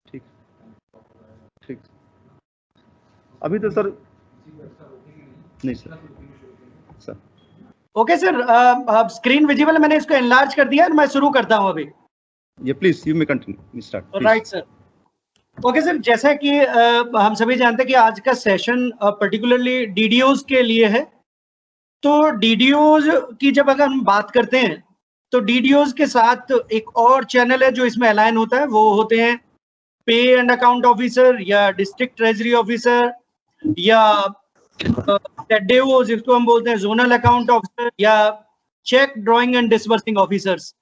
ठीक ठीक। अभी तो सर नहीं sir. Okay sir, screen visible है, मैंने इसको एनलार्ज कर दिया और मैं शुरू करता हूं अभी। ये please you may continue start. Right sir. Okay sir, जैसा कि हम सभी जानते हैं कि आज का सेशन पर्टिकुलरली डीडीओज के लिए है। तो डीडीओज की जब अगर हम बात करते हैं तो डीडीओज के साथ एक और चैनल है जो इसमें अलाइन होता है, वो होते हैं pay and account officer or district treasury officer या ZDO जिसको हम बोलते हैं जोनल अकाउंट ऑफिसर या cheque drawing and disbursing officers.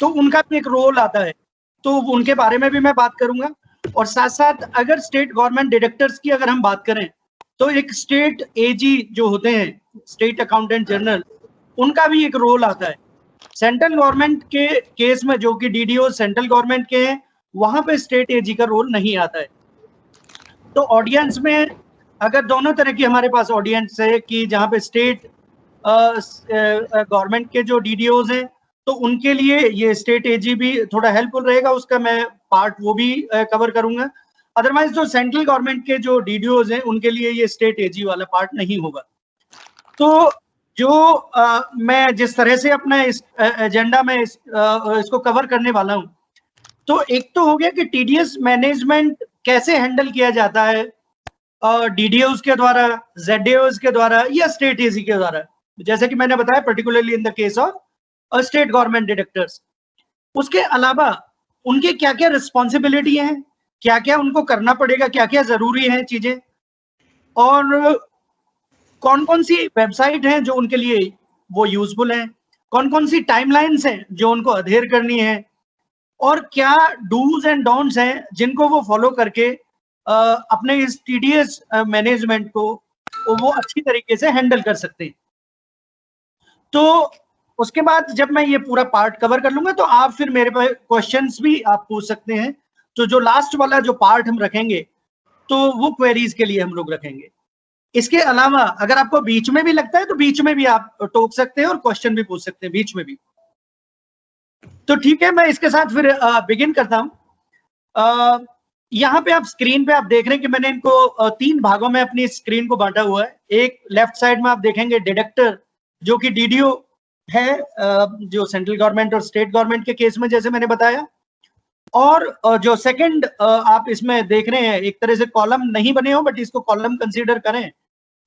तो उनका भी एक रोल आता है, तो उनके बारे में भी मैं बात करूंगा। और साथ साथ अगर स्टेट गवर्नमेंट डिरेक्टर्स की अगर हम बात करें तो एक स्टेट एजी जो होते हैं, स्टेट अकाउंटेंट जनरल, उनका भी एक रोल आता है। सेंट्रल गवर्नमेंट के केस में जो कि डीडीओ सेंट्रल गवर्नमेंट के हैं, वहां पे स्टेट एजी का रोल नहीं आता है। तो ऑडियंस में अगर दोनों तरह की हमारे पास ऑडियंस है कि जहां पे स्टेट गवर्नमेंट के जो डीडीओज हैं तो उनके लिए ये स्टेट एजी भी थोड़ा हेल्पफुल रहेगा, उसका मैं पार्ट वो भी कवर करूंगा। अदरवाइज जो सेंट्रल गवर्नमेंट के जो डीडीओज हैं उनके लिए ये स्टेट एजी वाला पार्ट नहीं होगा। तो जो मैं जिस तरह से अपना इस एजेंडा में इसको कवर करने वाला हूं, तो एक तो हो गया कि टीडीएस मैनेजमेंट कैसे हैंडल किया जाता है डीडीओज के द्वारा, ZDOs के द्वारा या स्टेट एजी के द्वारा। जैसे कि मैंने बताया particularly in the case of state government directors. उसके अलावा उनके क्या क्या रिस्पॉन्सिबिलिटी हैं, क्या क्या उनको करना पड़ेगा, क्या क्या जरूरी है चीजें, और कौन कौन सी वेबसाइट हैं जो उनके लिए वो यूजफुल हैं, कौन कौन सी टाइमलाइंस हैं जो उनको अधेर करनी है, और क्या डूज एंड डोंट्स हैं जिनको वो फॉलो करके अपने इस टीडीएस मैनेजमेंट को वो अच्छी तरीके से हैंडल कर सकते हैं। तो उसके बाद जब मैं ये पूरा पार्ट कवर कर लूंगा तो आप फिर मेरे पे क्वेश्चंस भी आप पूछ सकते हैं। तो जो लास्ट वाला जो पार्ट हम रखेंगे तो वो क्वेरीज के लिए हम लोग रखेंगे। इसके अलावा अगर आपको बीच में भी लगता है तो बीच में भी आप टोक सकते हैं और क्वेश्चन भी पूछ सकते हैं बीच में भी। तो ठीक है, मैं इसके साथ फिर बिगिन करता हूं। यहाँ पे आप स्क्रीन पे आप देख रहे हैं कि मैंने इनको 3 भागों में अपनी स्क्रीन को बांटा हुआ है। एक लेफ्ट साइड में आप देखेंगे डिडक्टर जो कि डीडीओ है, जो सेंट्रल गवर्नमेंट और स्टेट गवर्नमेंट के केस में जैसे मैंने बताया। और जो सेकंड आप इसमें देख रहे हैं, एक तरह से कॉलम नहीं बने हो बट इसको कॉलम कंसीडर करें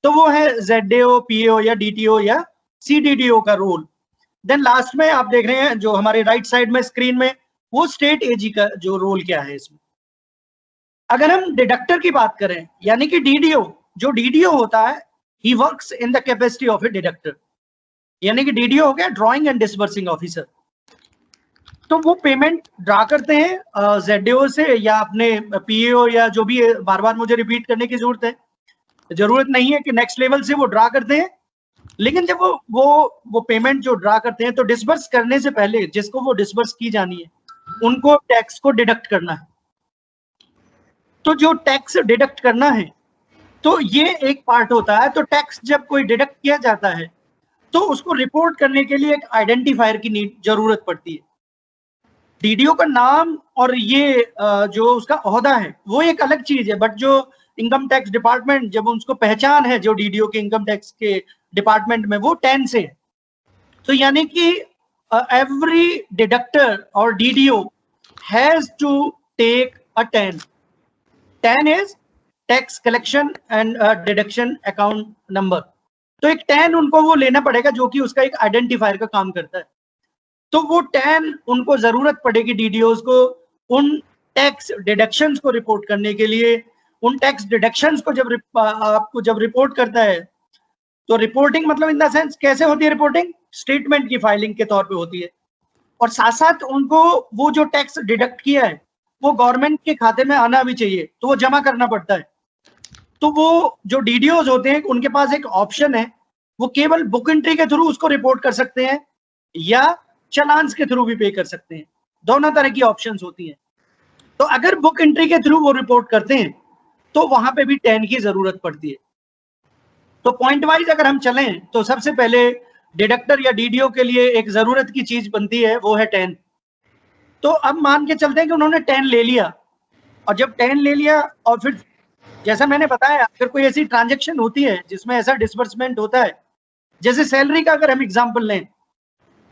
तो वो है ZDO, PAO या DTO या CDDO का रोल। देन लास्ट में आप देख रहे हैं जो हमारे राइट साइड में स्क्रीन में, वो स्टेट एजी का जो रोल क्या है इसमें। अगर हम डिडक्टर की बात करें यानी कि डीडीओ, जो डीडीओ होता है he works in the capacity of A deductor, यानी कि डीडीओ हो गया ड्राइंग एंड डिसबर्सिंग ऑफिसर। तो वो पेमेंट ड्रा करते हैं ZDO से या अपने PAO या जो भी, बार बार मुझे रिपीट करने की जरूरत नहीं है कि नेक्स्ट लेवल से वो ड्रा करते हैं। लेकिन जब वो पेमेंट जो ड्रा करते हैं तो डिसबर्स करने से पहले जिसको वो डिसबर्स की जानी है उनको टैक्स को डिडक्ट करना है। तो जो टैक्स डिडक्ट करना है तो ये एक पार्ट होता है। तो टैक्स जब कोई डिडक्ट किया जाता है तो उसको रिपोर्ट करने के लिए एक आइडेंटिफायर की जरूरत पड़ती है। डीडीओ का नाम और ये जो उसका ओहदा है वो एक अलग चीज है, बट जो इनकम टैक्स डिपार्टमेंट जब उसको पहचान है जो डीडीओ के इनकम टैक्स के डिपार्टमेंट में, वो 10 से है। तो यानी कि एवरी डिडक्टर और DDO has to take a 10 is tax collection and deduction account number. तो एक 10 उनको वो लेना पड़ेगा जो कि उसका एक आइडेंटिफायर का काम करता है। तो वो 10 उनको जरूरत पड़ेगी डीडीओज को उन टैक्स डिडक्शंस को रिपोर्ट करने के लिए। उन टैक्स डिडक्शंस को जब आपको जब रिपोर्ट करता है तो रिपोर्टिंग मतलब इन द सेंस कैसे होती है रिपोर्टिंग, स्टेटमेंट की फाइलिंग के तौर पे होती है। और साथ साथ उनको वो जो टैक्स डिडक्ट किया है वो गवर्नमेंट के खाते में आना भी चाहिए, तो वो जमा करना पड़ता है। तो वो जो डीडीओज होते हैं उनके पास एक ऑप्शन है, वो केवल बुक एंट्री के थ्रू उसको रिपोर्ट कर सकते हैं या चालान्स के थ्रू भी पे कर सकते हैं। दोनों तरह की ऑप्शंस होती हैं। तो अगर बुक एंट्री के थ्रू वो रिपोर्ट करते हैं तो वहां पे भी 10 की जरूरत पड़ती है। तो पॉइंट वाइज अगर हम चलें तो सबसे पहले डिडक्टर या डीडीओ के लिए एक जरूरत की चीज बनती है, वो है 10। तो अब मान के चलते हैं कि उन्होंने 10 ले लिया, और जब 10 ले लिया और फिर जैसा मैंने बताया, अगर कोई ऐसी ट्रांजेक्शन होती है जिसमें ऐसा डिसबर्समेंट होता है, जैसे सैलरी का अगर हम एग्जांपल लें,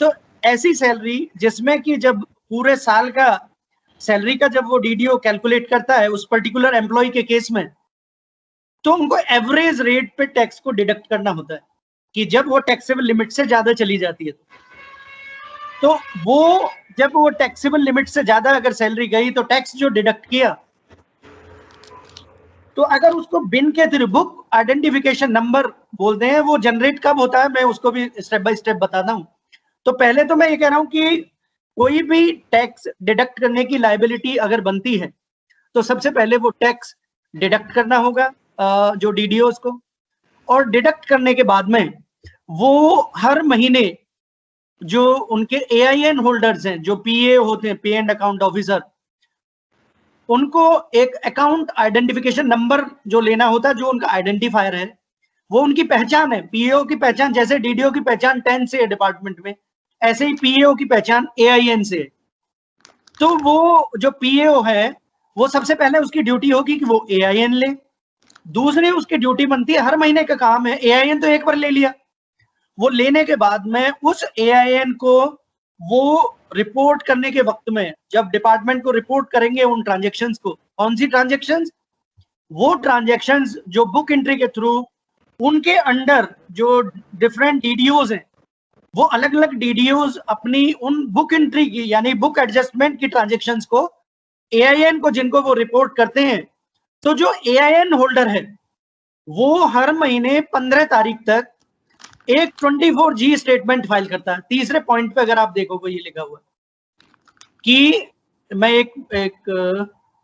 तो ऐसी सैलरी जिसमें कि जब पूरे साल का सैलरी का जब वो डीडीओ कैलकुलेट करता है उस पर्टिकुलर एम्प्लॉय के केस में, तो उनको एवरेज रेट पे टैक्स को डिडक्ट करना होता है कि जब वो टैक्सेबल लिमिट से ज्यादा चली जाती है तो वो जब वो टैक्सेबल लिमिट से ज्यादा अगर सैलरी गई तो टैक्स जो डिडक्ट किया, तो अगर उसको बिन के थ्रू बुक आइडेंटिफिकेशन नंबर बोलते हैं, वो जनरेट कब होता है मैं उसको भी स्टेप बाय स्टेप बताता हूं। तो पहले तो मैं ये कह रहा हूं कि कोई भी टैक्स डिडक्ट करने की लायबिलिटी अगर बनती है तो सबसे पहले वो टैक्स डिडक्ट करना होगा जो डीडीओस को, और डिडक्ट करने के बाद में वो हर महीने जो उनके एआईएन होल्डर्स हैं, जो पीए होते हैं, पे एंड अकाउंट ऑफिसर, उनको एक अकाउंट आइडेंटिफिकेशन नंबर जो लेना होता है, जो उनका आइडेंटिफायर है, वो उनकी पहचान है। पीएओ की पहचान, जैसे डीडीओ की पहचान 10 से है डिपार्टमेंट में, ऐसे ही पीएओ की पहचान एआईएन से है। तो वो जो पीएओ है वो सबसे पहले उसकी ड्यूटी होगी कि वो एआईएन ले। दूसरी उसकी ड्यूटी बनती है, हर महीने का काम है, एआईएन तो एक बार ले लिया, वो लेने के बाद में उस एआईएन को वो रिपोर्ट करने के वक्त में, जब डिपार्टमेंट को रिपोर्ट करेंगे उन ट्रांजैक्शंस को, कौन सी ट्रांजैक्शंस, वो ट्रांजैक्शंस जो बुक एंट्री के थ्रू उनके अंडर जो डिफरेंट डीडीओज हैं, वो अलग अलग डीडीओज अपनी उन बुक एंट्री की यानी बुक एडजस्टमेंट की ट्रांजैक्शंस को एआईएन को जिनको वो रिपोर्ट करते हैं, तो जो एआईएन होल्डर है वो हर महीने 15 तारीख तक एक 24G स्टेटमेंट फाइल करता है। तीसरे पॉइंट पे अगर आप देखोगे ये लिखा हुआ कि मैं एक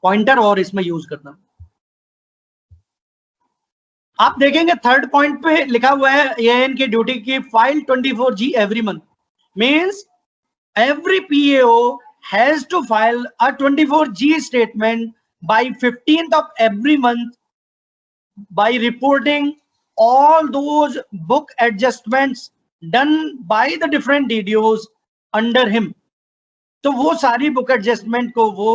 पॉइंटर और इसमें यूज करता हूं, आप देखेंगे थर्ड पॉइंट पे लिखा हुआ है एआईएन की ड्यूटी की file 24G every month, means every PAO has to file a 24G statement by 15th of every month by reporting all those book adjustments done by the different DDOs under him। तो वो सारी book adjustment को वो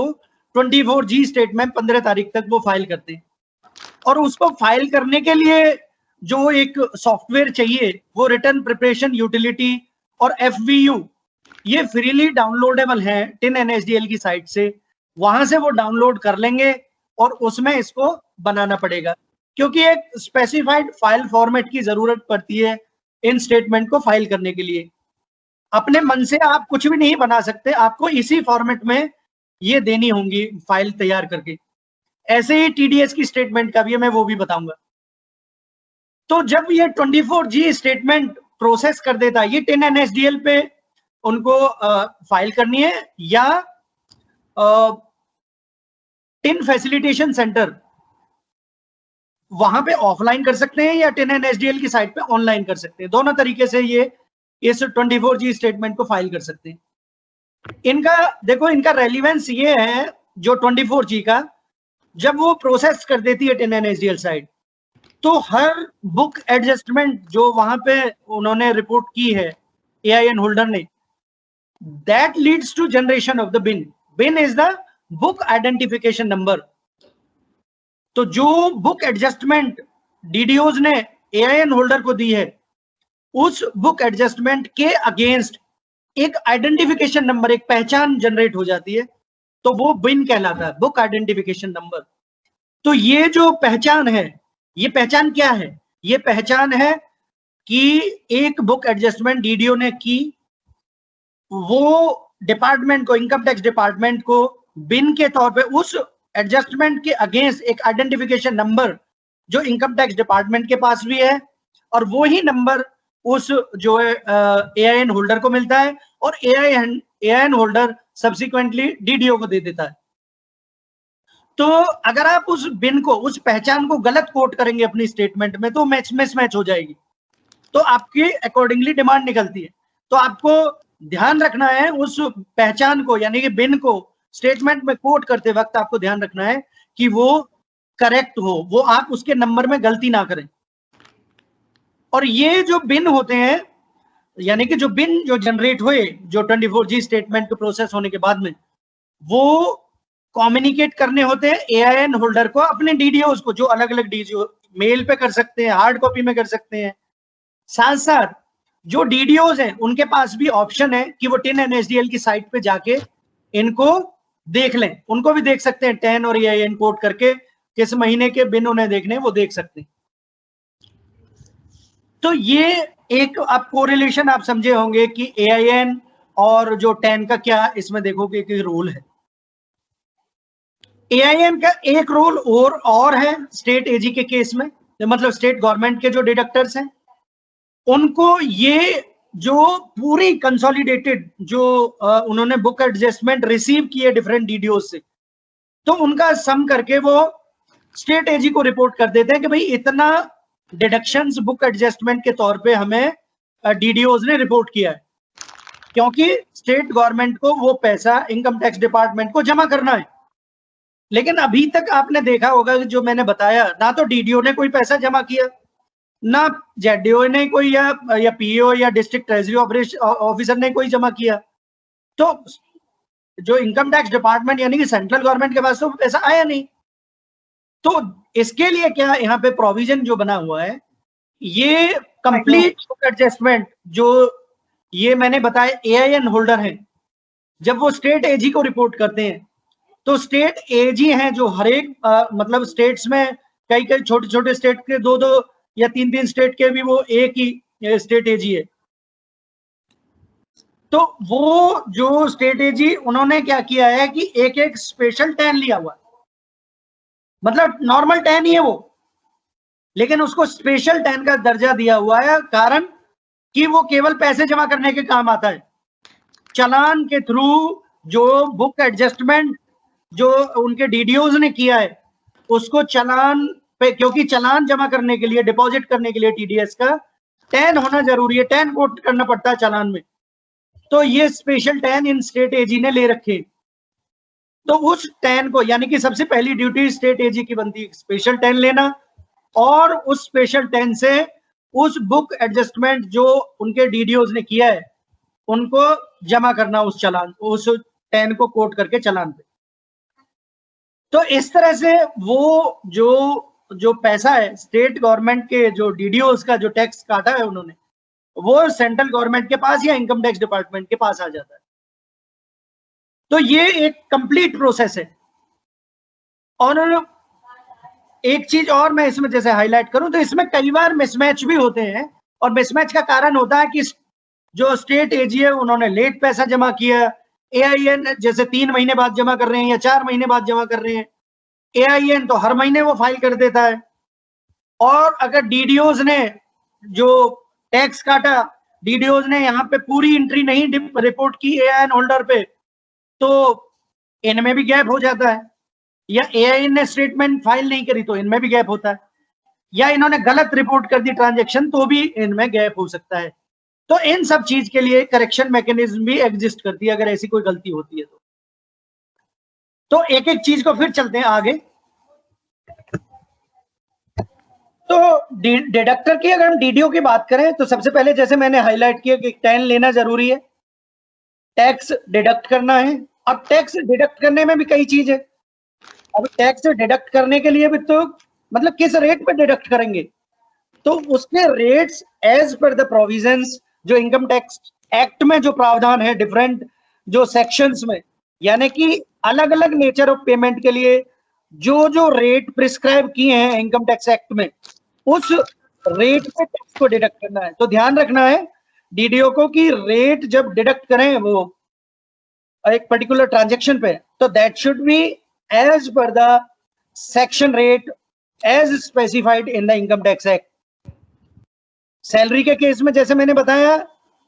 24G statement 15 तारीख तक वो file करते हैं, और उसको फाइल करने के लिए जो एक सॉफ्टवेयर चाहिए वो रिटर्न प्रिपरेशन यूटिलिटी और FVU, ये फ्रीली डाउनलोडेबल है TIN-NSDL की साइट से, वहां से वो डाउनलोड कर लेंगे और उसमें इसको बनाना पड़ेगा, क्योंकि एक स्पेसिफाइड फाइल फॉर्मेट की जरूरत पड़ती है इन स्टेटमेंट को फाइल करने के लिए। अपने मन से आप कुछ भी नहीं बना सकते, आपको इसी फॉर्मेट में ये देनी होंगी फाइल तैयार करके। ऐसे ही TDS की स्टेटमेंट का भी है, मैं वो भी बताऊंगा। तो जब ये 24G स्टेटमेंट प्रोसेस कर देता है, ये TIN-NSDL पे उनको फाइल करनी है या टिन फैसिलिटेशन सेंटर वहां पे ऑफलाइन कर सकते हैं या TIN-NSDL की साइट पे ऑनलाइन कर सकते हैं, दोनों तरीके से ये इस 24G स्टेटमेंट को फाइल कर सकते हैं। इनका देखो, इनका रेलिवेंस ये है जो 24G का, जब वो प्रोसेस कर देती है TIN-NSDL साइट, तो हर बुक एडजस्टमेंट जो वहां पे उन्होंने रिपोर्ट की है एआईएन होल्डर ने, that leads to generation of the BIN. BIN is the book identification number. तो जो बुक एडजस्टमेंट डीडीओज ने एआईएन होल्डर को दी है, उस बुक एडजस्टमेंट के अगेंस्ट एक आइडेंटिफिकेशन नंबर, एक पहचान जनरेट हो जाती है, तो वो बिन कहलाता है, बुक आइडेंटिफिकेशन नंबर। तो ये जो पहचान है, ये पहचान क्या है? ये पहचान है कि एक बुक एडजस्टमेंट डीडीओ ने की, वो डिपार्टमेंट को, इनकम टैक्स डिपार्टमेंट को बिन के तौर पे उस एडजस्टमेंट के अगेंस्ट एक आइडेंटिफिकेशन नंबर जो इनकम टैक्स डिपार्टमेंट के पास भी है, और वो ही नंबर उस जो है एआईएन होल्डर को मिलता है, और एआईएन होल्डर सब्सिक्वेंटली डीडीओ को दे देता है। तो अगर आप उस बिन को, उस पहचान को गलत कोट करेंगे अपनी स्टेटमेंट में, तो मिसमैच हो जाएगी, तो आपकी अकॉर्डिंगली डिमांड निकलती है। तो आपको ध्यान रखना है उस पहचान को, यानी कि बिन को स्टेटमेंट में कोट करते वक्त आपको ध्यान रखना है कि वो करेक्ट हो, वो आप उसके नंबर में गलती ना करें। और ये जो बिन होते हैं, यानी कि जो बिन जो जनरेट हुए जो 24G स्टेटमेंट के प्रोसेस होने के बाद में, वो कम्युनिकेट करने होते हैं AIN होल्डर को अपने DDOs को, जो अलग अलग DDO मेल पे कर सकते हैं, हार्ड कॉपी में कर सकते हैं। साथ साथ जो DDOs हैं उनके पास भी ऑप्शन है कि वो TIN NSDL की साइट पे जाके इनको देख लें, उनको भी देख सकते हैं TIN और AIN कोड करके, किस महीने के बिन उन्हें देखने वो देख सकते हैं। तो ये एक आप कोरिलेशन आप समझे होंगे कि AIN और जो TIN का क्या इसमें देखोगे कि रोल है। AIN का एक रोल और है स्टेट AG के केस में, मतलब स्टेट गवर्नमेंट के जो डिडक्टर्स हैं उनको ये जो पूरी कंसोलिडेटेड जो उन्होंने बुक एडजस्टमेंट रिसीव किए डिफरेंट DDOs से, तो उनका सम करके वो स्टेट AG को रिपोर्ट कर देते हैं कि भाई इतना डिडक्शंस बुक एडजस्टमेंट के तौर पे हमें DDOs ने रिपोर्ट किया है, क्योंकि स्टेट गवर्नमेंट को वो पैसा इनकम टैक्स डिपार्टमेंट को जमा करना है। लेकिन अभी तक आपने देखा होगा कि जो मैंने बताया, ना तो DDO ने कोई पैसा जमा किया, ना ZDO ने कोई या PO या डिस्ट्रिक्ट ट्रेजरी ऑफिसर ने कोई जमा किया। तो जो इनकम टैक्स डिपार्टमेंट यानी कि सेंट्रल गवर्नमेंट के पास तो पैसा आया नहीं। तो इसके लिए क्या यहाँ पे प्रोविजन जो बना हुआ है, ये कंप्लीट बुक एडजस्टमेंट जो ये मैंने बताया AIN होल्डर हैं, जब वो स्टेट AG को रिपोर्ट करते हैं तो स्टेट AG हैं जो हर एक मतलब स्टेट्स में कई छोटे छोटे स्टेट के 2-2 या 3-3 स्टेट के भी वो एक ही स्टेट AG है। तो वो जो स्टेट AG उन्होंने क्या किया है कि एक एक स्पेशल TIN लिया हुआ, मतलब नॉर्मल TIN ही है वो, लेकिन उसको स्पेशल TIN का दर्जा दिया हुआ है, कारण कि वो केवल पैसे जमा करने के काम आता है। चालान के थ्रू जो बुक एडजस्टमेंट जो उनके DDOs ने किया है उसको चालान पे, क्योंकि चालान जमा करने के लिए, डिपॉजिट करने के लिए TDS का TIN होना जरूरी है, TIN कोड करना पड़ता है चालान में। तो ये स्पेशल TIN इन स्टेट AG ने ले रखे। तो उस TIN को, यानी कि सबसे पहली ड्यूटी स्टेट AG की बनती है स्पेशल TIN लेना, और उस स्पेशल TIN से उस बुक एडजस्टमेंट जो उनके DDOs ने किया है उनको जमा करना, उस चालान, उस TIN को कोड करके चालान पे। तो इस तरह से वो जो पैसा है स्टेट गवर्नमेंट के जो DDOs का जो टैक्स काटा है उन्होंने, वो सेंट्रल गवर्नमेंट के पास या इनकम टैक्स डिपार्टमेंट के पास आ जाता है। तो ये एक कंप्लीट प्रोसेस है। और एक चीज और मैं इसमें जैसे हाईलाइट करूं तो इसमें कई बार मिसमैच भी होते हैं, और मिसमैच का कारण होता है कि जो स्टेट AG है उन्होंने लेट पैसा जमा किया, AIN जैसे 3 महीने बाद जमा कर रहे हैं या 4 महीने बाद जमा कर रहे हैं, AIN तो हर महीने वो फाइल कर देता है। और अगर DDOs ने जो टैक्स काटा, DDOs ने यहाँ पे पूरी एंट्री नहीं रिपोर्ट की AIN होल्डर पे, तो इनमें भी गैप हो जाता है, या AIN ने स्टेटमेंट फाइल नहीं करी तो इनमें भी गैप होता है, या इन्होंने गलत रिपोर्ट कर दी ट्रांजैक्शन तो भी इनमें गैप हो सकता है। तो इन सब चीज के लिए करेक्शन मैकेनिज्म भी एग्जिस्ट करती है अगर ऐसी कोई गलती होती है तो एक एक चीज को फिर चलते हैं आगे। तो डिडक्टर की अगर हम DDO की बात करें तो सबसे पहले जैसे मैंने हाईलाइट किया कि TIN लेना जरूरी है, टैक्स डिडक्ट करना है। अब टैक्स डिडक्ट करने में भी कई चीज है। अब टैक्स डिडक्ट करने के लिए भी तो मतलब किस रेट पे डिडक्ट करेंगे, तो उसके rates as per the provisions जो इनकम टैक्स एक्ट में जो प्रावधान है डिफरेंट जो सेक्शंस में, यानी कि अलग अलग नेचर ऑफ पेमेंट के लिए जो जो रेट प्रिस्क्राइब किए हैं इनकम टैक्स एक्ट में, उस रेट पे टैक्स को डिडक्ट करना है। तो ध्यान रखना है DDO को कि रेट जब डिडक्ट करें वो एक पर्टिकुलर ट्रांजेक्शन पे, तो that should be as per the section rate as specified in the income tax act. Salary के केस में जैसे मैंने बताया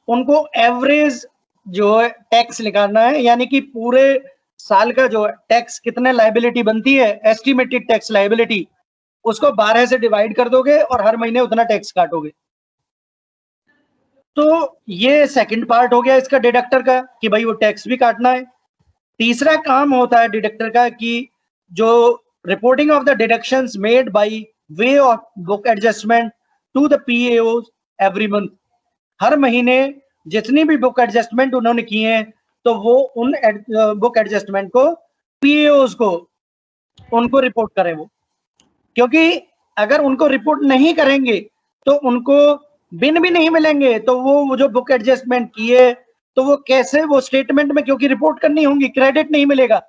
उनको एवरेज जो है टैक्स निकालना है, यानी कि पूरे साल का जो टैक्स कितने लायबिलिटी बनती है, एस्टिमेटेड टैक्स लायबिलिटी, उसको 12 से डिवाइड कर दोगे और हर महीने उतना टैक्स काटोगे। तो ये सेकंड पार्ट हो गया इसका डिडक्टर का कि भाई वो टैक्स भी काटना है। तीसरा काम होता है डिडक्टर का कि जो reporting of the deductions made by way of book adjustment to the PAOs every month. हर महीने जितनी भी बुक एडजस्टमेंट उन्होंने किए हैं तो वो उन बुक एडजस्टमेंट को पीएओस को उनको रिपोर्ट करें वो, क्योंकि अगर उनको रिपोर्ट नहीं करेंगे तो उनको बिन भी नहीं मिलेंगे, तो वो जो बुक एडजस्टमेंट किए तो वो कैसे वो स्टेटमेंट में, क्योंकि रिपोर्ट करनी होंगी, क्रेडिट नहीं मिलेगा।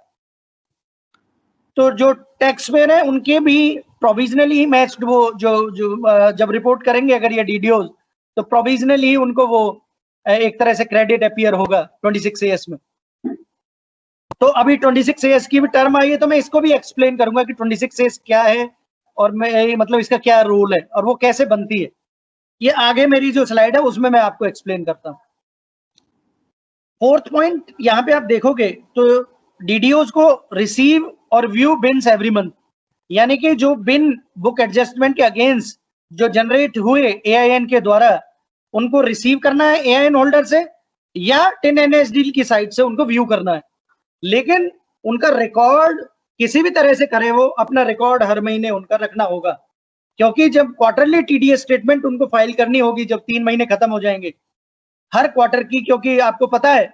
तो जो टैक्स पेयर है उनके भी प्रोविजनली मैच्ड वो जो जब रिपोर्ट करेंगे अगर ये डीडीओज, तो प्रोविजनली उनको वो एक तरह से क्रेडिट अपीयर होगा 26AS में। तो अभी 26AS की भी टर्म आई है, तो मैं इसको भी एक्सप्लेन करूंगा कि 26AS क्या है और मैं मतलब इसका क्या रूल है और वो कैसे बनती है। ये आगे मेरी जो स्लाइड है उसमें मैं आपको एक्सप्लेन करता हूँ। फोर्थ पॉइंट यहाँ पे आप देखोगे तो डीडीओज को रिसीव और व्यू बिन्स एवरी मंथ, यानी कि जो बिन बुक एडजस्टमेंट के अगेंस्ट जो जनरेट हुए एआईएन के द्वारा उनको रिसीव करना है एआईएन होल्डर से या 10NS डील की साइड से उनको व्यू करना है, लेकिन उनका रिकॉर्ड किसी भी तरह से करे वो अपना रिकॉर्ड हर महीने उनका रखना होगा, क्योंकि जब क्वार्टरली टीडीएस स्टेटमेंट उनको फाइल करनी होगी जब 3 महीने खत्म हो जाएंगे हर क्वार्टर की, क्योंकि आपको पता है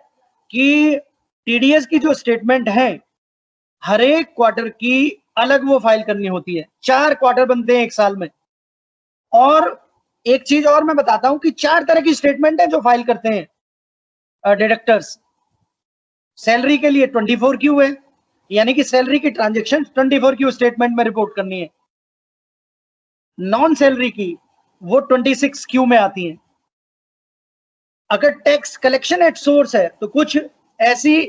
कि टीडीएस की जो स्टेटमेंट है हर एक क्वार्टर की अलग वो फाइल करनी होती है। 4 क्वार्टर बनते हैं एक साल में। और एक चीज और मैं बताता हूं कि 4 तरह की स्टेटमेंट है जो फाइल करते हैं डिडक्टर्स। सैलरी के लिए 24Q है, यानी कि सैलरी की ट्रांजेक्शन 24Q स्टेटमेंट में रिपोर्ट करनी है। नॉन सैलरी की वो 26Q में आती है। अगर टैक्स कलेक्शन एट सोर्स है तो कुछ ऐसी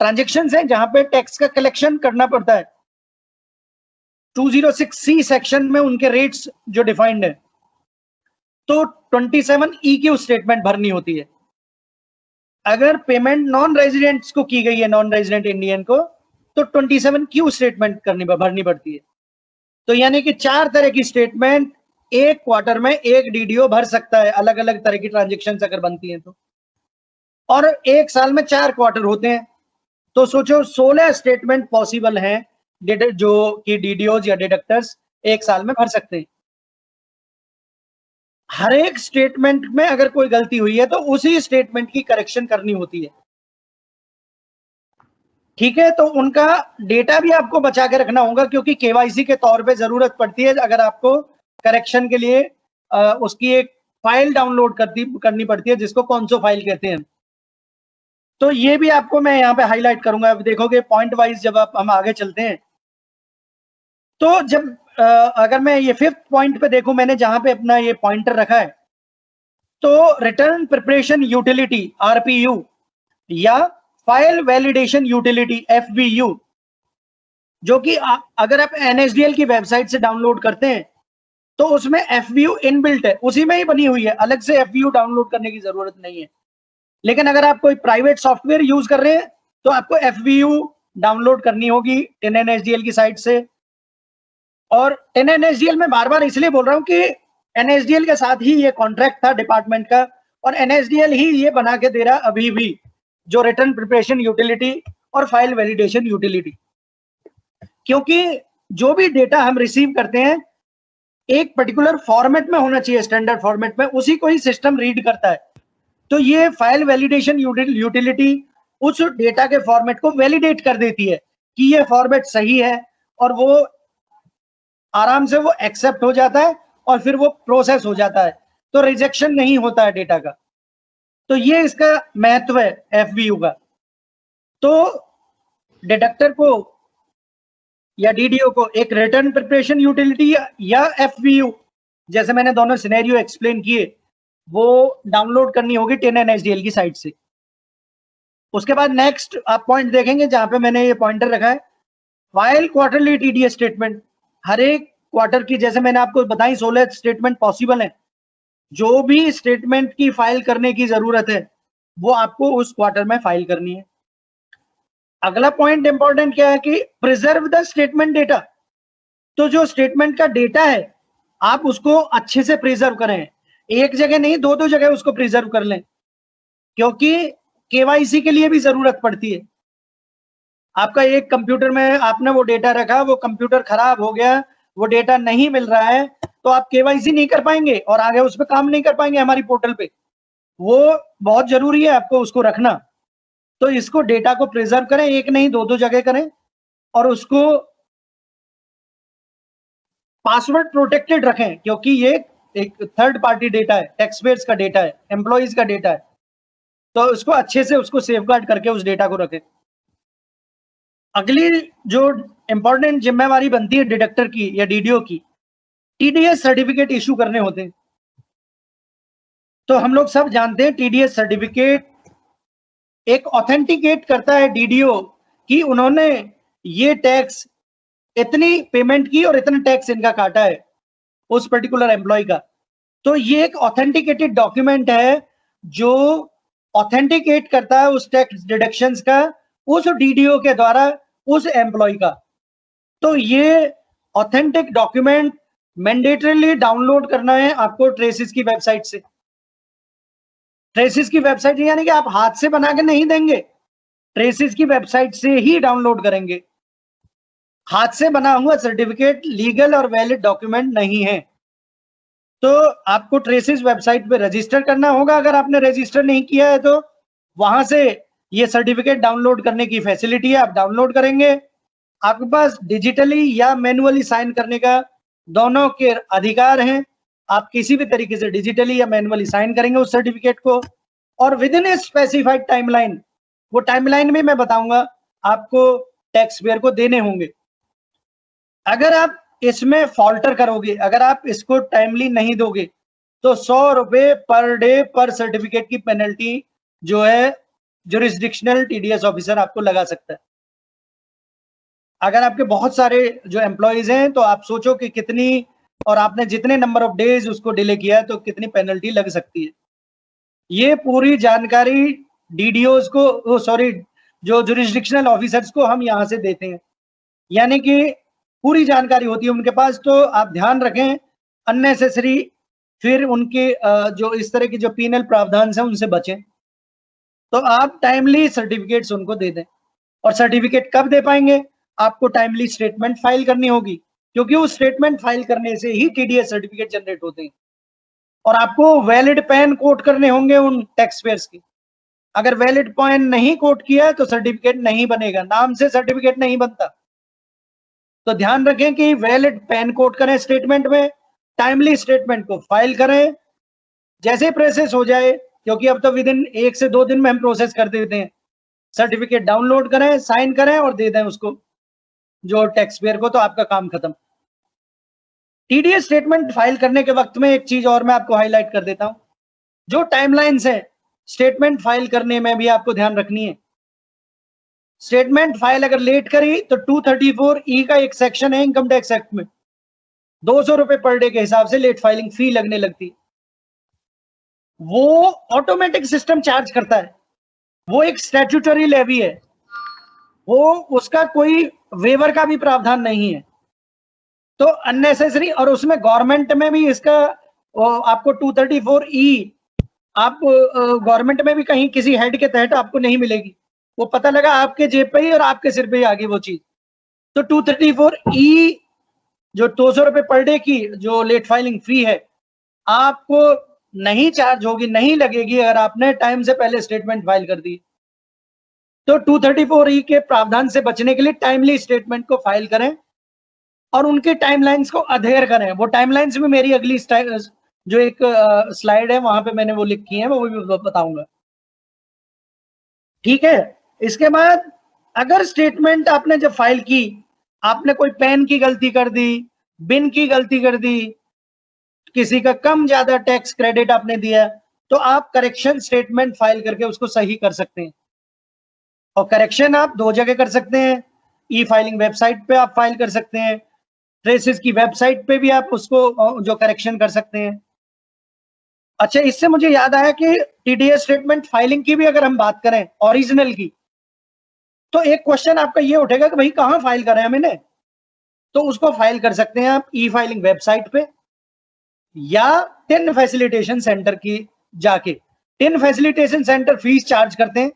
ट्रांजेक्शन्स हैं जहां पे टैक्स का कलेक्शन करना पड़ता है। 206C सेक्शन में उनके रेट्स जो डिफाइंड है, तो 27EQ स्टेटमेंट भरनी होती है। अगर पेमेंट नॉन रेजिडेंट्स को की गई है, नॉन रेजिडेंट इंडियन को, तो 27Q स्टेटमेंट भरनी पड़ती है। तो यानी कि 4 तरह की स्टेटमेंट एक क्वार्टर में एक डीडीओ भर सकता है, अलग अलग तरह की ट्रांजेक्शन्स अगर बनती हैं तो। और एक साल में 4 क्वार्टर होते हैं, तो सोचो 16 स्टेटमेंट पॉसिबल हैं जो कि डीडीओज या डिडक्टर्स एक साल में भर सकते हैं। हर एक स्टेटमेंट में अगर कोई गलती हुई है तो उसी स्टेटमेंट की करेक्शन करनी होती है। ठीक है, तो उनका डेटा भी आपको बचा के रखना होगा, क्योंकि केवाईसी के तौर पे जरूरत पड़ती है अगर आपको करेक्शन के लिए उसकी एक फाइल डाउनलोड करनी पड़ती है, जिसको कॉन्सो फाइल कहते हैं। तो ये भी आपको मैं यहाँ पे हाईलाइट करूंगा। अब देखोगे पॉइंट वाइज जब हम आगे चलते हैं, तो जब अगर मैं ये 5th पॉइंट पे देखूं, मैंने जहां पे अपना ये पॉइंटर रखा है, तो रिटर्न प्रिपरेशन यूटिलिटी RPU या फाइल वैलिडेशन यूटिलिटी FVU, जो कि अगर आप NSDL की वेबसाइट से डाउनलोड करते हैं तो उसमें FVU इनबिल्ट है, उसी में ही बनी हुई है, अलग से FVU डाउनलोड करने की जरूरत नहीं है। लेकिन अगर आप कोई प्राइवेट सॉफ्टवेयर यूज कर रहे हैं तो आपको FVU डाउनलोड करनी होगी 10NSDL की साइट से। और 10NSDL में बार बार इसलिए बोल रहा हूं कि NSDL के साथ ही ये कॉन्ट्रैक्ट था डिपार्टमेंट का, और NSDL ही ये बना के दे रहा अभी भी, जो रिटर्न प्रिपरेशन यूटिलिटी और फाइल वैलिडेशन यूटिलिटी। क्योंकि जो भी डेटा हम रिसीव करते हैं एक पर्टिकुलर फॉर्मेट में होना चाहिए, स्टैंडर्ड फॉर्मेट में, उसी को ही सिस्टम रीड करता है। तो ये फाइल वैलिडेशन यूटिलिटी उस डेटा के फॉर्मेट को वैलिडेट कर देती है कि ये फॉर्मेट सही है, और वो आराम से वो एक्सेप्ट हो जाता है और फिर वो प्रोसेस हो जाता है, तो रिजेक्शन नहीं होता है डेटा का। तो ये इसका महत्व है FVU का। तो डिडक्टर को या डीडीओ को एक रिटर्न प्रिपरेशन यूटिलिटी या FVU, जैसे मैंने दोनों सिनेरियो एक्सप्लेन किए, वो डाउनलोड करनी होगी 10NSDL की साइट से। उसके बाद नेक्स्ट आप पॉइंट देखेंगे जहां पे मैंने ये पॉइंटर रखा है, फाइल क्वार्टरली TDS स्टेटमेंट। हर एक क्वार्टर की, जैसे मैंने आपको बताई 16 स्टेटमेंट पॉसिबल है, जो भी स्टेटमेंट की फाइल करने की जरूरत है वो आपको उस क्वार्टर में फाइल करनी है। अगला पॉइंट इंपॉर्टेंट क्या है कि प्रिजर्व द स्टेटमेंट डेटा। तो जो स्टेटमेंट का डेटा है आप उसको अच्छे से प्रिजर्व करें, एक जगह नहीं 2-2 जगह उसको प्रिजर्व कर लें, क्योंकि केवाईसी के लिए भी जरूरत पड़ती है। आपका एक कंप्यूटर में आपने वो डेटा रखा, वो कंप्यूटर खराब हो गया, वो डेटा नहीं मिल रहा है, तो आप केवाईसी नहीं कर पाएंगे और आगे उस पर काम नहीं कर पाएंगे हमारी पोर्टल पे। वो बहुत जरूरी है आपको उसको रखना। तो इसको डेटा को प्रिजर्व करें, एक नहीं दो जगह करें, और उसको पासवर्ड प्रोटेक्टेड रखें, क्योंकि ये एक थर्ड पार्टी डेटा है, टैक्स पेयर्स का डेटा है, एम्प्लॉइज का डेटा है, तो उसको अच्छे से उसको सेफगार्ड करके उस डेटा को रखें। अगली जो इंपॉर्टेंट जिम्मेवारी बनती है डिडक्टर की या डीडीओ की, टीडीएस सर्टिफिकेट इशू करने होते हैं। तो हम लोग सब जानते हैं टीडीएस सर्टिफिकेट एक ऑथेंटिकेट करता है डीडीओ कि उन्होंने ये टैक्स इतनी पेमेंट की और इतना टैक्स इनका काटा है उस पर्टिकुलर एम्प्लॉय का। तो ये एक ऑथेंटिकेटेड डॉक्यूमेंट है जो ऑथेंटिकेट करता है उस टैक्स डिडक्शंस का उस डीडीओ के द्वारा उस एम्प्लॉय का। तो ये ऑथेंटिक डॉक्यूमेंट मैंडेटरीली डाउनलोड करना है आपको ट्रेसिस की वेबसाइट से। ट्रेसिस की वेबसाइट यानी कि आप हाथ से बना के नहीं देंगे, ट्रेसिस की वेबसाइट से ही डाउनलोड करेंगे। हाथ से बना हुआ सर्टिफिकेट लीगल और वैलिड डॉक्यूमेंट नहीं है। तो आपको ट्रेसिस वेबसाइट पे रजिस्टर करना होगा। अगर आपने रजिस्टर नहीं किया है तो वहां से ये सर्टिफिकेट डाउनलोड करने की फैसिलिटी है, आप डाउनलोड करेंगे। आपके पास डिजिटली या मैनुअली साइन करने का दोनों के अधिकार हैं। आप किसी भी तरीके से डिजिटली या मैनुअली साइन करेंगे उस सर्टिफिकेट को, और with in a specified timeline, वो टाइमलाइन में मैं बताऊंगा आपको टैक्स पेयर को देने होंगे। अगर आप इसमें फॉल्टर करोगे, अगर आप इसको टाइमली नहीं दोगे, तो 100 रुपए पर डे पर सर्टिफिकेट की पेनल्टी जो है जुरिस्डिक्शनल टीडीएस ऑफिसर आपको लगा सकता है। अगर आपके बहुत सारे जो एम्प्लॉइज हैं तो आप सोचो कि कितनी, और आपने जितने नंबर ऑफ डेज उसको डिले किया है तो कितनी पेनल्टी लग सकती है। ये पूरी जानकारी डीडीओज को, सॉरी, जो जुरिस्डिक्शनल ऑफिसर्स को हम यहाँ से देते हैं, यानी कि पूरी जानकारी होती है उनके पास। तो आप ध्यान रखें अननेसेसरी फिर उनके जो इस तरह की जो पीनल प्रावधान है उनसे बचें। तो आप टाइमली सर्टिफिकेट्स उनको दे दें। और सर्टिफिकेट कब दे पाएंगे? आपको टाइमली स्टेटमेंट फाइल करनी होगी, क्योंकि उस स्टेटमेंट फाइल करने से ही टीडीएस सर्टिफिकेट जनरेट होते हैं। और आपको वैलिड पैन कोड करने होंगे उन टैक्स पेयर्स की। अगर वैलिड पैन नहीं कोड किया तो सर्टिफिकेट नहीं बनेगा, नाम से सर्टिफिकेट नहीं बनता। तो ध्यान रखें कि वैलिड पैन कोड करें स्टेटमेंट में, टाइमली स्टेटमेंट को फाइल करें। जैसे प्रोसेस हो जाए, क्योंकि अब तो विद इन 1 से 2 दिन में हम प्रोसेस कर देते हैं, सर्टिफिकेट डाउनलोड करें, साइन करें और दे दें उसको जो टैक्स पेयर को, तो आपका काम खत्म। टीडीएस स्टेटमेंट फाइल करने के वक्त में एक चीज और मैं आपको हाईलाइट कर देता हूं, जो टाइमलाइंस है स्टेटमेंट फाइल करने में भी आपको ध्यान रखनी है। स्टेटमेंट फाइल अगर लेट करी तो 234E का एक सेक्शन है इनकम टैक्स एक्ट में, 200 रुपए पर डे के हिसाब से लेट फाइलिंग फी लगने लगती। वो ऑटोमेटिक सिस्टम चार्ज करता है, वो एक स्टैट्यूटरी लेवी है, वो उसका कोई वेवर का भी प्रावधान नहीं है। तो अननेसेसरी, और उसमें गवर्नमेंट में भी इसका आपको 234E आप गवर्नमेंट में भी कहीं किसी हेड के तहत आपको नहीं मिलेगी। वो पता लगा आपके जेब पे ही और आपके सिर पे ही आ गई वो चीज। तो 234E जो 200 रुपए पर डे की जो लेट फाइलिंग फी है आपको नहीं चार्ज होगी, नहीं लगेगी अगर आपने टाइम से पहले स्टेटमेंट फाइल कर दी। तो 234E के प्रावधान से बचने के लिए टाइमली स्टेटमेंट को फाइल करें और उनके टाइमलाइंस को अधेर करें। वो टाइमलाइंस में मेरी अगली जो एक स्लाइड है वहां पे मैंने वो लिखी है, वो भी बताऊंगा। ठीक है। इसके बाद अगर स्टेटमेंट आपने जब फाइल की, आपने कोई पेन की गलती कर दी, बिन की गलती कर दी, किसी का कम ज्यादा टैक्स क्रेडिट आपने दिया, तो आप करेक्शन स्टेटमेंट फाइल करके उसको सही कर सकते हैं। और करेक्शन आप 2 जगह कर सकते हैं, ई फाइलिंग वेबसाइट पे आप फाइल कर सकते हैं, ट्रेसिस की वेबसाइट पे भी आप उसको जो करेक्शन कर सकते हैं। अच्छा, इससे मुझे याद आया कि टीडीएस स्टेटमेंट फाइलिंग की भी अगर हम बात करें ओरिजिनल की, तो एक क्वेश्चन आपका ये उठेगा कि भाई कहाँ फाइल करें हम इन्हें? तो उसको फाइल कर सकते हैं आप ई फाइलिंग वेबसाइट पे या टिन फैसिलिटेशन सेंटर की जाके। Tin facilitation centre fees charge करते हैं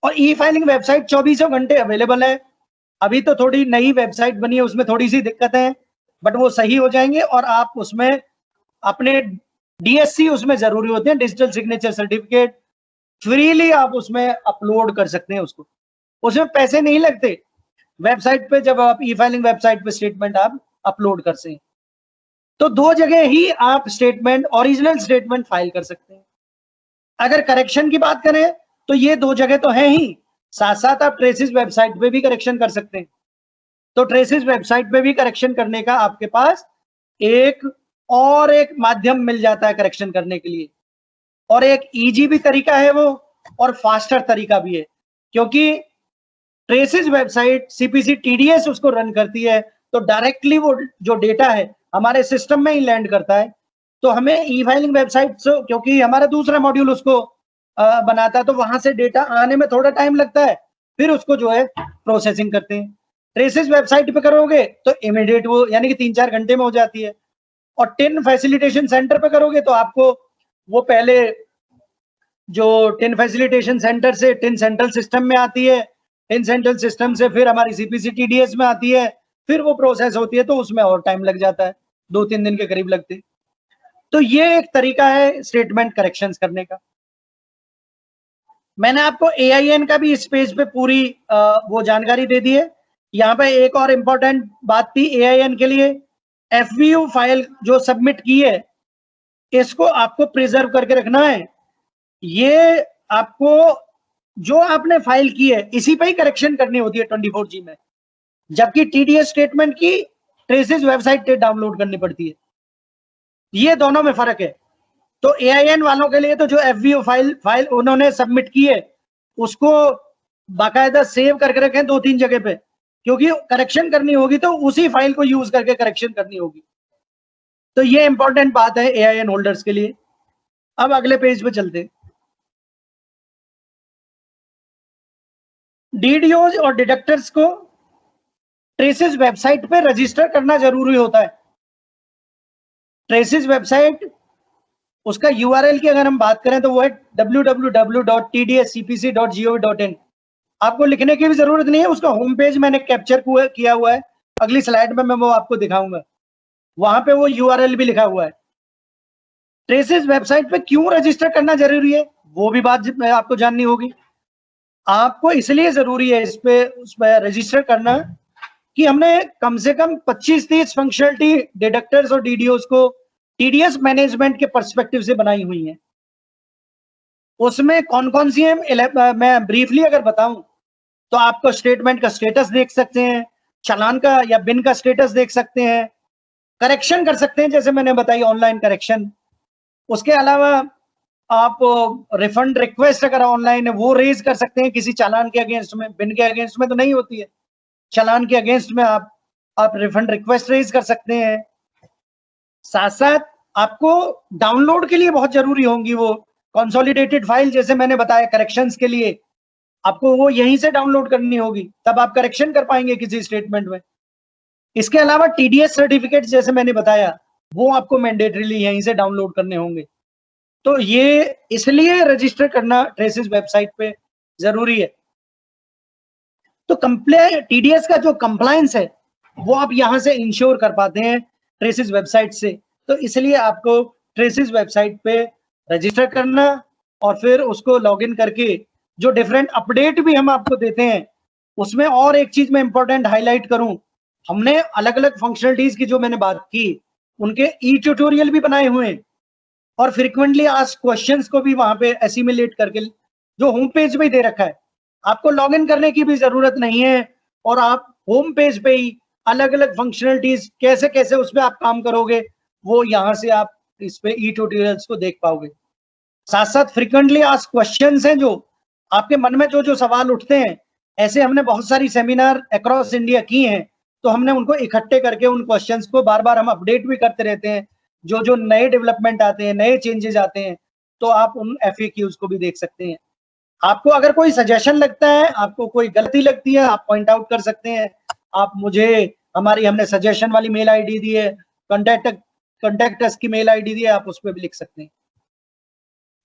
और ई फाइलिंग वेबसाइट 24 घंटे अवेलेबल है। अभी तो थोड़ी नई वेबसाइट बनी है, उसमें थोड़ी सी दिक्कत है, बट वो सही हो जाएंगे और आप उसमें अपने डीएससी उसमें जरूरी होते हैं, डिजिटल सिग्नेचर सर्टिफिकेट, फ्रीली आप उसमें अपलोड कर सकते हैं उसको, उसमें पैसे नहीं लगते। वेबसाइट पे जब आप ई फाइलिंग वेबसाइट पे स्टेटमेंट आप अपलोड कर सकें, तो दो जगह ही आप स्टेटमेंट, ओरिजिनल स्टेटमेंट फाइल कर सकते हैं। अगर करेक्शन की बात करें तो ये दो जगह तो है ही, साथ साथ आप ट्रेसिस वेबसाइट पे भी करेक्शन कर सकते हैं। तो ट्रेसिस वेबसाइट पे भी करेक्शन करने का आपके पास एक माध्यम मिल जाता है करेक्शन करने के लिए, और एक इजी भी तरीका है वो, और फास्टर तरीका भी है, क्योंकि ट्रेसिस वेबसाइट सीपीसी टीडीएस उसको रन करती है, तो डायरेक्टली वो जो डेटा है हमारे सिस्टम में ही लैंड करता है। तो हमें ई फाइलिंग वेबसाइट से, क्योंकि हमारा दूसरा मॉड्यूल उसको बनाता है, तो वहां से डेटा आने में थोड़ा टाइम लगता है, फिर उसको जो है प्रोसेसिंग करते हैं। ट्रेसिस वेबसाइट पे करोगे तो इमीडिएट वो, यानी कि 3-4 घंटे में हो जाती है। और टिन फैसिलिटेशन सेंटर पे करोगे तो आपको वो पहले जो टिन फैसिलिटेशन सेंटर से टिन सेंट्रल सिस्टम में आती है, टिन सेंट्रल सिस्टम से फिर हमारी सीपीसी टीडीएस में आती है, फिर वो प्रोसेस होती है, तो उसमें और टाइम लग जाता है, 2-3 दिन के करीब लगते। तो ये एक तरीका है स्टेटमेंट करेक्शंस करने का। मैंने आपको AIN का भी इस पेज पे पूरी वो जानकारी दे दी है। यहाँ पे एक और इम्पोर्टेंट बात थी AIN के लिए, FVU फाइल जो सबमिट की है, इसको आपको प्रिजर्व करके रखना है। ये आपको जो आपने फाइल की है इसी पे ही करेक्शन करनी होती है 24G में, जबकि TDS स्टेटमेंट की ट्रेसिस वेबसाइट पे डाउनलोड करनी पड़ती है। ये दोनों में फर्क है। तो AIN वालों के लिए तो जो FVO फाइल उन्होंने सबमिट की है, उसको बाकायदा सेव करके रखें 2-3 जगह पे, क्योंकि करेक्शन करनी होगी तो उसी फाइल को यूज करके करेक्शन करनी होगी। तो ये इंपॉर्टेंट बात है AIN होल्डर्स के लिए। अब अगले पेज पे चलते। DDOs और डिडक्टर्स को ट्रेसिस वेबसाइट पे रजिस्टर करना जरूरी होता है। ट्रेसिस वेबसाइट, उसका URL की अगर हम बात करें तो वो है www.tdscpc.gov.in। आपको लिखने की भी जरूरत नहीं है, उसका होम पेज मैंने कैप्चर किया हुआ है, अगली स्लाइड में मैं वो आपको दिखाऊंगा, वहां पे वो URL भी लिखा हुआ है। ट्रेसिस वेबसाइट पे क्यों रजिस्टर करना जरूरी है, वो भी बात आपको जाननी होगी। आपको इसलिए जरूरी है उस पे रजिस्टर करना कि हमने कम से कम 25-30 फंक्शनलिटी डिडक्टर्स और DDOs को TDS मैनेजमेंट के पर्सपेक्टिव से बनाई हुई है। उसमें कौन कौन सी है मैं ब्रीफली अगर बताऊं तो आपको स्टेटमेंट का स्टेटस देख सकते हैं, चालान का या बिन का स्टेटस देख सकते हैं, करेक्शन कर सकते हैं जैसे मैंने बताई ऑनलाइन करेक्शन। उसके अलावा आप रिफंड रिक्वेस्ट अगर ऑनलाइन है वो रेज कर सकते हैं किसी चालान के अगेंस्ट में, बिन के अगेंस्ट में तो नहीं होती है, चालान के अगेंस्ट में आप रिफंड रिक्वेस्ट रेज कर सकते हैं। साथ साथ आपको डाउनलोड के लिए बहुत जरूरी होंगी वो कंसोलिडेटेड फाइल, जैसे मैंने बताया करेक्शंस के लिए आपको वो यहीं से डाउनलोड करनी होगी, तब आप करेक्शन कर पाएंगे किसी स्टेटमेंट में। इसके अलावा TDS सर्टिफिकेट जैसे मैंने बताया वो आपको मैंडेटरीली यहीं से डाउनलोड करने होंगे। तो ये इसलिए रजिस्टर करना ट्रेसिस वेबसाइट पे जरूरी है। तो TDS का जो कंप्लायंस है वो आप यहां से इंश्योर कर पाते हैं ट्रेसिस वेबसाइट से। तो इसलिए आपको ट्रेसिस वेबसाइट पे रजिस्टर करना और फिर उसको लॉगिन करके जो डिफरेंट अपडेट भी हम आपको देते हैं उसमें, और एक चीज मैं इंपॉर्टेंट हाईलाइट करूं, हमने अलग अलग फंक्शनलिटीज की जो मैंने बात की उनके ट्यूटोरियल भी बनाए हुए हैं, और फ्रीक्वेंटली आस्क्ड क्वेश्चंस को भी वहां पे एसिमिलेट करके जो होम पेज पे ही दे रखा है। आपको लॉगिन करने की भी जरूरत नहीं है, और आप होम पेज पे ही अलग अलग फंक्शनलिटीज कैसे कैसे उस पर आप काम करोगे वो यहाँ से आप इस पे ट्यूटोरियल्स को देख पाओगे। साथ साथ फ्रीक्वेंटली आस्क्ड क्वेश्चंस हैं, जो आपके मन में जो सवाल उठते हैं, ऐसे हमने बहुत सारी सेमिनार अक्रॉस इंडिया की हैं, तो हमने उनको इकट्ठे करके उन क्वेश्चंस को बार बार हम अपडेट भी करते रहते हैं। जो नए डेवलपमेंट आते हैं, नए चेंजेस आते हैं, तो आप उन FAQs को भी देख सकते हैं। आपको अगर कोई सजेशन लगता है, आपको कोई गलती लगती है, आप पॉइंट आउट कर सकते हैं। आप मुझे हमने सजेशन वाली मेल ID दी है, कॉन्टेक्ट अस की मेल ID दी है, आप उस पर भी लिख सकते हैं।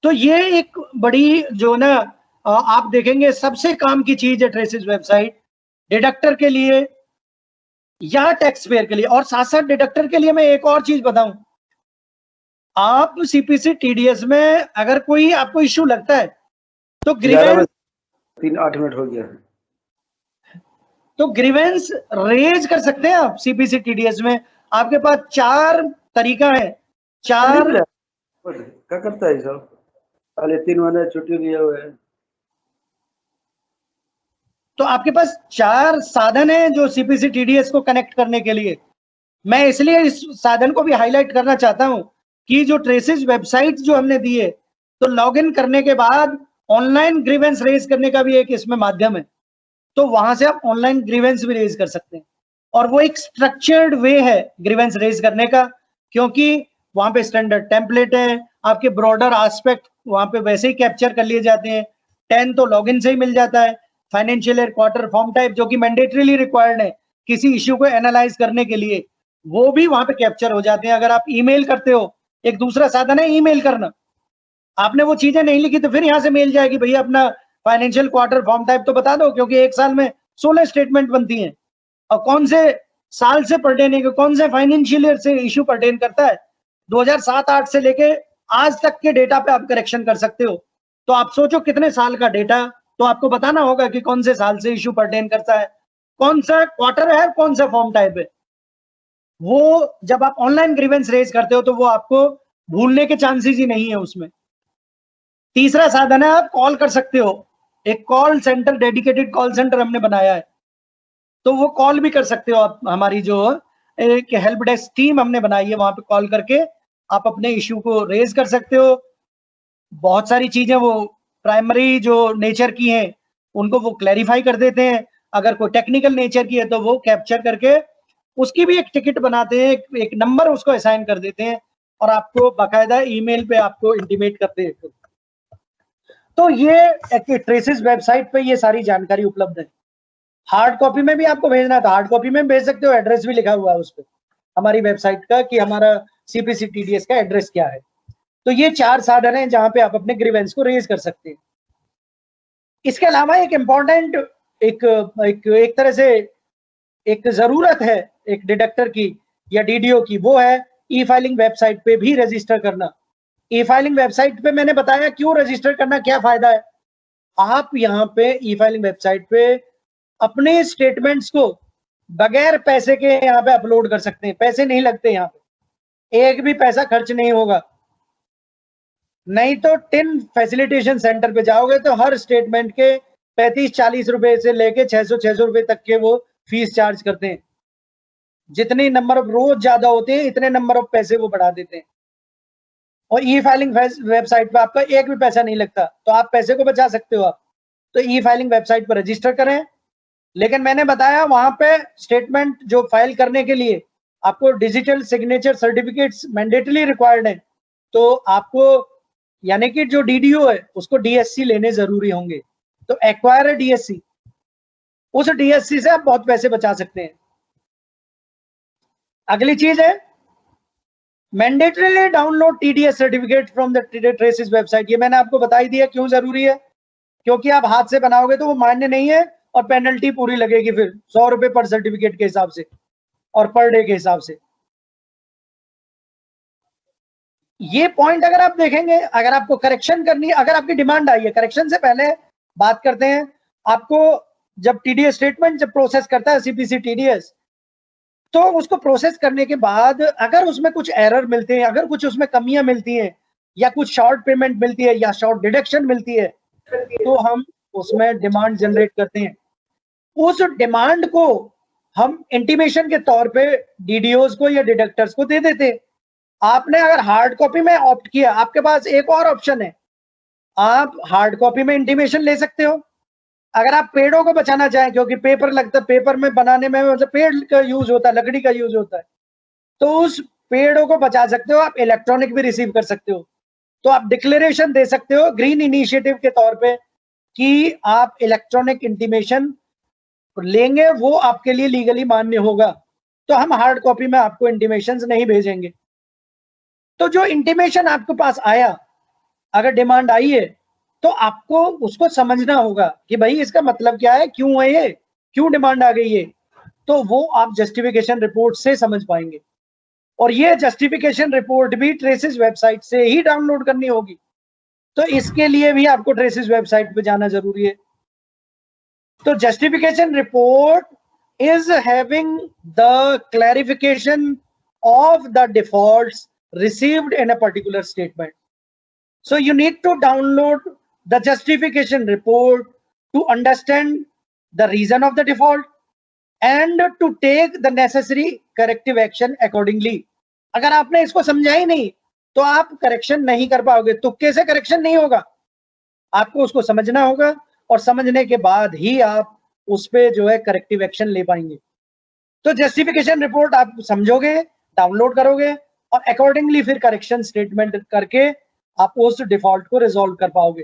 तो ये एक बड़ी जो ना आप देखेंगे सबसे काम की चीज है ट्रेसिस वेबसाइट, डिडक्टर के लिए या टैक्स पेयर के लिए। और साथ साथ डिडक्टर के लिए मैं एक और चीज बताऊं, आप CPC TDS में अगर कोई आपको इश्यू लगता है तो ग्रीवेंस 3-8 मिनट हो गया। तो ग्रीवेंस रेज कर सकते हैं आप सीपीसी टीडीएस में। आपके पास 4 तरीका है, 4 क्या करता है सब, पहले 3 महीने छुट्टी दिए हुए हैं। तो आपके पास 4 साधन है जो सीपीसी टीडीएस को कनेक्ट करने के लिए। मैं इसलिए इस साधन को भी हाईलाइट करना चाहता हूं कि जो ट्रेसिस वेबसाइट जो हमने दी है, तो लॉगिन करने के बाद ऑनलाइन ग्रीवेंस रेज करने का भी एक इसमें माध्यम है। तो वहां से आप ऑनलाइन ग्रीवेंस भी रेज कर सकते हैं, और वो एक स्ट्रक्चर्ड वे है ग्रीवेंस रेज करने का, क्योंकि वहां पे स्टैंडर्ड टेम्पलेट है, आपके ब्रॉडर एस्पेक्ट वहां पे वैसे ही कैप्चर कर लिए जाते हैं। 10 तो लॉगिन से ही मिल जाता है। Financial year, quarter, form type जो कि मैंडेटरीली रिक्वायर्ड है किसी इश्यू को एनालाइज करने के लिए, वो भी वहां पे कैप्चर हो जाते हैं। अगर आप ईमेल करते हो, एक दूसरा साधन है ईमेल करना, आपने वो चीजें नहीं लिखी तो फिर यहाँ से मेल जाएगी, भैया अपना फाइनेंशियल क्वार्टर फॉर्म टाइप तो बता दो, क्योंकि एक साल में 16 स्टेटमेंट बनती हैं, और कौन से साल से पर्टेन है, कौन से फाइनेंशियल ईयर से इश्यू पर्टेन करता है, 2007-8 से लेके आज तक के डेटा पे आप करेक्शन कर सकते हो। तो आप सोचो कितने साल का डेटा, तो आपको बताना होगा कि कौन से साल से इश्यू पर्टेन करता है, कौन सा क्वार्टर है, कौन सा फॉर्म टाइप है। वो जब आप ऑनलाइन ग्रीवेंस रेज करते हो तो वो आपको भूलने के चांसेस ही नहीं है उसमें। तीसरा साधन है, आप कॉल कर सकते हो। एक call centre, dedicated call centre हमने बनाया है, तो वो कॉल भी कर सकते हो आप। हमारी जो एक हेल्प डेस्क टीम हमने बनाई है, वहां पे कॉल करके आप अपने इश्यू को रेज कर सकते हो। बहुत सारी चीजें वो प्राइमरी जो नेचर की हैं उनको वो क्लैरिफाई कर देते हैं, अगर कोई टेक्निकल नेचर की है तो वो कैप्चर करके उसकी भी एक टिकट बनाते हैं, एक नंबर उसको असाइन कर देते हैं, और आपको बाकायदा ईमेल पे आपको इंटीमेट करते हैं। तो ये ट्रेसिस वेबसाइट पे ये सारी जानकारी उपलब्ध है। हार्ड कॉपी में भी आपको भेजना है तो हार्ड कॉपी में भेज सकते हो, एड्रेस भी लिखा हुआ है उस पर हमारी वेबसाइट का कि हमारा सीपीसी टीडीएस का एड्रेस क्या है। तो ये 4 साधन है जहां पे आप अपने ग्रीवेंस को रेज कर सकते हैं। इसके अलावा एक इम्पॉर्टेंट एक तरह से एक जरूरत है एक डिडक्टर की या डीडीओ की, वो है ई फाइलिंग वेबसाइट पे भी रजिस्टर करना। ई फाइलिंग वेबसाइट पे मैंने बताया क्यों रजिस्टर करना, क्या फायदा है। आप यहाँ पे ई फाइलिंग वेबसाइट पे अपने स्टेटमेंट्स को बगैर पैसे के यहाँ पे अपलोड कर सकते हैं, पैसे नहीं लगते, यहाँ पे एक भी पैसा खर्च नहीं होगा। नहीं तो टिन फैसिलिटेशन सेंटर पे जाओगे तो हर स्टेटमेंट के 35-40 रुपए से लेके 600 रुपए तक के वो फीस चार्ज करते हैं। जितने नंबर ऑफ रोज ज्यादा होते हैं इतने नंबर ऑफ पैसे वो बढ़ा देते हैं। और ई फाइलिंग वेबसाइट पे आपका एक भी पैसा नहीं लगता, तो आप पैसे को बचा सकते हो आप। तो ई फाइलिंग वेबसाइट पर रजिस्टर करें। लेकिन मैंने बताया वहां पे स्टेटमेंट जो फाइल करने के लिए आपको digital signature certificates mandatory required है, तो आपको यानी कि जो डीडीओ है उसको डीएससी लेने जरूरी होंगे। तो एक्वायर डीएससी, उस डीएससी से आप बहुत पैसे बचा सकते हैं। अगली चीज है mandatorily download TDS certificate from the TRACES website. ये मैंने आपको बता ही दिया क्यों जरूरी है, क्योंकि आप हाथ से बनाओगे तो वो मान्य नहीं है और पेनल्टी पूरी लगेगी फिर 100 रुपए पर सर्टिफिकेट के हिसाब से और पर डे के हिसाब से। ये पॉइंट अगर आप देखेंगे, अगर आपको करेक्शन करनी है, अगर आपकी डिमांड आई है, करेक्शन से पहले बात करते हैं, आपको जब टीडीएस स्टेटमेंट जब प्रोसेस करता है सीपीसी टीडीएस, तो उसको प्रोसेस करने के बाद अगर उसमें कुछ एरर मिलते हैं, अगर कुछ उसमें कमियां मिलती हैं या कुछ शॉर्ट पेमेंट मिलती है या शॉर्ट डिडक्शन मिलती है, तो हम उसमें डिमांड जनरेट करते हैं। उस डिमांड को हम इंटीमेशन के तौर पे डीडीओज को या डिडक्टर्स को दे देते हैं। आपने अगर हार्ड कॉपी में ऑप्ट किया, आपके पास एक और ऑप्शन है, आप हार्ड कॉपी में इंटीमेशन ले सकते हो। अगर आप पेड़ों को बचाना चाहें, क्योंकि पेपर लगता है, पेपर में बनाने में मतलब पेड़ का यूज होता है, लकड़ी का यूज होता है, तो उस पेड़ों को बचा सकते हो। आप इलेक्ट्रॉनिक भी रिसीव कर सकते हो, तो आप डिक्लेरेशन दे सकते हो ग्रीन इनिशिएटिव के तौर पे कि आप इलेक्ट्रॉनिक इंटीमेशन लेंगे, वो आपके लिए लीगली मान्य होगा। तो हम हार्ड कॉपी में आपको इंटीमेशन नहीं भेजेंगे। तो जो इंटीमेशन आपके पास आया, अगर डिमांड आई है, तो आपको उसको समझना होगा कि भाई इसका मतलब क्या है, क्यों है ये, क्यों डिमांड आ गई है। तो वो आप जस्टिफिकेशन रिपोर्ट से समझ पाएंगे, और ये जस्टिफिकेशन रिपोर्ट भी ट्रेसिस वेबसाइट से ही डाउनलोड करनी होगी। तो इसके लिए भी आपको ट्रेसिस वेबसाइट पे जाना जरूरी है। तो justification report is having the clarification of the defaults received in a particular statement. So you need to download the justification report to understand the reason of the default and to take the necessary corrective action accordingly. अगर आपने इसको समझा ही नहीं तो आप correction नहीं कर पाओगे, तुक्के से करेक्शन नहीं होगा, आपको उसको समझना होगा और समझने के बाद ही आप उस पे जो है करेक्टिव एक्शन ले पाएंगे। तो जस्टिफिकेशन रिपोर्ट आप समझोगे, डाउनलोड करोगे और अकॉर्डिंगली फिर करेक्शन स्टेटमेंट करके आप उस डिफॉल्ट को रिजॉल्व कर पाओगे।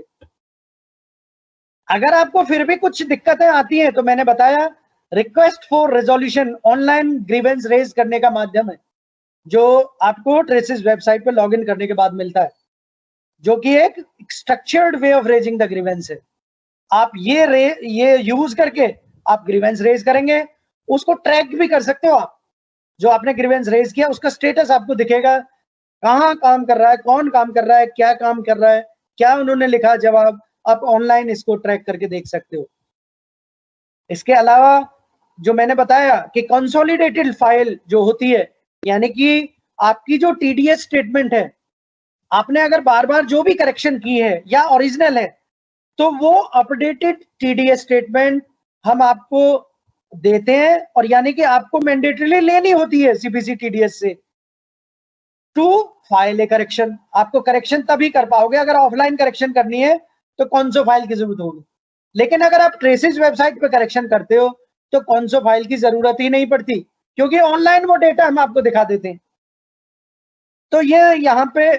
अगर आपको फिर भी कुछ दिक्कतें आती हैं तो मैंने बताया request for resolution online grievance raise करने का माध्यम है, जो आपको ट्रेसिस वेबसाइट पे लॉगिन करने के बाद मिलता है, जो कि एक structured way of raising the grievance है। आप ये यूज करके आप ग्रीवेंस रेज करेंगे, उसको ट्रैक भी कर सकते हो। आप जो आपने ग्रीवेंस रेज किया उसका स्टेटस आपको दिखेगा, कहाँ काम कर रहा है, कौन काम कर रहा है, क्या काम कर रहा है, क्या उन्होंने लिखा जवाब, आप ऑनलाइन इसको ट्रैक करके देख सकते हो। इसके अलावा जो मैंने बताया कि कंसोलिडेटेड फाइल जो होती है, यानी कि आपकी जो टीडीएस स्टेटमेंट है, आपने अगर बार बार जो भी करेक्शन की है या ओरिजिनल है तो वो अपडेटेड टीडीएस स्टेटमेंट हम आपको देते हैं, और यानी कि आपको मैंडेटरीली लेनी होती है सीपीसी टीडीएस से टू फाइल ए करेक्शन। आपको करेक्शन तभी कर पाओगे अगर ऑफलाइन करेक्शन करनी है तो कौनसो फाइल की जरूरत होगी, लेकिन अगर आप ट्रेसिस वेबसाइट पे करेक्शन करते हो तो कौनसो फाइल की जरूरत ही नहीं पड़ती, क्योंकि ऑनलाइन वो डेटा हम आपको दिखा देते हैं। तो ये यहाँ पे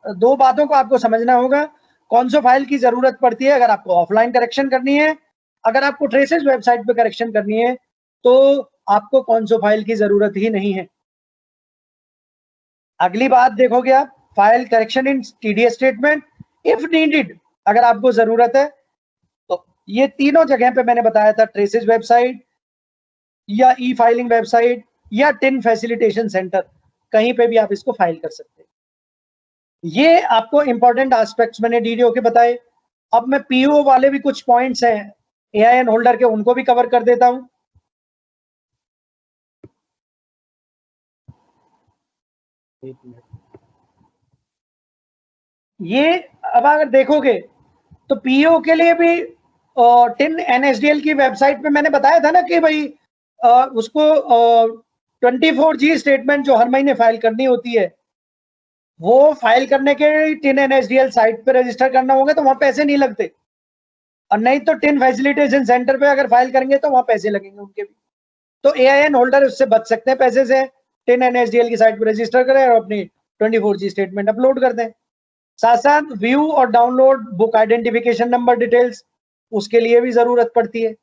दो बातों को आपको समझना होगा, कौनसो फाइल की जरूरत पड़ती है अगर आपको ऑफलाइन करेक्शन करनी है, अगर आपको ट्रेसिस वेबसाइट पे करेक्शन करनी है तो आपको कौनसो फाइल की जरूरत ही नहीं है। अगली बात देखोगे आप, file correction in TDS statement if needed, अगर आपको जरूरत है तो ये तीनों जगह पे मैंने बताया था, ट्रेसिस वेबसाइट या ई फाइलिंग वेबसाइट या टिन फैसिलिटेशन सेंटर, कहीं पे भी आप इसको फाइल कर सकते हैं। ये आपको इंपॉर्टेंट एस्पेक्ट्स मैंने डीडीओ के बताए। अब मैं पीओ वाले भी कुछ पॉइंट्स हैं एआईएन होल्डर के, उनको भी कवर कर देता हूं। ये अब अगर देखोगे तो पीओ के लिए भी टिन एनएसडीएल की वेबसाइट पे मैंने बताया था ना कि भाई उसको 24G स्टेटमेंट जो हर महीने फाइल करनी होती है, वो फाइल करने के टिन एनएसडीएल साइट पे रजिस्टर करना होगा तो वहां पैसे नहीं लगते, और नहीं तो टिन फैसिलिटेशन सेंटर पे अगर फाइल करेंगे तो वहां पैसे लगेंगे उनके भी। तो एआईएन होल्डर उससे बच सकते हैं पैसे से, टिन एनएसडीएल की साइट पे रजिस्टर करें और अपनी 24G स्टेटमेंट अपलोड कर दें। साथ साथ व्यू और download book identification number details, उसके लिए भी जरूरत पड़ती है,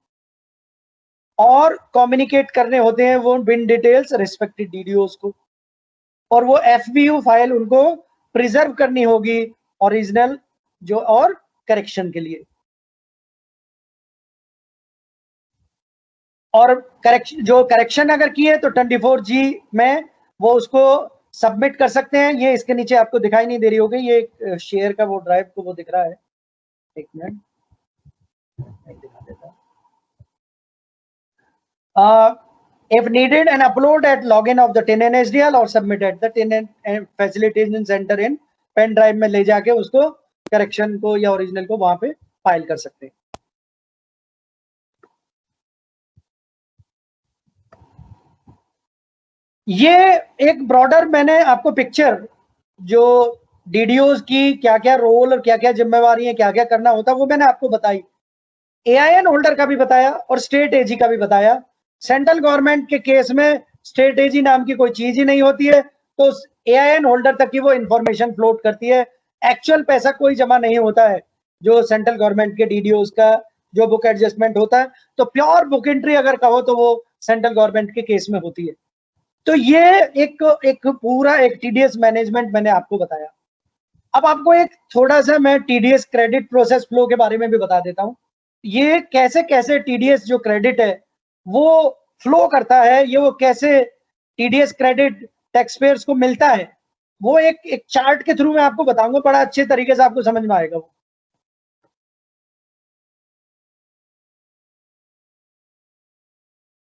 और कम्युनिकेट करने होते हैं वो बिन डिटेल्स रिस्पेक्टिव डीडीओस को, और वो एफवीयू फाइल उनको प्रिजर्व करनी होगी ओरिजिनल जो और करेक्शन के लिए। और करेक्शन अगर किए तो 24G में वो उसको सबमिट कर सकते हैं। ये इसके नीचे आपको दिखाई नहीं दे रही होगी, ये शेयर का वो ड्राइव को वो दिख रहा है, एक मिनट दिखा देता। If needed, and upload at login of the TIN NSDL or submit at the TIN facilitation center in pen drive में ले जाके उसको करेक्शन को या ओरिजिनल को वहां पे फाइल कर सकते हैं। ये एक ब्रॉडर मैंने आपको पिक्चर जो डीडीओज की क्या क्या रोल और क्या क्या जिम्मेवारी है, क्या क्या करना होता है, वो मैंने आपको बताई। एआईएन होल्डर का भी बताया और स्टेट एजी का भी बताया। सेंट्रल गवर्नमेंट के केस में स्टेट एजी नाम की कोई चीज ही नहीं होती है, तो एआईएन होल्डर तक की वो इंफॉर्मेशन फ्लोट करती है। एक्चुअल पैसा कोई जमा नहीं होता है जो सेंट्रल गवर्नमेंट के डीडीओज का जो बुक एडजस्टमेंट होता है, तो प्योर बुक एंट्री अगर कहो तो वो सेंट्रल गवर्नमेंट के केस में होती है। तो ये एक पूरा एक टीडीएस मैनेजमेंट मैंने आपको बताया। अब आपको एक थोड़ा सा मैं टीडीएस क्रेडिट प्रोसेस फ्लो के बारे में भी बता देता हूँ। ये कैसे कैसे टीडीएस जो क्रेडिट है वो फ्लो करता है, ये वो कैसे टीडीएस क्रेडिट टैक्स पेयर्स को मिलता है, वो एक चार्ट के थ्रू मैं आपको बताऊंगा, बड़ा अच्छे तरीके से आपको समझ में आएगा वो।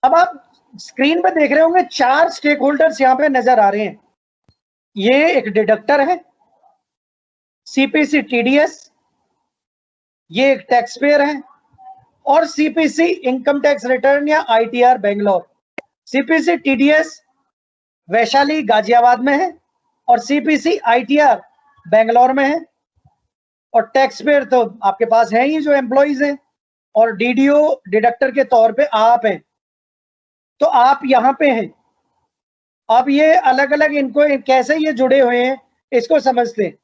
अब आप स्क्रीन पे देख रहे होंगे 4 स्टेक होल्डर्स यहां पे नजर आ रहे हैं। ये एक डिडक्टर है, सीपीसी टीडीएस, ये एक टैक्स पेयर है, और सीपीसी इनकम टैक्स रिटर्न या ITR Bangalore. CPC TDS Vaishali Ghaziabad में है और सीपीसी आईटीआर बेंगलोर में है। और टैक्स पेयर तो आपके पास है ही, जो एम्प्लॉइज हैं, और डीडीओ डिडक्टर के तौर पे आप हैं। तो आप यहां पे हैं। अब ये अलग अलग इनको कैसे ये जुड़े हुए हैं इसको समझते हैं।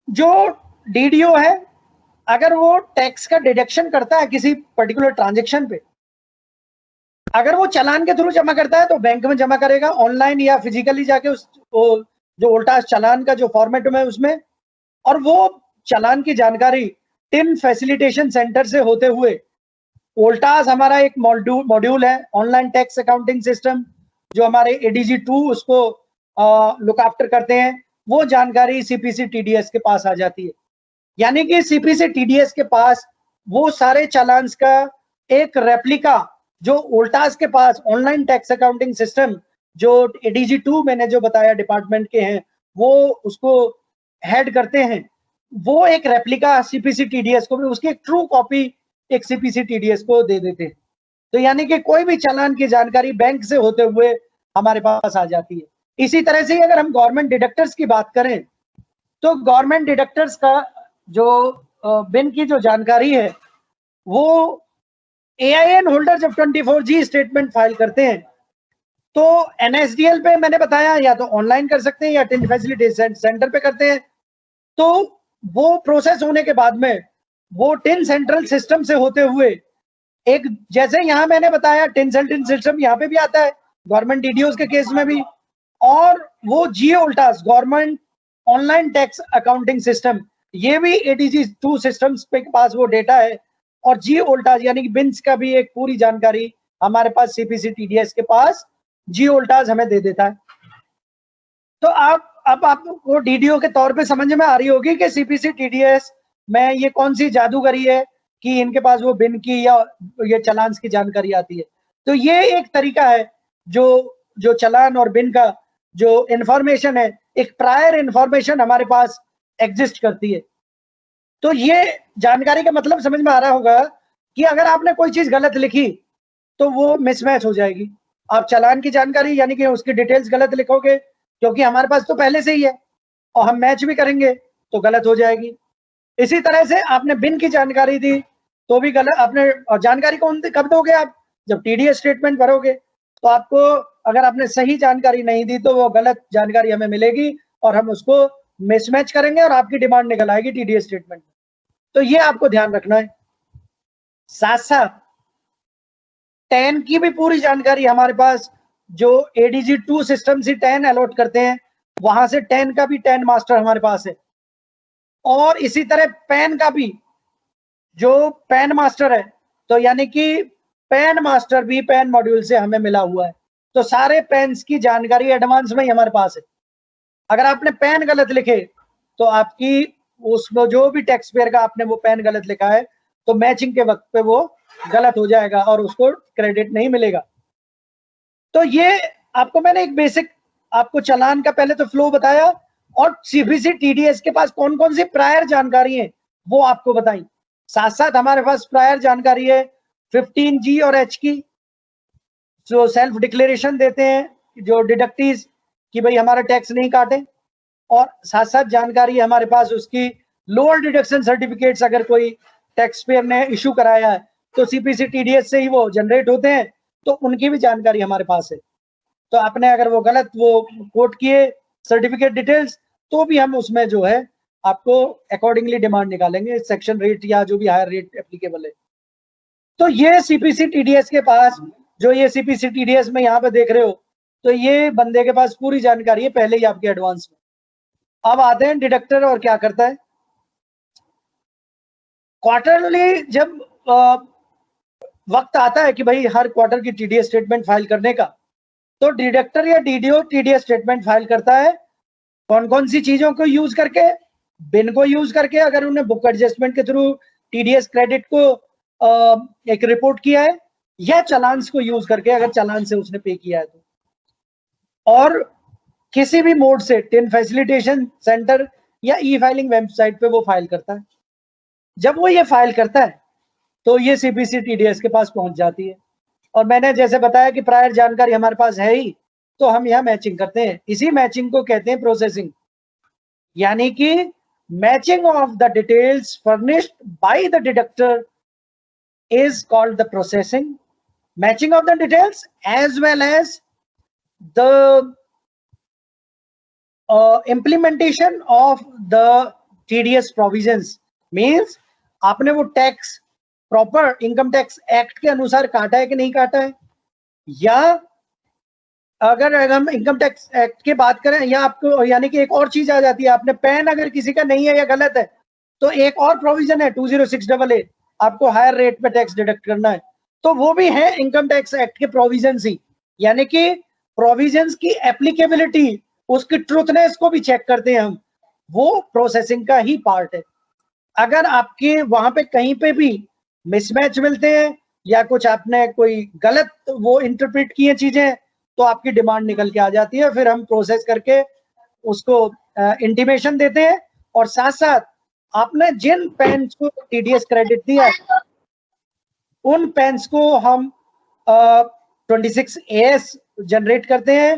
जो डीडीओ है, अगर वो टैक्स का डिडक्शन करता है किसी पर्टिकुलर ट्रांजैक्शन पे, अगर वो चालान के थ्रू जमा करता है तो बैंक में जमा करेगा, ऑनलाइन या फिजिकली जाके उस जो वोल्टास चालान का जो फॉर्मेट में उसमें, और वो चालान की जानकारी टिन फैसिलिटेशन सेंटर से होते हुए, वोल्टास हमारा एक मॉड्यूल है, ऑनलाइन टैक्स अकाउंटिंग सिस्टम, जो हमारे एडीजी 2 उसको लुक आफ्टर करते हैं, वो जानकारी सीपीसी टीडीएस के पास आ जाती है। यानी कि सीपीसी टीडीएस के पास वो सारे चालान्स का एक रेप्लिका, जो वोल्टास के पास ऑनलाइन टैक्स अकाउंटिंग सिस्टम जो एडीजी 2 मैंने जो बताया डिपार्टमेंट के हैं, वो उसको हेड करते हैं, वो एक रेप्लिका सीपीसी टीडीएस को भी उसकी एक ट्रू कॉपी एक सीपीसी टीडीएस को दे देते हैं। तो यानी कि कोई भी चालान की जानकारी बैंक से होते हुए हमारे पास आ जाती है। इसी तरह से अगर हम गवर्नमेंट डिडक्टर्स की बात करें, तो गवर्नमेंट डिडक्टर्स का जो बिन की जो जानकारी है, वो एआईएन होल्डर जब 24G स्टेटमेंट फाइल करते हैं तो एनएसडीएल पे मैंने बताया, या तो ऑनलाइन कर सकते हैं या टिन फैसिलिटेशन सेंटर पे करते हैं। तो वो प्रोसेस होने के बाद में वो टिन सेंट्रल सिस्टम से होते हुए एक, जैसे यहां मैंने बताया टिन सेंट्रल सिस्टम यहाँ पे भी आता है गवर्नमेंट डीडीओज के केस में भी, और वो जियो उल्टास government online tax accounting system, ये भी एडीजी 2 सिस्टम्स पे पास वो डेटा है, और जियो उल्टास यानी कि बिन्स का भी एक पूरी जानकारी हमारे पास सीपीसी टीडीएस के पास जियो उल्टास हमें दे देता है। तो अब आपको डीडीओ के तौर पे समझ में आ रही होगी कि सीपीसी टीडीएस में ये कौन सी जादूगरी है कि इनके पास वो बिन की या ये चालान की जानकारी आती है। तो ये एक तरीका है जो चालान और बिन का जो इंफॉर्मेशन है, एक प्रायर इंफॉर्मेशन हमारे पास एग्जिस्ट करती है। तो ये जानकारी का मतलब समझ में आ रहा होगा कि अगर आपने कोई चीज गलत लिखी तो वो मिसमैच हो जाएगी। आप चालान की जानकारी यानी कि उसकी डिटेल्स गलत लिखोगे, क्योंकि हमारे पास तो पहले से ही है, और हम मैच भी करेंगे तो गलत हो जाएगी। इसी तरह से आपने बिन की जानकारी दी तो भी गलत आपने, और जानकारी कब दोगे आप, जब टीडीएस स्टेटमेंट भरोगे। तो आपको अगर आपने सही जानकारी नहीं दी तो वो गलत जानकारी हमें मिलेगी और हम उसको मिसमैच करेंगे और आपकी डिमांड निकल आएगी टीडीएस स्टेटमेंट में। तो ये आपको ध्यान रखना है। साथ साथ टैन की भी पूरी जानकारी हमारे पास, जो एडीजी 2 सिस्टम से टैन अलॉट करते हैं, वहां से टैन का भी टैन मास्टर हमारे पास है, और इसी तरह पैन का भी जो पैन मास्टर है, तो यानी कि पैन मास्टर भी पैन मॉड्यूल से हमें मिला हुआ है। तो सारे पैन्स की जानकारी एडवांस में ही हमारे पास है। अगर आपने पैन गलत लिखे तो आपकी उसमें जो भी टैक्स पेयर का आपने वो पैन गलत लिखा है तो मैचिंग के वक्त पे वो गलत हो जाएगा और उसको क्रेडिट नहीं मिलेगा। तो ये आपको मैंने एक बेसिक आपको चालान का पहले तो फ्लो बताया, और सीपीसी टीडीएस के पास कौन कौन सी प्रायर जानकारी है वो आपको बताई। साथ साथ हमारे पास प्रायर जानकारी है 15G और H की, जो सेल्फ डिक्लेरेशन देते हैं जो डिडक्टीज कि भाई हमारा टैक्स नहीं काटे, और साथ साथ जानकारी है हमारे पास उसकी लोअर डिडक्शन सर्टिफिकेट्स अगर कोई टैक्स पेयर ने इशू कराया है तो सीपीसी टीडीएस से ही वो जनरेट होते हैं, तो उनकी भी जानकारी हमारे पास है। तो आपने अगर वो गलत वो कोट किए सर्टिफिकेट डिटेल्स तो भी हम उसमें जो है आपको अकॉर्डिंगली डिमांड निकालेंगे, सेक्शन रेट या जो भी हायर रेट एप्लीकेबल है। तो ये सीपीसी टीडीएस के पास, जो ये सीपीसी टीडीएस में यहाँ पे देख रहे हो, तो ये बंदे के पास पूरी जानकारी है पहले ही आपके एडवांस में। अब आते हैं डिडक्टर और क्या करता है। क्वार्टरली जब वक्त आता है कि भाई हर क्वार्टर की टीडीएस स्टेटमेंट फाइल करने का, तो डिडक्टर या डीडीओ टीडीएस स्टेटमेंट फाइल करता है कौन कौन सी चीजों को यूज करके, बिन को यूज करके, अगर उन्हें बुक एडजस्टमेंट के थ्रू टीडीएस क्रेडिट को एक रिपोर्ट किया है, या चालान्स को यूज करके अगर चालान से उसने पे किया है तो, और किसी भी मोड से टिन फैसिलिटेशन सेंटर या ई फाइलिंग वेबसाइट पे वो फाइल करता है। जब वो ये फाइल करता है तो ये सीपीसी टीडीएस के पास पहुंच जाती है, और मैंने जैसे बताया कि प्रायर जानकारी हमारे पास है ही, तो हम यहाँ मैचिंग करते हैं। इसी मैचिंग को कहते हैं प्रोसेसिंग, यानी कि matching of the details furnished by the deductor is called the processing. Matching of the details as well as the implementation of the TDS provisions means आपने वो tax proper income tax act के अनुसार काटा है कि नहीं काटा है, या अगर हम इनकम टैक्स एक्ट की बात करें, या आपको यानी कि एक और चीज आ जाती है, आपने पैन अगर किसी का नहीं है या गलत है तो एक और प्रोविजन है 206AA, आपको हायर रेट पे टैक्स डिडक्ट करना है, तो वो भी है इनकम टैक्स एक्ट के प्रोविजंस ही, यानी कि प्रोविजंस की एप्लीकेबिलिटी, उसकी ट्रूथनेस को भी चेक करते हैं हम, वो प्रोसेसिंग का ही पार्ट है। अगर आपके वहां पे कहीं पे भी मिसमैच मिलते हैं या कुछ आपने कोई गलत वो इंटरप्रेट किए चीजें, तो आपकी डिमांड निकल के आ जाती है, फिर हम प्रोसेस करके उसको इंटीमेशन देते हैं, और साथ साथ आपने जिन पेन्स को टीडीएस क्रेडिट दिया है उन पेन्स को हम 26AS जनरेट करते हैं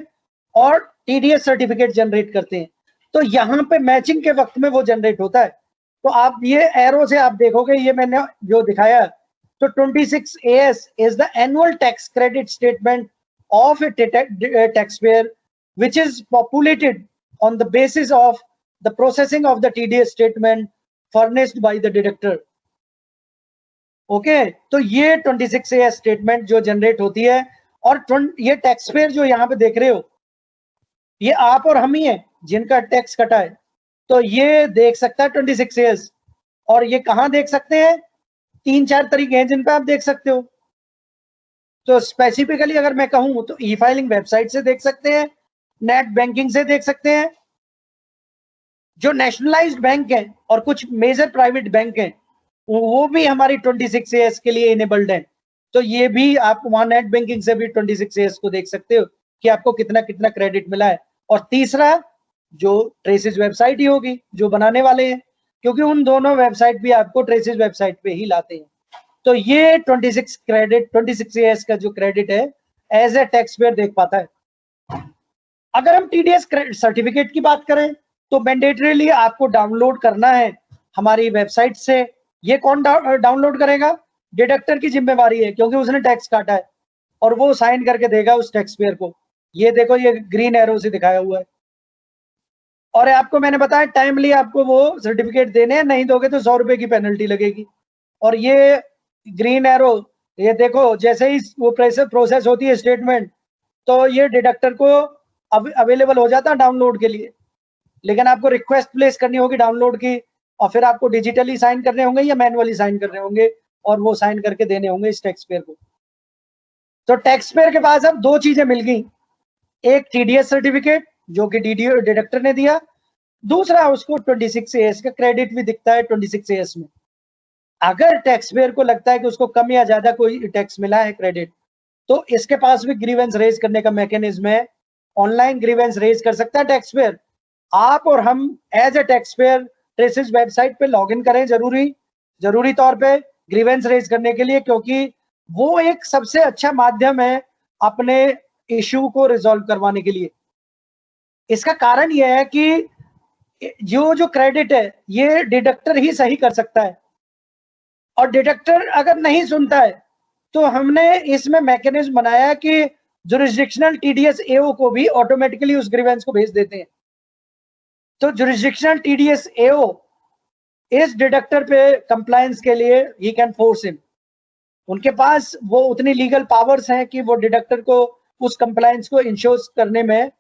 और टीडीएस सर्टिफिकेट जनरेट करते हैं। तो यहाँ पे मैचिंग के वक्त में वो जनरेट होता है। तो आप ये एरो से आप देखोगे, ये मैंने जो दिखाया, तो 26AS is the annual tax credit statement of a taxpayer which is populated on the basis of the processing of the TDS statement furnished by the deductor. Okay तो ये 26AS स्टेटमेंट जो जनरेट होती है, और ये tax payer जो यहाँ पे देख रहे हो, ये आप और हम ही हैं जिनका टैक्स कटा है, तो ये देख सकता है 26AS। और ये कहाँ देख सकते हैं, 3-4 तरीके हैं जिन पे आप देख सकते हो। तो स्पेसिफिकली अगर मैं कहूँ तो ई फाइलिंग वेबसाइट से देख सकते हैं, नेट बैंकिंग से देख सकते हैं, जो नेशनलाइज्ड बैंक है और कुछ मेजर प्राइवेट बैंक हैं वो भी हमारी 26AS के लिए इनेबल्ड है। तो ये भी आप वहां नेट बैंकिंग से भी 26AS को देख सकते हो कि आपको कितना कितना क्रेडिट मिला है। और तीसरा जो ट्रेसिस वेबसाइट ही होगी जो बनाने वाले हैं, क्योंकि उन दोनों वेबसाइट भी आपको ट्रेसिस वेबसाइट पे ही लाते हैं। तो ये 26AS का जो क्रेडिट है एज ए टैक्स पेयर देख पाता है। अगर हम टीडीएस सर्टिफिकेट की बात करें तो मैंडेटरीली आपको डाउनलोड करना है हमारी वेबसाइट से। ये कौन डाउनलोड करेगा, डिडक्टर की जिम्मेवारी है, क्योंकि उसने टैक्स काटा है और वो साइन करके देगा उस टैक्स पेयर को। ये देखो, ये ग्रीन एरो से दिखाया हुआ है। और आपको मैंने बताया टाइमली आपको वो सर्टिफिकेट देने हैं, नहीं दोगे तो 100 रुपए की पेनल्टी लगेगी। और ये ग्रीन एरो, ये देखो जैसे ही वो प्रोसेस होती है स्टेटमेंट, तो ये डिडक्टर को अवेलेबल हो जाता है डाउनलोड के लिए, लेकिन आपको रिक्वेस्ट प्लेस करनी होगी डाउनलोड की, और फिर आपको डिजिटली साइन करने होंगे या मैनुअली साइन करने होंगे, और वो साइन करके देने होंगे इस टैक्स पेयर को। तो टैक्स पेयर के पास अब दो चीजें मिल गई, एक टीडीएस सर्टिफिकेट जो कि डिडक्टर ने दिया, दूसरा उसको 26AS का क्रेडिट भी दिखता है 26AS में। अगर टैक्स पेयर को लगता है कि उसको कम या ज्यादा कोई टैक्स मिला है क्रेडिट, तो इसके पास भी ग्रीवेंस रेज करने का मैकेनिज्म है। ऑनलाइन ग्रीवेंस रेज कर सकता है टैक्स पेयर। आप और हम as a tax payer TRACES website पे लॉगिन करें जरूरी तौर पे ग्रीवेंस रेज करने के लिए, क्योंकि वो एक सबसे अच्छा माध्यम है अपने इश्यू को रिजॉल्व करवाने के लिए। इसका कारण यह है कि जो क्रेडिट है ये डिडक्टर ही सही कर सकता है, और डिडक्टर अगर नहीं सुनता है तो हमने इसमें मैकेनिज्म बनाया कि जुरिस्डिक्शनल टीडीएस एओ को भी ऑटोमेटिकली उस ग्रीवेंस को भेज देते हैं। तो जुरिस्डिक्शनल टीडीएस एओ इस डिडक्टर पे कंप्लायंस के लिए ही कैन फोर्स हिम। उनके पास वो उतनी लीगल पावर्स हैं कि वो डिडक्टर को उस कंप्लायंस को इंश्योर करने में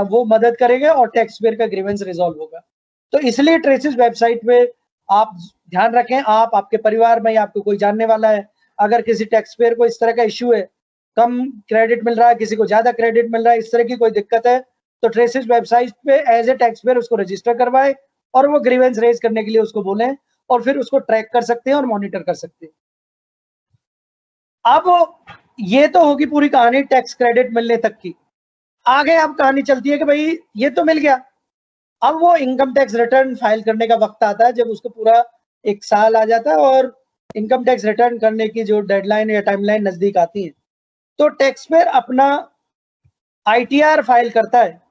वो मदद करेंगे और टैक्स पेयर का ग्रीवेंस रिजॉल्व होगा। तो इसलिए ट्रेसिस वेबसाइट पे आप ध्यान रखें, आप आपके परिवार में या आपको कोई जानने वाला है अगर किसी टैक्स पेयर को इस तरह का इश्यू है, कम क्रेडिट मिल रहा है, किसी को ज्यादा क्रेडिट मिल रहा है, इस तरह की कोई दिक्कत है, तो ट्रेसिस वेबसाइट पे एज ए टैक्स पेयर उसको रजिस्टर करवाए और वो ग्रीवेंस रेज करने के लिए उसको बोले और फिर उसको ट्रैक कर सकते हैं और मॉनिटर कर सकते हैं। अब ये तो होगी पूरी कहानी टैक्स क्रेडिट मिलने तक की। आगे अब कहानी चलती है कि भाई ये तो मिल गया, अब वो इनकम टैक्स रिटर्न फाइल करने का वक्त आता है, जब उसको पूरा 1 साल आ जाता है और इनकम टैक्स रिटर्न करने की जो डेडलाइन या टाइमलाइन नजदीक आती है, तो टैक्स पेयर अपना आईटीआर फाइल करता है।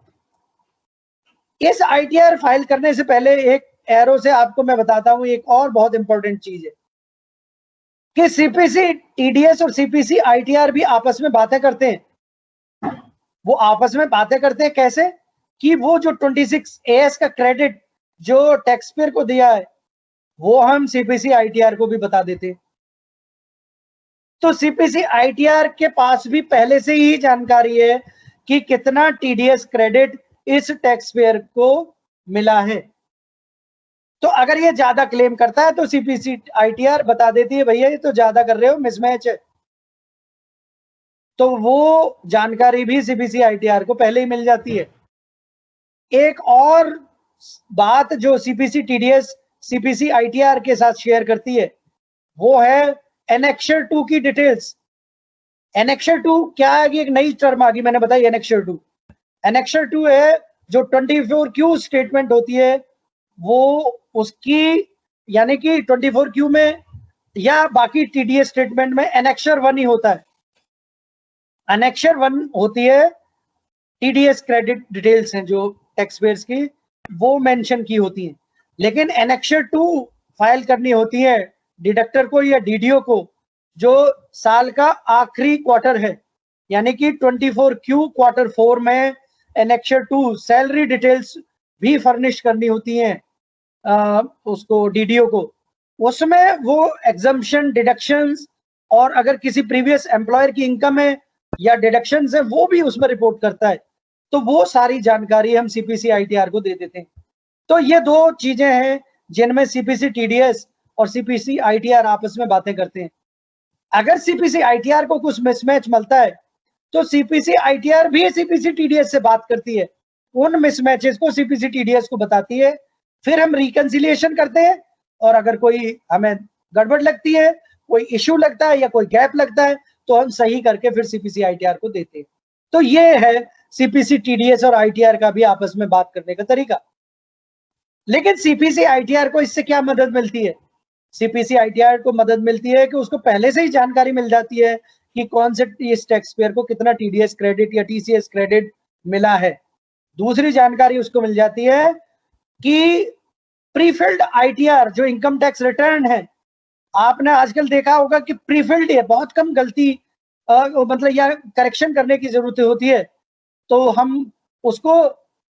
इस आईटीआर फाइल करने से पहले एक एरो से आपको मैं बताता हूं एक और बहुत इंपॉर्टेंट चीज है कि सीपीसी टीडीएस और सीपीसी आईटीआर भी आपस में बातें करते हैं। वो आपस में बातें करते हैं कैसे कि वो जो 26 एएस का क्रेडिट जो टैक्स पेयर को दिया है वो हम सीपीसी आईटीआर को भी बता देते हैं। तो सीपीसी आईटीआर के पास भी पहले से ही जानकारी है कि कितना टीडीएस क्रेडिट इस टैक्स पेयर को मिला है। तो अगर ये ज्यादा क्लेम करता है तो सीपीसी आईटीआर बता देती है भैया ये तो ज्यादा कर रहे हो, मिसमैच है। तो वो जानकारी भी सीपीसी आईटीआर को पहले ही मिल जाती है। एक और बात जो सीपीसी टीडीएस सीपीसी आईटीआर के साथ शेयर करती है वो है एनेक्शर 2 की डिटेल्स। एनेक्शर 2 क्या है? एक नई टर्म आ गई, मैंने बताई एनेक्शर 2। एनेक्शर 2 है जो 24Q स्टेटमेंट होती है वो उसकी, यानी कि 24Q में या बाकी टीडीएस स्टेटमेंट में एनेक्शर 1 ही होता है। एनेक्शर 1 होती है टीडीएस क्रेडिट डिटेल्स हैं जो टैक्स पेयर्स की वो मेंशन की होती हैं, लेकिन एनेक्शर 2 फाइल करनी होती है डिडक्टर को या डीडीओ को जो साल का आखिरी क्वार्टर है, यानी कि 24Q क्वार्टर 4 में एनेक्शर 2 सैलरी डिटेल्स भी फर्निश करनी होती हैं उसको डीडीओ को। उसमें वो एग्जम्पशन डिडक्शंस और अगर किसी प्रीवियस एम्प्लॉयर की इनकम है या डिडक्शंस है वो भी उसमें रिपोर्ट करता है। तो वो सारी जानकारी हम सीपीसी आईटीआर को दे देते हैं। तो ये दो चीजें हैं जिनमें सीपीसी टीडीएस और सीपीसी आईटीआर आपस में बातें करते हैं। अगर सीपीसी आईटीआर को कुछ मिसमैच मिलता है तो सीपीसी आईटीआर भी सीपीसी टीडीएस से बात करती है, उन मिसमैचेस को सीपीसी टीडीएस को बताती है, फिर हम रिकंसिलिएशन करते हैं और अगर कोई हमें गड़बड़ लगती है, कोई इश्यू लगता है या कोई गैप लगता है तो हम सही करके फिर सीपीसी आईटीआर को देते हैं। तो ये है सीपीसी टीडीएस और आईटीआर का भी आपस में बात करने का तरीका। लेकिन सीपीसी आईटीआर को इससे क्या मदद मिलती है? सीपीसी आईटीआर को मदद मिलती है कि उसको पहले से ही जानकारी मिल जाती है कि कौन से इस टैक्स पेयर को कितना टीडीएस क्रेडिट या टीसीएस क्रेडिट मिला है। दूसरी जानकारी उसको मिल जाती है कि प्रीफिल्ड आईटीआर जो इनकम टैक्स रिटर्न है, आपने आजकल देखा होगा कि प्रीफिल्ड है, बहुत कम गलती मतलब या करेक्शन करने की जरूरत होती है, तो हम उसको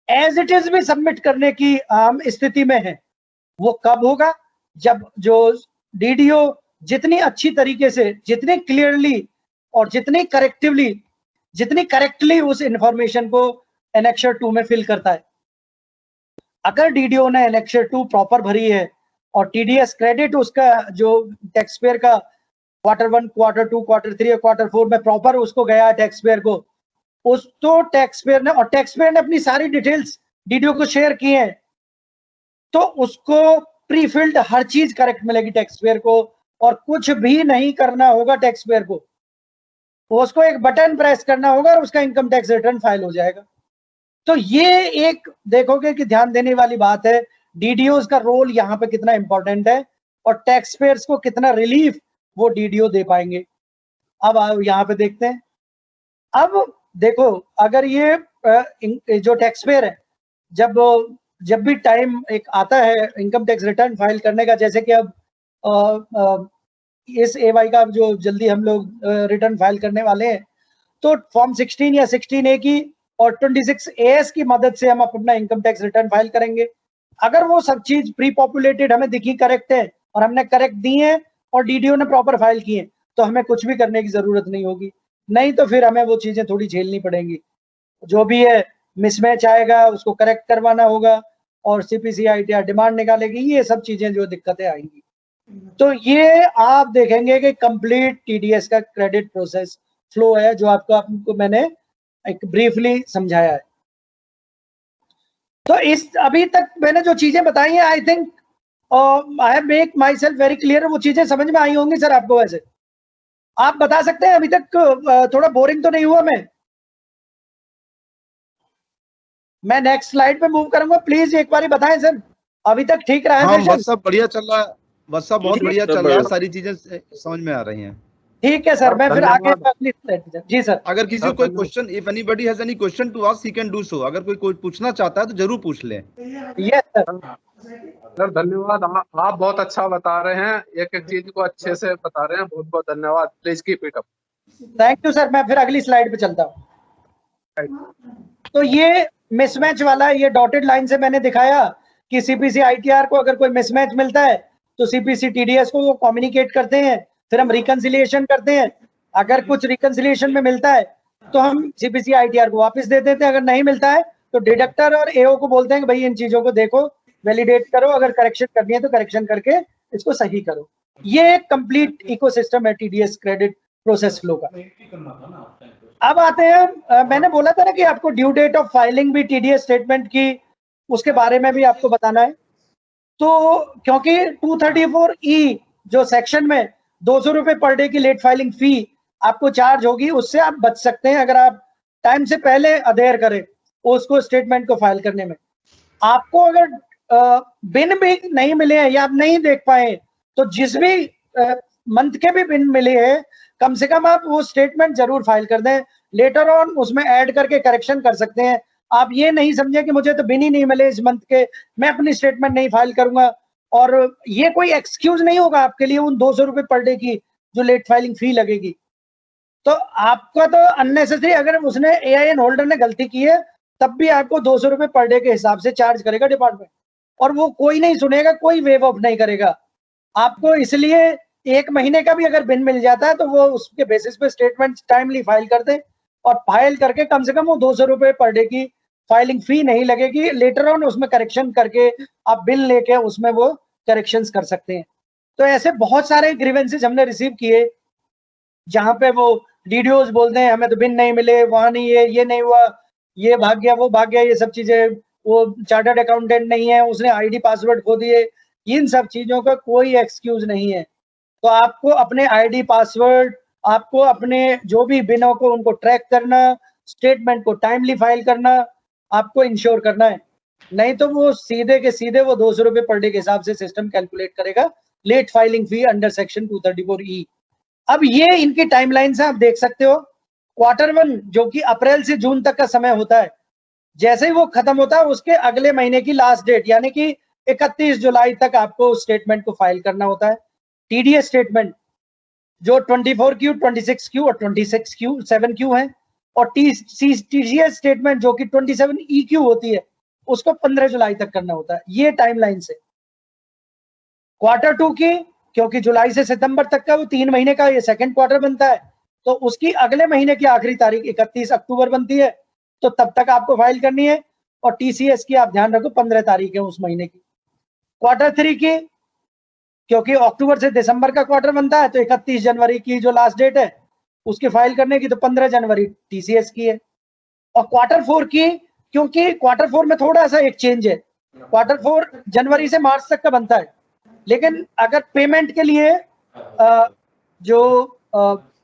एज इट इज भी सबमिट करने की आम स्थिति में है। वो कब होगा? जब जो डीडीओ जितनी अच्छी तरीके से, जितनी क्लियरली और जितनी करेक्टली उस इंफॉर्मेशन को एनेक्शर 2 में फिल करता है। अगर डीडीओ ने एनेक्शर 2 प्रॉपर भरी है और टीडीएस क्रेडिट उसका जो टैक्स पेयर का क्वार्टर 1, क्वार्टर 2, क्वार्टर 3 और क्वार्टर 4 में प्रॉपर उसको गया टैक्स पेयर को, उस तो टैक्स पेयर ने, और टैक्स पेयर ने अपनी सारी डिटेल्स डीडीओ को शेयर की है, तो उसको प्रीफिल्ड हर चीज करेक्ट मिलेगी टैक्स पेयर को और कुछ भी नहीं करना होगा टैक्स पेयर को। उसको एक बटन प्रेस करना होगा और उसका इनकम टैक्स रिटर्न फाइल हो जाएगा। तो ये एक देखोगे कि ध्यान देने वाली बात है, डीडीओ का रोल यहाँ पे कितना इंपॉर्टेंट है और टैक्स पेयर्स को कितना रिलीफ वो डीडीओ दे पाएंगे। अब यहाँ पे देखते हैं। अब देखो, अगर ये जो टैक्स पेयर है जब भी टाइम एक आता है इनकम टैक्स रिटर्न फाइल करने का, जैसे कि अब इस एवाई का जो जल्दी हम लोग रिटर्न फाइल करने वाले हैं, तो फॉर्म 16 या 16A की और 26 AS की मदद से हम अपना इनकम टैक्स रिटर्न फाइल करेंगे। अगर वो सब चीज प्री पॉपुलेटेड हमें दिखी करेक्ट है और हमने करेक्ट दी है और डीडीओ ने प्रॉपर फाइल की है, तो हमें कुछ भी करने की जरूरत नहीं होगी। नहीं तो फिर हमें वो चीजें थोड़ी झेलनी पड़ेंगी। जो भी है मिसमैच आएगा उसको करेक्ट करवाना होगा और सीपीसी आईटीआर डिमांड निकालेगी, ये सब चीजें जो दिक्कतें आएंगी। तो ये आप देखेंगे कि कंप्लीट टीडीएस का क्रेडिट प्रोसेस फ्लो है, जो आपको मैंने एक ब्रीफली समझाया है। तो इस अभी तक मैंने जो चीजें बताई हैं, I think I have make my self very clear, वो चीजें समझ में आई होंगी सर आपको। वैसे आप बता सकते हैं अभी तक थोड़ा बोरिंग तो नहीं हुआ मैं नेक्स्ट स्लाइड पे मूव करूंगा, प्लीज एक बार बताएं सर, अभी तक ठीक रहा है हाँ सेशन? बस सब बढ़िया चल रहा है, बस सब बहुत बढ़िया चल रहा है, सारी चीजें समझ में आ रही हैं। ठीक है सर, मैं फिर आगे धन्यवाद। अगली स्लाइड पे जी सर। अगर किसी को कोई question, if anybody has any question to ask he can do so. अगर कोई पूछना चाहता है तो जरूर पूछ लें। Yes sir. सर धन्यवाद, आप बहुत अच्छा बता रहे हैं, एक एक चीज को अच्छे से बता रहे हैं, बहुत बहुत धन्यवाद। Please keep it up. Thank you sir, मैं फिर अगली स्लाइड पे चलता हूँ। तो ये मिसमैच वाला, ये डॉटेड लाइन से मैंने दिखाया कि सीपीसी आईटीआर को अगर कोई मिसमैच मिलता है तो सीपीसी टीडीएस को वो कम्युनिकेट करते हैं, फिर हम रिकंसिलिएशन करते हैं। अगर कुछ रिकंसिलिएशन में मिलता है तो हम सीपीसी आईटीआर को वापस दे देते हैं, अगर नहीं मिलता है तो डिडक्टर और एओ को बोलते हैं कि भाई इन चीजों को देखो, वैलिडेट करो, अगर करेक्शन करनी है तो करेक्शन करके इसको सही करो। ये एक कंप्लीट इकोसिस्टम है टीडीएस क्रेडिट प्रोसेस फ्लो का। अब आते हैं, मैंने बोला था ना कि आपको ड्यू डेट ऑफ फाइलिंग भी टीडीएस स्टेटमेंट की, उसके बारे में भी आपको बताना है। तो क्योंकि 234E जो सेक्शन में 200 रुपए पर डे की लेट फाइलिंग फी आपको चार्ज होगी, उससे आप बच सकते हैं अगर आप टाइम से पहले अदेयर करें उसको स्टेटमेंट को फाइल करने में। आपको अगर बिन भी नहीं मिले हैं या आप नहीं देख पाए तो जिस भी मंथ के भी बिन मिले हैं, कम से कम आप वो स्टेटमेंट जरूर फाइल कर दें। लेटर ऑन उसमें ऐड करके करेक्शन कर सकते हैं। आप ये नहीं समझे कि मुझे तो बिन ही नहीं मिले इस मंथ के, मैं अपनी स्टेटमेंट नहीं फाइल करूंगा। और ये कोई एक्सक्यूज नहीं होगा आपके लिए उन 200 रुपए पर डे की जो लेट फाइलिंग फी लगेगी। तो आपका तो अननेसेसरी, अगर उसने एआईएन होल्डर ने गलती की है तब भी आपको 200 रुपए पर डे के हिसाब से चार्ज करेगा डिपार्टमेंट, और वो कोई नहीं सुनेगा, कोई वेव ऑफ नहीं करेगा आपको। इसलिए एक महीने का भी अगर बिन मिल जाता है तो वो उसके बेसिस पे स्टेटमेंट टाइमली फाइल कर दे, और फाइल करके कम से कम वो 200 रुपए पर डे की फाइलिंग फी नहीं लगेगी। लेटर ऑन उसमें करेक्शन करके आप बिल लेके उसमें वो करेक्शंस कर सकते हैं। तो ऐसे बहुत सारे ग्रीवेंसेस हमने रिसीव किए जहां पे वो डीडीओज बोलते हैं हमें तो बिन नहीं मिले, वहां नहीं है, ये नहीं हुआ, ये भाग गया, वो भाग गया, ये सब चीजें, वो चार्टर्ड अकाउंटेंट नहीं है, उसने आईडी पासवर्ड खो दिए। इन सब चीजों का कोई एक्सक्यूज नहीं है। तो आपको अपने आईडी पासवर्ड, आपको अपने जो भी बिनों को उनको ट्रैक करना, स्टेटमेंट को टाइमली फाइल करना, आपको इंश्योर करना है। नहीं तो वो सीधे के सीधे वो 200 रुपए पर डे के हिसाब से सिस्टम कैलकुलेट करेगा लेट फाइलिंग फी अंडर सेक्शन 234E। अब ये इनकी टाइमलाइन से आप देख सकते हो। Q1 जो कि अप्रैल से जून तक का समय होता है, जैसे ही वो खत्म होता है उसके अगले महीने की लास्ट डेट यानी कि 31 जुलाई तक आपको स्टेटमेंट को फाइल करना होता है। टीडीएस स्टेटमेंट जो 24Q, 26Q और 26Q 7Q है, और टीसीएस स्टेटमेंट जो कि 27EQ होती है उसको 15 जुलाई तक करना होता है। ये टाइमलाइन से Q2 की, क्योंकि जुलाई से सितंबर तक का वो 3 महीने का ये सेकंड क्वार्टर बनता है, तो उसकी अगले महीने की आखिरी तारीख 31 अक्टूबर बनती है, तो तब तक आपको फाइल करनी है। और टीसीएस की आप ध्यान रखो 15 तारीख है उस महीने की। Q3 की, क्योंकि अक्टूबर से दिसंबर का क्वार्टर बनता है, तो 31 जनवरी की जो लास्ट डेट है उसकी फाइल करने की, तो 15 जनवरी टीसीएस की है। और Q4 की, क्योंकि Q4 में थोड़ा सा एक चेंज है, Q4 जनवरी से मार्च तक का बनता है, लेकिन अगर पेमेंट के लिए जो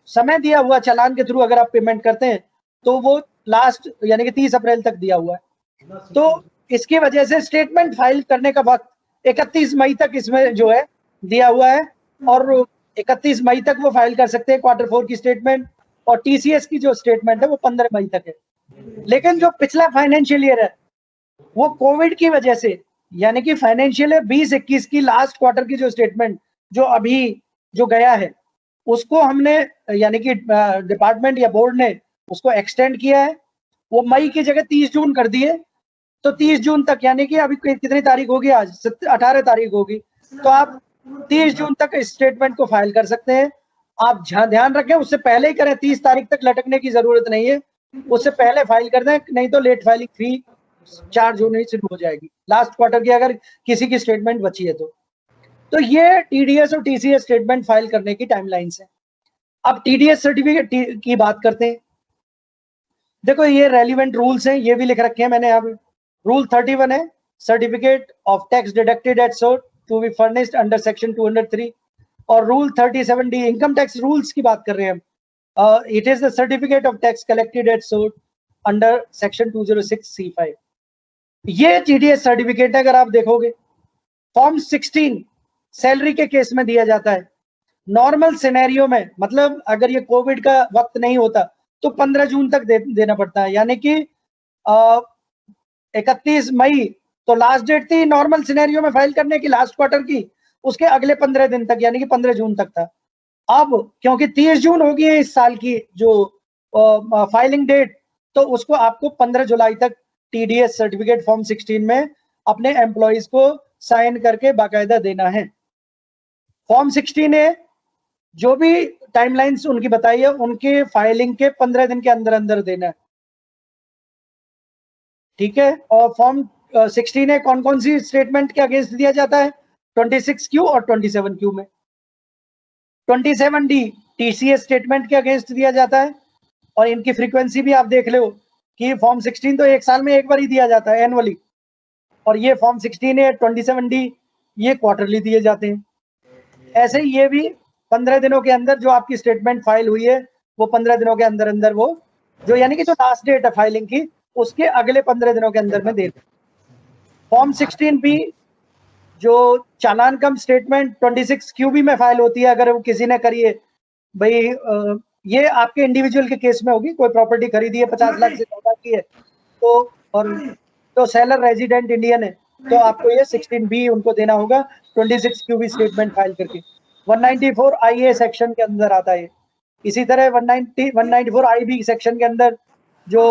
समय दिया हुआ चालान के थ्रू अगर आप पेमेंट करते हैं तो वो लास्ट यानी कि 30 अप्रैल तक दिया हुआ है। तो इसकी वजह से स्टेटमेंट फाइल करने का वक्त 31 मई तक इसमें जो है दिया हुआ है, और 31 मई तक वो फाइल कर सकते हैं Q4 की स्टेटमेंट, और टीसीएस की जो स्टेटमेंट है वो 15 मई तक है। लेकिन जो पिछला फाइनेंशियल ईयर है वो कोविड की वजह से, यानी कि फाइनेंशियल ईयर 20-21 की लास्ट क्वार्टर की जो स्टेटमेंट जो अभी जो गया है उसको हमने यानी कि डिपार्टमेंट या बोर्ड ने उसको एक्सटेंड किया है। वो मई की जगह 30 जून कर दिए, तो 30 जून तक, यानी कि अभी कितनी तारीख होगी, आज 18 तारीख होगी, तो आप 30 जून तक इस स्टेटमेंट को फाइल कर सकते हैं। आप ध्यान रखें उससे पहले ही करें, 30 तारीख तक लटकने की जरूरत नहीं है, उससे पहले फाइल कर दें, नहीं तो लेट फाइलिंग फी चार्ज होनी शुरू हो जाएगी लास्ट क्वार्टर की अगर किसी की स्टेटमेंट बची है तो। तो ये टीडीएस और टीसीएस स्टेटमेंट फाइल करने की टाइमलाइंस है। अब टीडीएस सर्टिफिकेट की बात करते हैं। देखो ये रेलिवेंट रूल्स हैं, ये भी लिख रखे हैं मैंने यहाँ पे। रूल 31 है, certificate of tax deducted at source to be furnished under section 203। और rule 37D income tax rules की बात कर रहे हैं हम। It is the certificate of tax collected at source under section 206C5। ये टीडीएस सर्टिफिकेट अगर आप देखोगे फॉर्म 16 सैलरी के केस में दिया जाता है। नॉर्मल सिनेरियो में, मतलब अगर ये कोविड का वक्त नहीं होता तो 15 जून तक देना पड़ता है, यानी कि 31 मई तो लास्ट डेट थी नॉर्मल सिनेरियो में फाइल करने की, लास्ट क्वार्टर की, उसके अगले 15 दिन तक यानी कि 15 जून तक था। अब क्योंकि 30 जून हो गई है इस साल की जो फाइलिंग डेट, तो उसको आपको 15 जुलाई तक टीडीएस सर्टिफिकेट फॉर्म 16 में अपने एम्प्लॉइज को साइन करके बाकायदा देना है। फॉर्म 16 है, जो भी टाइमलाइंस उनकी बताई है उनके फाइलिंग के 15 दिन के अंदर अंदर देना है, ठीक है। और फॉर्म 16 है कौन कौन सी स्टेटमेंट के अगेंस्ट दिया जाता है, 26Q और 27Q में। 27D टीसीएस स्टेटमेंट के अगेंस्ट दिया जाता है, और इनकी फ्रीक्वेंसी भी आप देख लो कि फॉर्म 16 तो एक साल में एक बार ही दिया जाता है एनुअली, और ये फॉर्म 16 है 27D ये क्वार्टरली दिए जाते हैं। ऐसे ही ये भी 15 दिनों के अंदर जो आपकी स्टेटमेंट फाइल हुई है वो 15 दिनों के अंदर अंदर वो जो यानी कि जो लास्ट डेट है फाइलिंग की उसके अगले 15 दिनों के अंदर में दे दें। फॉर्म 16B जो चालान कम स्टेटमेंट 26Q भी में फाइल होती है, अगर वो किसी ने करी है भाई, ये आपके इंडिविजुअल के केस में होगी, कोई प्रॉपर्टी खरीदी है 50 लाख से ज्यादा की है तो, और तो सेलर रेजिडेंट इंडियन है तो आपको ये 16B उनको देना होगा 26Q भी स्टेटमेंट फाइल करके। 194IA सेक्शन के अंदर आता है। इसी तरह 194IB सेक्शन के अंदर जो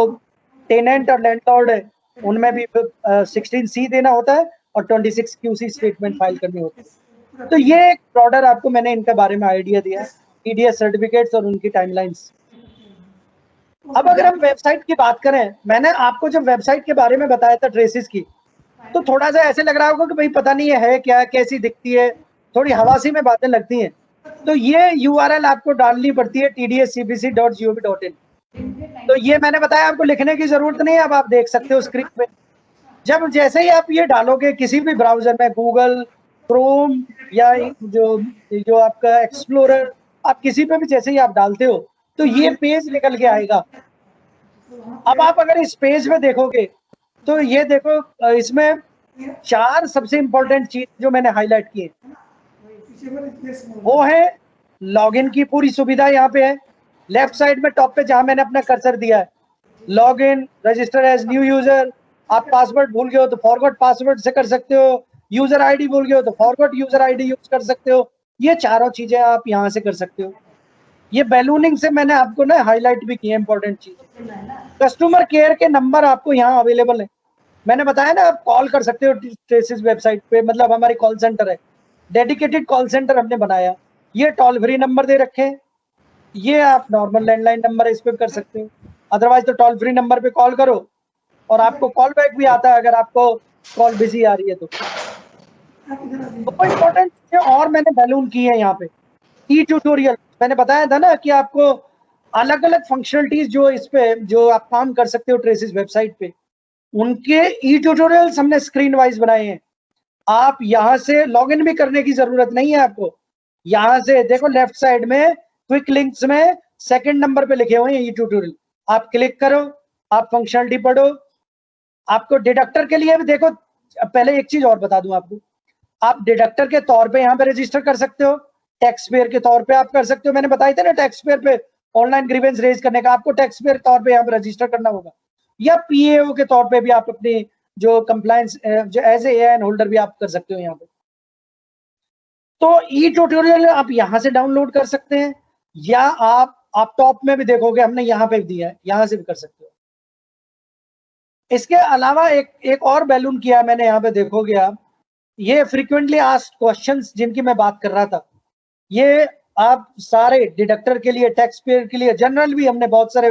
टेनेंट और लैंडलॉर्ड है उनमें भी 16C देना होता है और 26QC स्टेटमेंट फाइल करनी होती है। तो ये एक ब्रॉडर आपको मैंने इनके बारे में आइडिया दिया, टीडीएस सर्टिफिकेट्स और उनकी टाइमलाइंस। अब अगर हम वेबसाइट की बात करें, मैंने आपको जब वेबसाइट के बारे में बताया था ट्रेसिस की, तो थोड़ा सा ऐसे लग रहा होगा कि भाई पता नहीं है क्या, कैसी दिखती है, थोड़ी हवासी में बातें लगती हैं। तो ये URL आपको डालनी पड़ती है tdscbc.gov.in। तो ये मैंने बताया आपको लिखने की जरूरत नहीं है, अब आप देख सकते हो स्क्रीन पे। जब जैसे ही आप ये डालोगे किसी भी ब्राउजर में, गूगल क्रोम या जो आपका एक्सप्लोरर, आप किसी पे भी जैसे ही आप डालते हो तो ये पेज निकल के आएगा। अब आप अगर इस पेज में देखोगे तो ये देखो इसमें 4 सबसे इंपॉर्टेंट चीज जो मैंने हाईलाइट की है वो है लॉगिन की पूरी सुविधा यहाँ पे है। लेफ्ट साइड में टॉप पे जहां मैंने अपना कर्सर दिया है, login, register as new user, आप पासवर्ड भूल गए हो तो फॉरगॉट पासवर्ड से कर सकते हो, यूजर आईडी भूल गए हो तो फॉरगॉट यूजर आईडी यूज कर सकते हो। ये चारों चीजें आप यहाँ से कर सकते हो। ये बैलूनिंग से मैंने आपको ना हाईलाइट भी किया इंपॉर्टेंट चीज। कस्टमर केयर के नंबर आपको यहाँ अवेलेबल है, मैंने बताया ना आप कॉल कर सकते हो ट्रेसिस वेबसाइट पे, मतलब हमारी कॉल सेंटर है, डेडिकेटेड कॉल सेंटर हमने बनाया। ये टोल फ्री नंबर दे रखे हैं, ये आप नॉर्मल लैंडलाइन नंबर है इस पे कर सकते हो, अदरवाइज तो टोल फ्री नंबर पे कॉल करो और आपको कॉल बैक भी आता है अगर आपको कॉल बिजी आ रही है तो इम्पोर्टेंट चीजें और मैंने बैलून की है यहाँ पे। ई ट्यूटोरियल मैंने बताया था ना कि आपको अलग अलग फंक्शनलिटीज जो इस पे जो आप काम कर सकते हो ट्रेसिस वेबसाइट पे, उनके ई ट्यूटोरियल्स हमने स्क्रीन वाइज बनाए हैं। आप यहाँ से लॉगिन भी करने की जरूरत नहीं है आपको, यहाँ से देखो लेफ्ट साइड में क्विक लिंक्स में सेकंड नंबर पे लिखे हुए हैं ई ट्यूटोरियल, आप क्लिक करो, आप फंक्शनलिटी पढ़ो। आपको डिडक्टर के लिए भी देखो, पहले एक चीज और बता दूं आपको, आप डिडक्टर के तौर पे यहाँ पे रजिस्टर कर सकते हो, टैक्स पेयर के तौर पे आप कर सकते हो। मैंने बताया था ना टैक्स पेयर पे ऑनलाइन ग्रीवेंस रेज करने का, आपको टैक्स पेयर तौर पे यहाँ पे रजिस्टर करना होगा, या पीएओ के तौर पे भी आप अपनी जो कंप्लायंस जो एज एएन होल्डर भी आप कर सकते हो यहाँ पे। तो ई ट्यूटोरियल आप यहाँ से डाउनलोड कर सकते हैं, या आप टॉप में भी देखोगे हमने यहाँ पे दिया है, यहाँ से भी कर सकते हो। इसके अलावा एक और बैलून किया मैंने यहाँ पे देखोगे आप, ये फ्रीक्वेंटली आस्क्ड क्वेश्चंस जिनकी मैं बात कर रहा था, ये आप सारे डिडक्टर के लिए, टैक्स पेयर के लिए, जनरल भी हमने बहुत सारे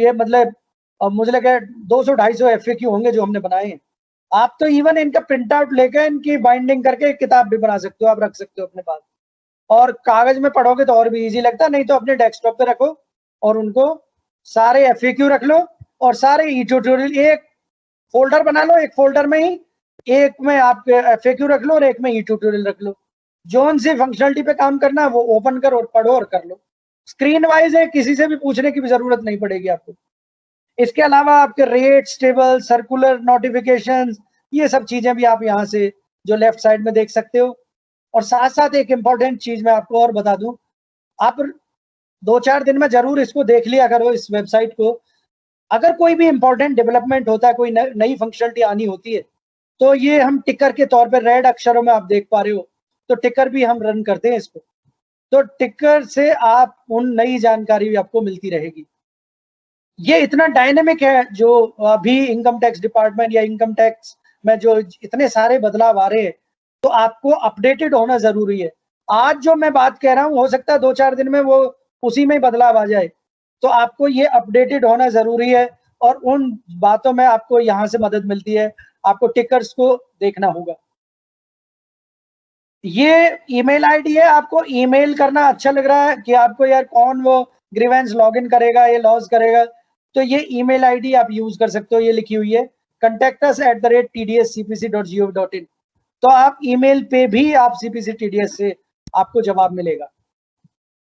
ये मतलब मुझे लगा 200-250 FAQ होंगे जो हमने बनाए हैं। आप तो इवन इनका प्रिंट आउट लेकर इनकी बाइंडिंग करके किताब भी बना सकते हो, आप रख सकते हो अपने पास, और कागज में पढ़ोगे तो और भी इजी लगता है। नहीं तो अपने डेस्कटॉप पे रखो और उनको सारे FAQ रख लो और सारे ई ट्यूटोरियल एक फोल्डर बना लो, एक फोल्डर में ही एक में आप FAQ रख लो और एक में ई ट्यूटोरियल रख लो। जोन सी फंक्शनलिटी पे काम करना है वो ओपन करो और पढ़ो और कर लो। स्क्रीन वाइज है, किसी से भी पूछने की भी जरूरत नहीं पड़ेगी आपको। इसके अलावा आपके रेट्स टेबल, सर्कुलर नोटिफिकेशंस, ये सब चीजें भी आप यहाँ से जो लेफ्ट साइड में देख सकते हो। और साथ साथ एक इंपॉर्टेंट चीज मैं आपको और बता दूं, आप 2-4 दिन में जरूर इसको देख लिया करो, इस वेबसाइट को। अगर कोई भी इंपॉर्टेंट डेवलपमेंट होता है, कोई नई फंक्शनलिटी आनी होती है, तो ये हम टिकर के तौर पर रेड अक्षरों में आप देख पा रहे हो, तो टिकर भी हम रन करते हैं इसको। तो टिकर से आप उन नई जानकारी भी आपको मिलती रहेगी। ये इतना डायनेमिक है जो अभी इनकम टैक्स डिपार्टमेंट या इनकम टैक्स में जो इतने सारे बदलाव आ रहे हैं, तो आपको अपडेटेड होना जरूरी है। आज जो मैं बात कह रहा हूँ, हो सकता है 2-4 दिन में वो उसी में ही बदलाव आ जाए, तो आपको ये अपडेटेड होना जरूरी है। और उन बातों में आपको यहाँ से मदद मिलती है, आपको टिकर्स को देखना होगा। ये ईमेल आईडी है, आपको ईमेल करना अच्छा लग रहा है कि आपको यार कौन वो ग्रीवेंस लॉगिन करेगा, ये लॉस करेगा, तो ये ईमेल आईडी आप यूज कर सकते हो। ये लिखी हुई है contactus@tdscpc.gov.in। तो आप ईमेल पे भी आप CPC TDS से आपको जवाब मिलेगा।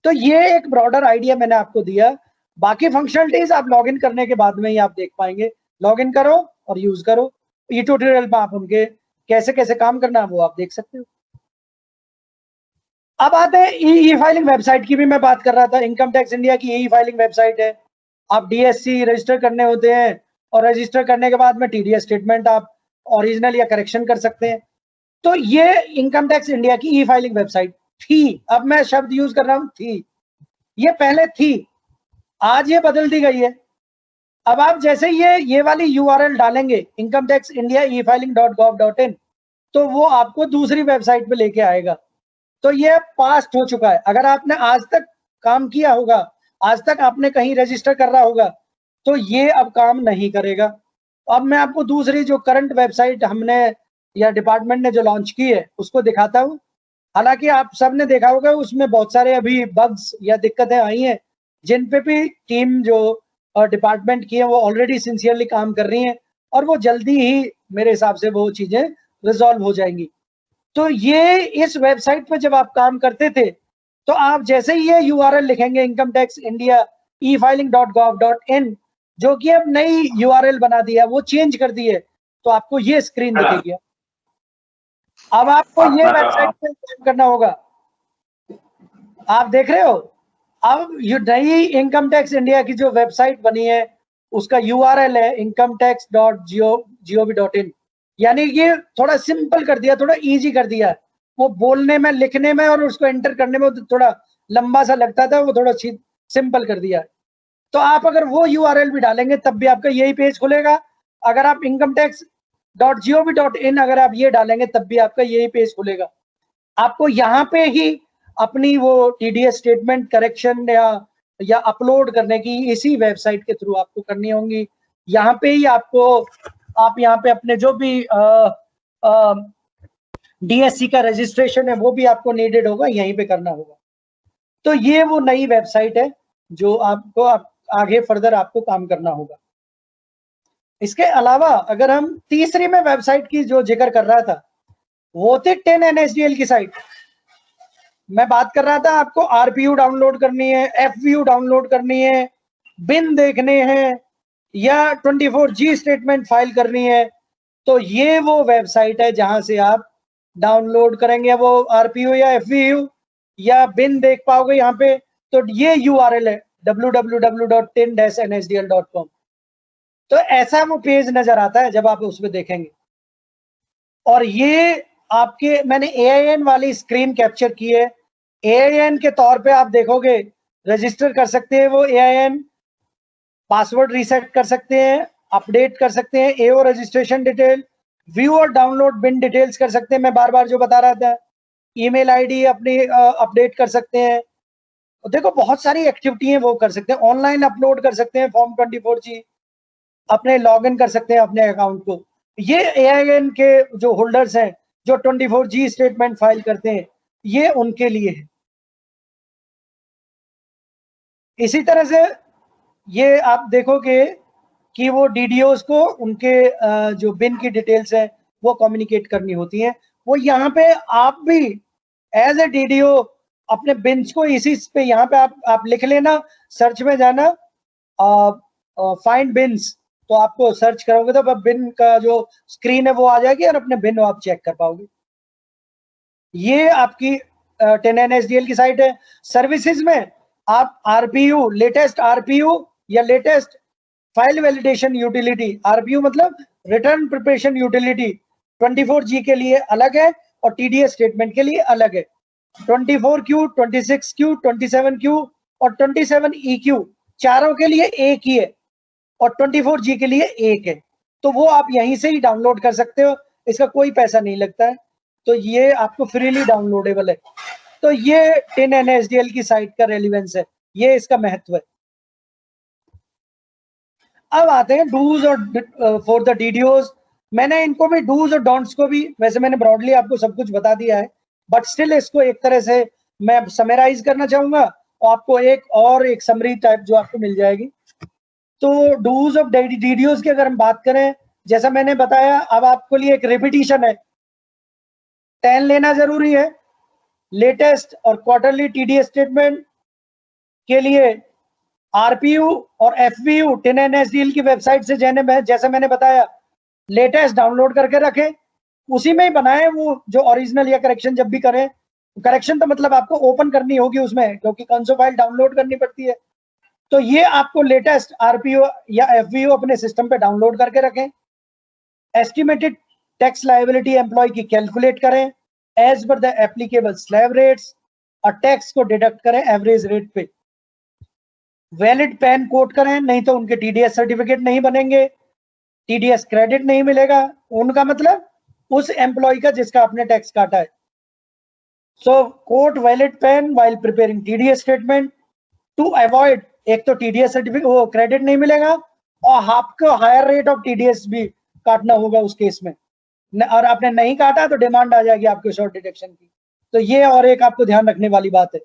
तो ये एक ब्रॉडर आइडिया मैंने आपको दिया। बाकी फंक्शनलिटीज आप लॉगिन करने के बाद में ही आप देख पाएंगे। लॉगिन करो और यूज करो। ई ट्यूटोरियल में आप उनके कैसे कैसे काम करना है वो आप देख सकते हो। अब आते हैं ई फाइलिंग वेबसाइट की भी मैं बात कर रहा था। इनकम टैक्स इंडिया की ई फाइलिंग वेबसाइट है। आप DSC रजिस्टर करने होते हैं और रजिस्टर करने के बाद में TDS स्टेटमेंट आप ओरिजिनल या करेक्शन कर सकते हैं। तो ये इनकम टैक्स इंडिया की ई फाइलिंग वेबसाइट थी। अब मैं शब्द यूज कर रहा हूं थी, ये पहले थी, आज ये बदल दी गई है। अब आप जैसे ये वाली URL डालेंगे incometaxindia.e-filing.gov.in, तो वो आपको दूसरी वेबसाइट पे लेके आएगा। तो ये पास्ट हो चुका है। अगर आपने आज तक काम किया होगा, आज तक आपने कहीं रजिस्टर कर रहा होगा, तो ये अब काम नहीं करेगा। अब मैं आपको दूसरी जो करंट वेबसाइट हमने या डिपार्टमेंट ने जो लॉन्च की है उसको दिखाता हूँ। हालांकि आप सबने देखा होगा उसमें बहुत सारे अभी बग्स या दिक्कतें आई हैं, जिन पे भी टीम जो डिपार्टमेंट की है वो ऑलरेडी सिंसियरली काम कर रही हैं और वो जल्दी ही मेरे हिसाब से वो चीजें रिजॉल्व हो जाएंगी। तो ये इस वेबसाइट पे जब आप काम करते थे, तो आप जैसे ही ये URL लिखेंगे incometaxindia.e-filing.gov.in, जो कि अब नई URL बना दिया, वो चेंज कर दी है, तो आपको ये स्क्रीन दिखेगी। अब आपको ये वेबसाइट पे काम करना होगा। आप देख रहे हो, अब ये नई इनकम टैक्स इंडिया की जो वेबसाइट बनी है उसका URL है incometax.gov.in। यानी कि थोड़ा सिंपल कर दिया, थोड़ा इजी कर दिया। वो बोलने में, लिखने में और उसको एंटर करने में थोड़ा लंबा सा लगता था, वो थोड़ा सिंपल कर दिया। तो आप अगर वो URL भी डालेंगे तब भी आपका यही पेज खुलेगा। अगर आप incometax.gov.in अगर आप ये डालेंगे तब भी आपका यही पेज खुलेगा। आपको यहाँ पे ही अपनी वो TDS स्टेटमेंट करेक्शन या अपलोड करने की इसी वेबसाइट के थ्रू आपको करनी होंगी। यहाँ पे ही आप यहाँ पे अपने जो भी DSC का रजिस्ट्रेशन है वो भी आपको नीडेड होगा, यहीं पे करना होगा। तो ये वो नई वेबसाइट है जो आपको आगे फर्दर आपको काम करना होगा। इसके अलावा अगर हम तीसरी में वेबसाइट की जो जिक्र कर रहा था, वो थी 10 NSDL की साइट। मैं बात कर रहा था आपको RPU डाउनलोड करनी है, FVU डाउनलोड करनी है, बिन देखने हैं या 24G स्टेटमेंट फाइल करनी है, तो ये वो वेबसाइट है जहां से आप डाउनलोड करेंगे वो RPU या FVU या बिन देख पाओगे यहाँ पे। तो ये URL है www.10-nsdl.com। तो ऐसा वो पेज नजर आता है जब आप उसमें देखेंगे। और ये आपके, मैंने AIN वाली स्क्रीन कैप्चर की है। AIN के तौर पे आप देखोगे, रजिस्टर कर सकते हैं वो AIN, पासवर्ड रीसेट कर सकते हैं, अपडेट कर सकते हैं AO रजिस्ट्रेशन डिटेल, व्यू और डाउनलोड बिन डिटेल्स कर सकते हैं, मैं बार बार जो बता रहा था, ईमेल आईडी अपनी अपडेट कर सकते हैं। देखो बहुत सारी एक्टिविटी है वो कर सकते हैं, ऑनलाइन अपलोड कर सकते हैं फॉर्म 24G, अपने लॉगिन कर सकते हैं अपने अकाउंट को। ये AIN के जो होल्डर्स हैं जो 24G स्टेटमेंट फाइल करते हैं, ये उनके लिए है। इसी तरह से ये आप देखोगे कि वो DDOs को उनके जो बिन की डिटेल्स है वो कम्युनिकेट करनी होती है। वो यहाँ पे आप भी एज ए DDO अपने बिन्स को इसी पे यहाँ पे आप लिख लेना, सर्च में जाना, फाइंड बिन्स, तो आपको सर्च करोगे तो बिन का जो स्क्रीन है वो आ जाएगी और अपने बिन आप चेक कर पाओगे। ये आपकी 10nSDL की साइट है। सर्विसेज में आप RPU, लेटेस्ट RPU या latest file validation utility, RPU मतलब रिटर्न प्रिपरेशन यूटिलिटी 24G के लिए अलग है और TDS स्टेटमेंट के लिए अलग है। 24Q, 26Q, 27Q और 27EQ चारों के लिए एक ही है और 24G के लिए एक है। तो वो आप यहीं से ही डाउनलोड कर सकते हो, इसका कोई पैसा नहीं लगता है, तो ये आपको फ्रीली डाउनलोडेबल है। तो ये 10nSDL की साइट का रेलिवेंस है, ये इसका महत्व है। अब आते हैं डूज और फॉर द DDOs। मैंने इनको भी डूज और डोंट्स को भी, वैसे मैंने ब्रॉडली आपको सब कुछ बता दिया है, बट स्टिल इसको एक तरह से मैं समराइज करना चाहूंगा और आपको एक समरी टाइप जो आपको मिल जाएगी। तो डूज ऑफ DDOs की अगर हम बात करें, जैसा मैंने बताया, अब आपके लिए एक रिपीटिशन है, 10 लेना जरूरी है। लेटेस्ट और क्वार्टरली TDS स्टेटमेंट के लिए RPU और FVU 10nSDL की वेबसाइट से जैसे मैंने बताया, लेटेस्ट डाउनलोड करके रखें, उसी में ही बनाएं। वो जो ओरिजिनल या करेक्शन जब भी करें, करेक्शन तो मतलब आपको ओपन करनी होगी उसमें, क्योंकि कंसोल फाइल डाउनलोड करनी पड़ती है। तो ये आपको लेटेस्ट RPU या FVU अपने सिस्टम पे डाउनलोड करके रखें। एस्टिमेटेड टैक्स लायबिलिटी एम्प्लॉय की कैलकुलेट करें as per the applicable slab rates और टैक्स को डिडक्ट करें एवरेज रेट पे। वैलिड पैन कोड करें, नहीं तो उनके TDS सर्टिफिकेट नहीं बनेंगे, TDS क्रेडिट नहीं मिलेगा। उनका मतलब उस एम्प्लॉय का जिसका आपने टैक्स काटा है। So quote valid PAN while preparing TDS statement to avoid, एक तो TDS सर्टिफिकेट वो क्रेडिट नहीं मिलेगा और आपको हायर रेट ऑफ TDS भी काटना होगा उस केस में, और आपने नहीं काटा तो डिमांड आ जाएगी आपके शॉर्ट डिडक्शन की। तो ये और एक आपको ध्यान रखने वाली बात है।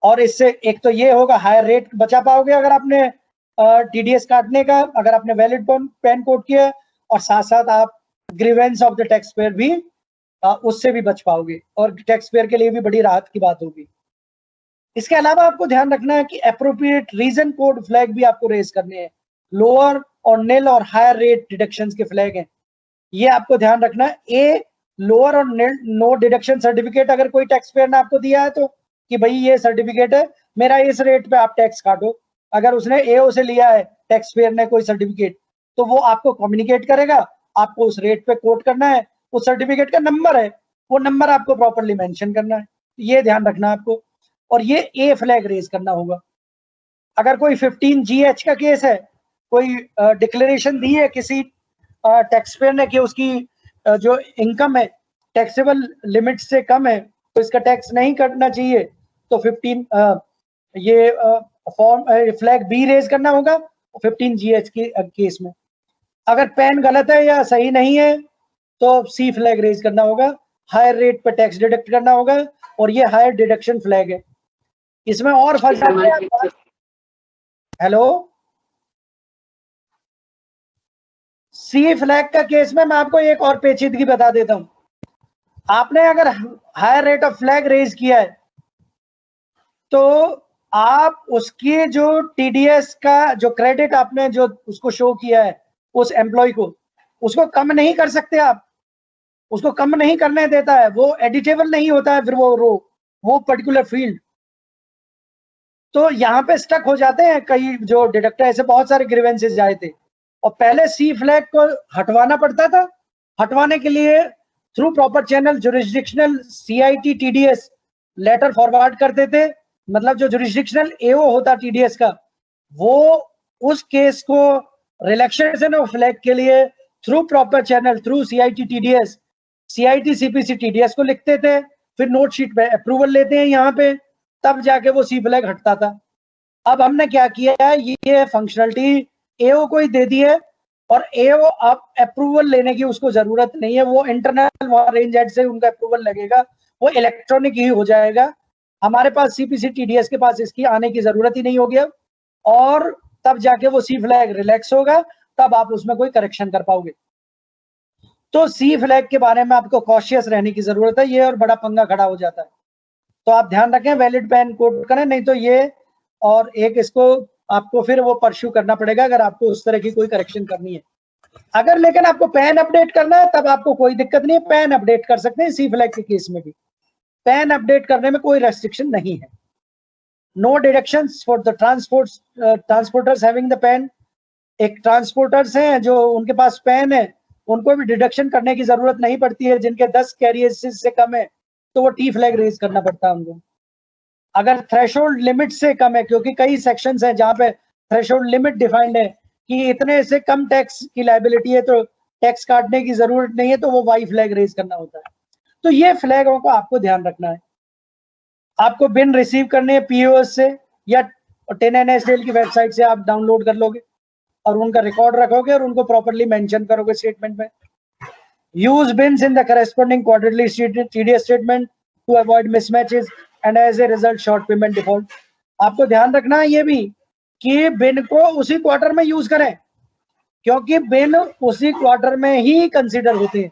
और इससे एक तो ये होगा हायर रेट बचा पाओगे अगर आपने TDS काटने का, अगर आपने वैलिड पैन कोड किया, और साथ साथ आप grievance of the tax payer भी उससे भी बच पाओगे और टैक्स पेयर के लिए भी बड़ी राहत की बात होगी। इसके अलावा आपको ध्यान रखना है कि अप्रोप्रिएट रीजन कोड फ्लैग भी आपको रेज करने हैं। लोअर और निल और हायर रेट डिडक्शंस के फ्लैग हैं, ये आपको ध्यान रखना है। लोअर और नो डिडक्शन सर्टिफिकेट अगर कोई टैक्स पेयर ने आपको दिया है तो, कि भाई ये सर्टिफिकेट है मेरा, इस रेट पे आप टैक्स काटो। अगर उसने AO से लिया है टैक्स पेयर ने कोई सर्टिफिकेट, तो वो आपको कम्युनिकेट करेगा, आपको उस रेट पे कोट करना है। उस सर्टिफिकेट का नंबर है, वो नंबर आपको प्रॉपरली मेंशन करना है, ये ध्यान रखना आपको। और ये A फ्लैग रेज करना होगा। अगर कोई 15GH का केस है, कोई डिक्लेरेशन दी है किसी टैक्स पेयर ने कि उसकी जो इनकम है टैक्सेबल लिमिट से कम है, तो इसका टैक्स नहीं कटना चाहिए, तो 15 ये फॉर्म फ्लैग B रेज करना होगा 15GH के केस में। अगर पैन गलत है या सही नहीं है तो C फ्लैग रेज करना होगा, हायर रेट पर टैक्स डिडक्ट करना होगा, और ये हायर डिडक्शन फ्लैग है। इसमें और फंस जाते हैं। हेलो, C फ्लैग का केस में मैं आपको एक और पेचीदगी बता देता हूं। आपने अगर higher rate of flag raise किया है तो आप उसकी जो TDS का जो क्रेडिट आपने जो उसको शो किया है उस एम्प्लॉय को, उसको कम नहीं कर सकते आप, उसको कम नहीं करने देता है, वो एडिटेबल नहीं होता है फिर वो पर्टिकुलर फील्ड। तो यहाँ पे स्टक हो जाते हैं कई जो डिडक्टर, ऐसे बहुत सारे ग्रीवेंसेस आए थे और पहले C फ्लैग को हटवाना पड़ता था। हटवाने के लिए through proper channel jurisdictional CIT TDS letter forward करते थे, मतलब जो जुरिस्डिक्शनल AO होता TDS का, वो उस केस को रिलैक्सेशन ऑफ फ्लैग के लिए through proper channel through CIT TDS CIT CPC TDS को लिखते थे, फिर नोट शीट पे अप्रूवल लेते हैं यहाँ पे, तब जाके वो C फ्लैग हटता था। अब हमने क्या किया है, ये फंक्शनलिटी AO को ही दे दी है और वो आप अप्रूवल लेने की उसको जरूरत नहीं है, वो इंटरनल रेंज हेड से उनका अप्रूवल लगेगा, वो इलेक्ट्रॉनिक ही हो जाएगा। हमारे पास सीपीसी टीडीएस के पास इसकी आने की जरूरत ही नहीं होगी अब, और तब जाके वो सी फ्लैग रिलैक्स होगा, तब आप उसमें कोई करेक्शन कर पाओगे। तो सी फ्लैग के बारे में आपको कॉशियस रहने की जरूरत है, ये और बड़ा पंगा खड़ा हो जाता है। तो आप ध्यान रखें, वैलिड पैन कोड करें, नहीं तो ये और एक इसको आपको फिर वो परस्यू करना पड़ेगा अगर आपको उस तरह की कोई करेक्शन करनी है। अगर लेकिन आपको पैन अपडेट करना है तब आपको कोई दिक्कत नहीं है, पैन अपडेट कर सकते हैं सी फ्लैग के केस में भी, पैन अपडेट करने में कोई रेस्ट्रिक्शन नहीं है। No deductions for the transporters having the PAN. एक ट्रांसपोर्टर्स हैं जो उनके पास पैन है, उनको भी डिडक्शन करने की जरूरत नहीं पड़ती है। जिनके 10 कैरियर्स से कम है तो वो टी फ्लैग रेज करना पड़ता है उनको। अगर थ्रेशोल्ड लिमिट से कम है, क्योंकि कई सेक्शंस हैं जहां पे थ्रेशोल्ड लिमिट डिफाइंड है कि इतने से कम टैक्स की लायबिलिटी है तो टैक्स काटने की जरूरत नहीं है, तो वो वाई फ्लैग रेज करना होता है। तो ये फ्लैगों को आपको ध्यान रखना है। आपको बिन रिसीव करने है पीओएस से या 10NSDL की वेबसाइट से आप डाउनलोड कर लोगे और उनका रिकॉर्ड रखोगे और उनको प्रॉपर्ली मेंशन करोगे स्टेटमेंट में। Use BINs in the corresponding quarterly TDS statement to avoid mismatches and as a result short payment default. आपको ध्यान रखना है ये भी कि बिन को उसी क्वार्टर में यूज करें, क्योंकि बिन उसी क्वार्टर में ही कंसीडर होते हैं।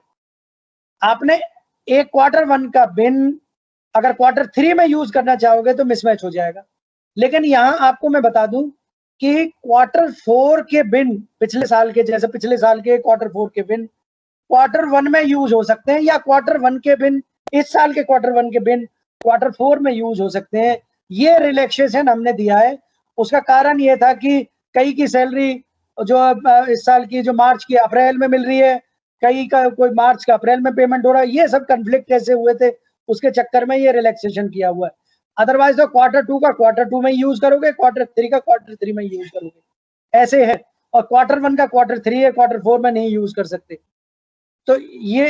आपने एक Q1 का बिन अगर Q3 में यूज करना चाहोगे तो मिसमैच हो जाएगा। लेकिन यहाँ आपको मैं बता दूं कि Q4 के बिन पिछले साल के, जैसे पिछले साल के Q4 के बिन Q1 में यूज हो सकते हैं, या Q1 के बिन इस साल के Q1 के बिन Q4 में यूज हो सकते हैं। ये रिलैक्सेशन हमने दिया है। उसका कारण ये था कि कई की सैलरी जो इस साल की जो मार्च की अप्रैल में मिल रही है, कई का कोई मार्च का अप्रैल में पेमेंट हो रहा है, ये सब कन्फ्लिक्ट कैसे हुए थे उसके चक्कर में ये रिलैक्सेशन किया हुआ है। अदरवाइज तो Q2 का Q2 में यूज करोगे, Q3 का Q3 में यूज करोगे, ऐसे है। और Q1 का Q3 है, Q4 में नहीं यूज कर सकते। तो ये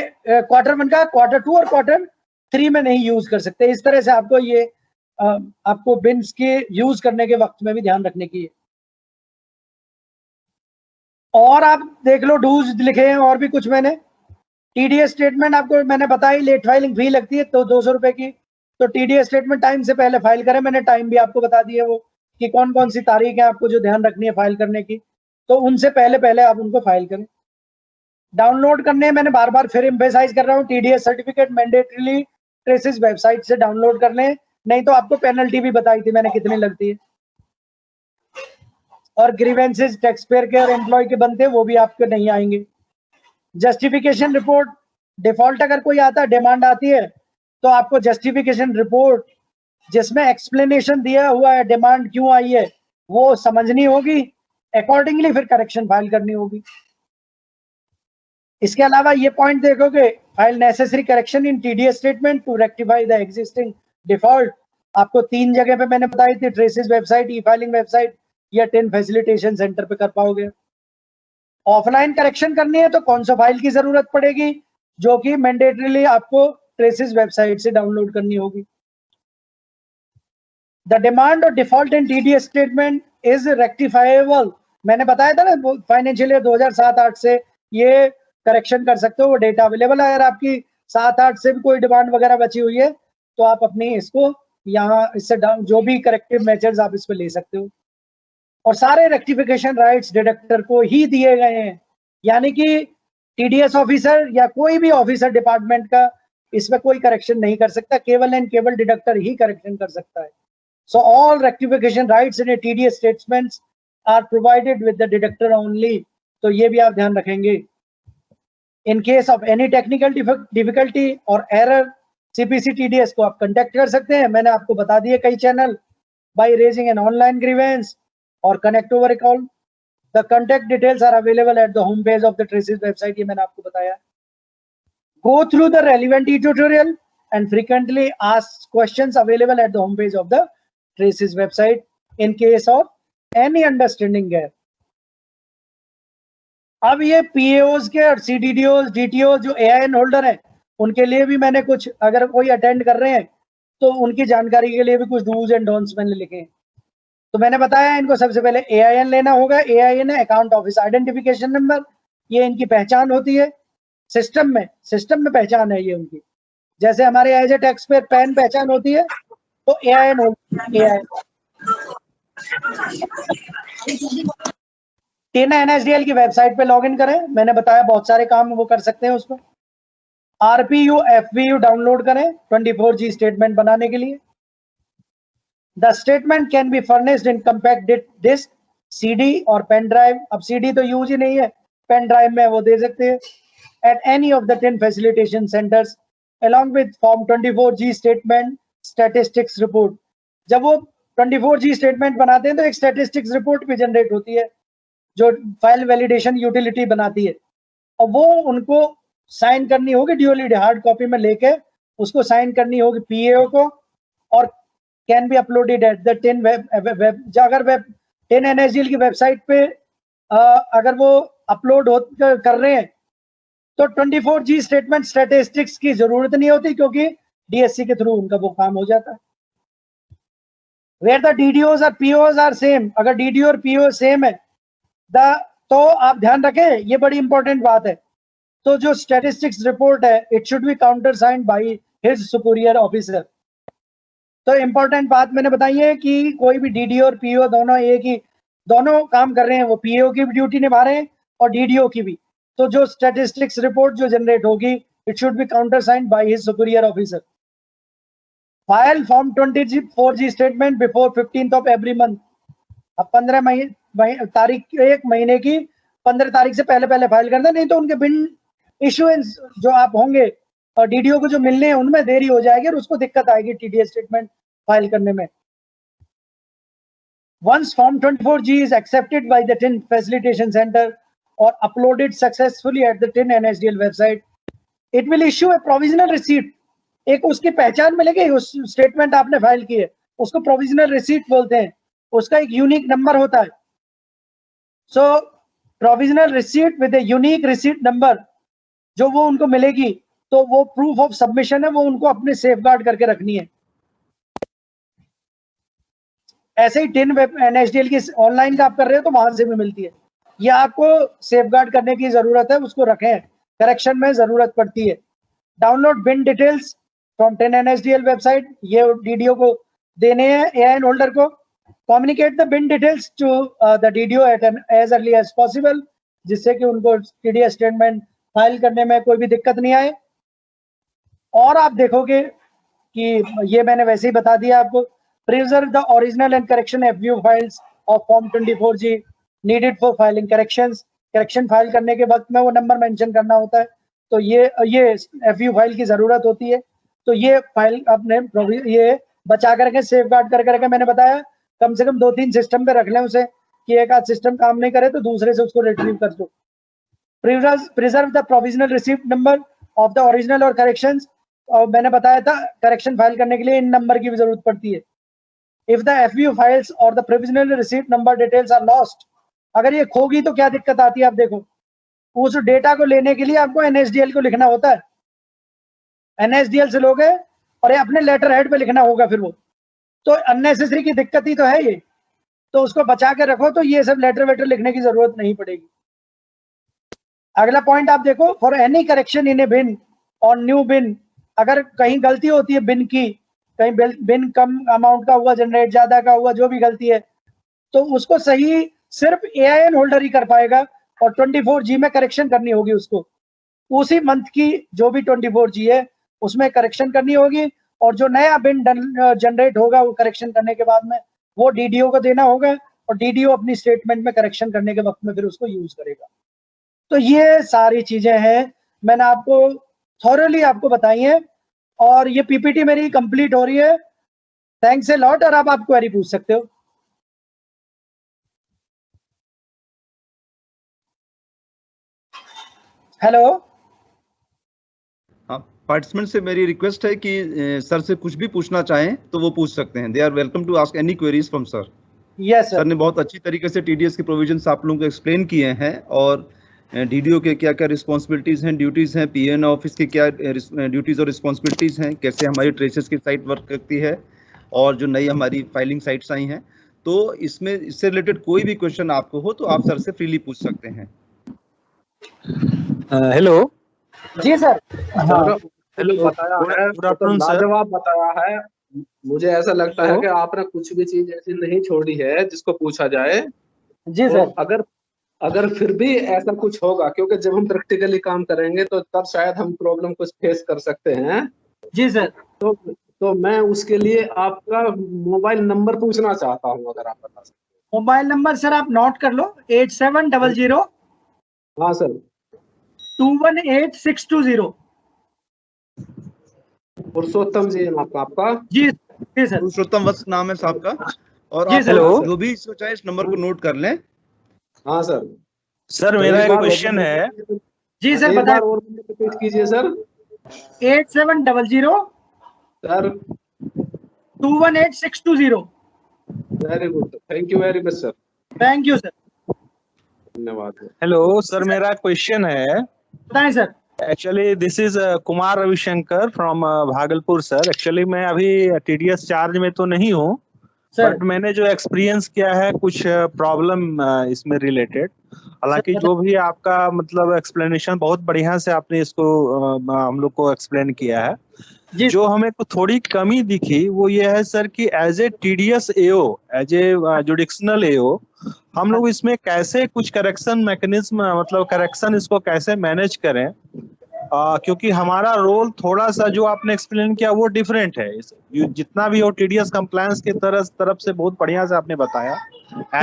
Q1 का Q2 और Q3 में नहीं यूज कर सकते। इस तरह से आपको ये आपको बिन्स के यूज करने के वक्त में भी ध्यान रखने की है। और आप देख लो डूज लिखे हैं और भी कुछ। मैंने टीडीएस स्टेटमेंट आपको मैंने बताई, लेट फाइलिंग फी लगती है तो 200 रुपए की। तो टीडीएस स्टेटमेंट टाइम से पहले फाइल करें। मैंने टाइम भी आपको बता दिया वो कि कौन कौन सी तारीख है आपको जो ध्यान रखनी है फाइल करने की, तो उनसे पहले पहले आप उनको फाइल करें। डाउनलोड करने मैंने बार बार फिर एम्फेसाइज कर रहा हूँ, TDS certificate mandatorily traces website से डाउनलोड कर लें, नहीं तो आपको पेनल्टी भी बताई थी मैंने कितनी लगती है। और ग्रीवेंसेस टैक्स पेयर के और एम्प्लॉय के बनते हैं वो भी आपके नहीं आएंगे। जस्टिफिकेशन रिपोर्ट डिफॉल्ट अगर कोई आता है, डिमांड आती है, तो आपको जस्टिफिकेशन रिपोर्ट जिसमें एक्सप्लेनेशन दिया हुआ है डिमांड क्यों आई है वो समझनी होगी, अकॉर्डिंगली फिर करेक्शन फाइल करनी होगी। इसके अलावा ये पॉइंट देखोगे, file necessary correction in TDS statement to rectify the existing default. आपको 3 जगह पे मैंने बताई थी, TRACES website, e filing website या 10 फैसिलिटेशन सेंटर पे कर पाओगे। ऑफलाइन करेक्शन करनी है तो कौन सा फाइल की जरूरत पड़ेगी, जो कि मैंडेटरीली आपको ट्रेसिस वेबसाइट से डाउनलोड करनी होगी। द डिमांड और default in TDS statement is rectifiable. मैंने बताया था ना, फाइनेंशियल ईयर 2007-8 से ये करेक्शन कर सकते हो, वो डेटा अवेलेबल है। अगर आपकी 7-8 से भी कोई डिमांड वगैरह बची हुई है तो आप अपनी इसको यहाँ इससे जो भी करेक्टिव मेजर्स आप इस पे ले सकते हो। और सारे रेक्टिफिकेशन राइट्स डिडक्टर को ही दिए गए हैं, यानी कि टीडीएस ऑफिसर या कोई भी ऑफिसर डिपार्टमेंट का इसमें कोई करेक्शन नहीं कर सकता, केवल एंड केवल डिडक्टर ही करेक्शन कर सकता है। So all rectification rights in TDS statements are provided with the deductor only. तो ये भी आप ध्यान रखेंगे। In case of any technical difficulty और एरर, सीपीसी टीडीएस को आप कांटेक्ट कर सकते हैं। मैंने आपको बता दिए कई channel, by raising an online grievance और connect over account. The contact details are available at the home page of the TRACES website, ये मैंने आपको बताया। Go through the relevant tutorial and frequently asked questions available at the home page of the TRACES website in case of any understanding gap. अब ये पीएओज के और सीडीडीओज, डीटीओज जो एआईएन holder हैं, उनके लिए भी मैंने कुछ, अगर कोई अटेंड कर रहे हैं तो उनकी जानकारी के लिए भी कुछ डूज एंड डोंट्स मैंने लिखे हैं। तो मैंने बताया इनको सबसे पहले एआईएन लेना होगा। एआईएन है अकाउंट ऑफिस आइडेंटिफिकेशन नंबर, ये इनकी पहचान होती है सिस्टम में पहचान है ये उनकी। जैसे हमारे as a tax payer PAN पहचान होती है, तो AIN AIN टीना NSDL की वेबसाइट पे लॉगिन करें, मैंने बताया बहुत सारे काम वो कर सकते हैं उसमें। RPU FVU डाउनलोड करें 24G स्टेटमेंट बनाने के लिए। The statement can be furnished in compact disc, CD और पेन ड्राइव। अब CD तो यूज ही नहीं है, पेन ड्राइव में वो दे सकते हैं। At any of the 10 facilitation centres along with Form 24G statement statistics report. जब वो 24G स्टेटमेंट बनाते हैं तो एक स्टैटिस्टिक्स रिपोर्ट भी जनरेट होती है जो फाइल वैलिडेशन यूटिलिटी बनाती है, और वो उनको साइन करनी होगी ड्यूअली हार्ड कॉपी में लेके, उसको साइन करनी होगी PAO को, और can be uploaded at the 10 web अगर वेब 10 NSDL की वेबसाइट पे अगर वो अपलोड कर रहे हैं तो 24G स्टेटमेंट स्टैटिस्टिक्स की जरूरत नहीं होती, क्योंकि DSC के थ्रू उनका वो काम हो जाता है। Where the DDOs और POs are same, अगर DDO और PO सेम है तो आप ध्यान रखें, ये बड़ी इंपॉर्टेंट बात है। तो जो स्टैटिस्टिक्स रिपोर्ट है it should be counter signed by his superior officer. तो इंपॉर्टेंट बात मैंने बताई है कि कोई भी DDO और PO दोनों एक ही, दोनों काम कर रहे हैं, वो PO की भी ड्यूटी निभा रहे हैं और DDO की भी। तो जो स्टैटिस्टिक्स रिपोर्ट जो जनरेट होगी it should be counter signed by his superior officer. File form 24G statement before 15th of every month. अब 15 तारीख एक महीने की 15 तारीख से पहले फाइल करना, नहीं तो उनके बिन इशुएंस जो आप होंगे और DDO को जो मिलने हैं उनमें देरी हो जाएगी और उसको दिक्कत आएगी TDS स्टेटमेंट फाइल करने में। Once Form 24G is accepted by the 10 facilitation center or uploaded successfully at the 10 NSDL website, it will issue a provisional receipt। एक उसकी पहचान मिलेगी, उस स्टेटमेंट आपने फाइल की है उसको प्रोविजनल रिसीट बोलते हैं, उसका एक यूनिक नंबर होता है। So provisional receipt with a unique receipt number जो वो उनको मिलेगी, तो वो प्रूफ ऑफ सबमिशन है, वो उनको अपने सेफगार्ड करके रखनी है। ऐसे ही 10 NSDL की ऑनलाइन का आप कर रहे हो तो वहां से भी मिलती है, ये आपको सेफगार्ड करने की जरूरत है, उसको रखें, करेक्शन में जरूरत पड़ती है। Download BIN details from 10 NSDL website, ये DDO को देने हैं AIN होल्डर को। Communicate the BIN details to the DDO at as early as possible, जिससे कि उनको TDS स्टेटमेंट फाइल करने में कोई भी दिक्कत नहीं आए। और आप देखोगे कि ये मैंने वैसे ही बता दिया आपको। Preserve the original and correction FVU files of form 24G needed for filing corrections. Correction file करने के वक्त में वो नंबर मेंशन करना होता है, तो ये FVU फाइल की जरूरत होती है। तो ये फाइल आपने ये बचा करके सेफगार्ड करके मैंने बताया कम से कम 2-3 सिस्टम पे रख लें उसे, कि एक आध सिस्टम काम नहीं करे तो दूसरे से उसको रिट्रीव कर दो। Preserve the provisional receipt number of the original और करेक्शंस, और मैंने बताया था करेक्शन फाइल करने के लिए इन नंबर की भी जरूरत पड़ती है। इफ द FVU फाइल्स और the provisional receipt number details are lost, अगर ये खोगी तो क्या दिक्कत आती है आप देखो। उस डेटा को लेने के लिए आपको NSDL को लिखना होता है, NSDL से लोगे और ये अपने लेटर हेड पे लिखना होगा, फिर वो तो अननेसेसरी की दिक्कत ही तो है ये, तो उसको बचा के रखो, तो ये सब लेटर वेटर लिखने की जरूरत नहीं पड़ेगी। अगला पॉइंट आप देखो, फॉर एनी करेक्शन इन ए बिन और न्यू बिन, अगर कहीं गलती होती है बिन की, कहीं बिन कम अमाउंट का हुआ, जनरेट ज्यादा का हुआ, जो भी गलती है, तो उसको सही सिर्फ AIN होल्डर ही कर पाएगा, और 24G में करेक्शन करनी होगी उसको। उसी मंथ की जो भी 24G है उसमें करेक्शन करनी होगी, और जो नया बिन जनरेट होगा वो करेक्शन करने के बाद में वो DDO को देना होगा, और DDO अपनी स्टेटमेंट में करेक्शन करने के वक्त में फिर उसको यूज करेगा। तो ये सारी चीजें हैं मैंने आपको थॉरली आपको बताई हैं, और ये PPT मेरी कंप्लीट हो रही है। थैंक्स ए लॉट, और आप क्वेरी पूछ सकते हो। हेलो, हाँ, पार्टिसिपेंट से मेरी रिक्वेस्ट है कि सर से कुछ भी पूछना चाहें तो वो पूछ सकते हैं। They are welcome to ask any queries from sir. Yes sir ने बहुत अच्छी तरीके से TDS के प्रोविजंस आप लोगों को एक्सप्लेन किए हैं, और DDO के क्या क्या रिस्पॉन्सिबिलिटीज हैं, ड्यूटीज हैं, PN ऑफिस की क्या ड्यूटीज और रिस्पॉन्सिबिलिटीज हैं, कैसे हमारी ट्रेसेस की साइट वर्क करती है, और जो नई हमारी फाइलिंग साइट्स आई हैं। तो इसमें इससे रिलेटेड कोई भी क्वेश्चन आपको हो तो आप सर से फ्रीली पूछ सकते हैं। हेलो जी सर। सर हेलो बताया है, गुड आफ्टरनून सर। लाजवाब बताया है। मुझे ऐसा लगता है हेलो। कि आपने कुछ भी चीज ऐसी नहीं छोड़ी है जिसको पूछा जाए। जी तो सर। अगर अगर फिर भी ऐसा कुछ होगा, क्योंकि जब हम प्रैक्टिकली काम करेंगे तो तब शायद हम प्रॉब्लम कुछ फेस कर सकते हैं। जी सर। तो मैं उसके लिए आपका मोबाइल नंबर पूछना चाहता हूँ, अगर आप बता सकते मोबाइल नंबर सर आप नोट कर लो, 8700 हैं। हाँ सर। 218620। पुरुषोत्तम जी नाम आपका? जी जी सर। पुरुषोत्तम वत्स नाम है साहब का। और जी आप सर। जो भी सोचा है इस नंबर को नोट कर लें। हाँ सर। सर तो मेरा एक बार क्वेश्चन है। जी सर एक बार बताइए। और रिपीट कीजिए sir. 8700 sir 218620। Very good, thank you very much sir. Thank you sir. धन्यवाद। हेलो सर, मेरा क्वेश्चन है। बताएं sir. Actually this is Kumar Ravishankar from Bhagalpur sir. Actually मैं अभी टीडीएस चार्ज में तो नहीं हूँ, सर बट मैंने जो एक्सपीरियंस किया है कुछ प्रॉब्लम इसमें रिलेटेड। हालांकि सर जो भी आपका मतलब एक्सप्लेनेशन बहुत बढ़िया से आपने इसको हम लोग को एक्सप्लेन किया है। जी जो हमें को थोड़ी कमी दिखी वो ये है सर कि as a TDS AO, as a jurisdictional AO, हम लोग इसमें कैसे कुछ करेक्शन मैकेनिज्म मतलब करेक्शन इसको कैसे मैनेज करें। क्योंकि हमारा रोल थोड़ा सा जो आपने एक्सप्लेन किया वो डिफरेंट है। जितना भी हो टीडीएस कंप्लायंस की तरफ से बहुत बढ़िया से आपने बताया।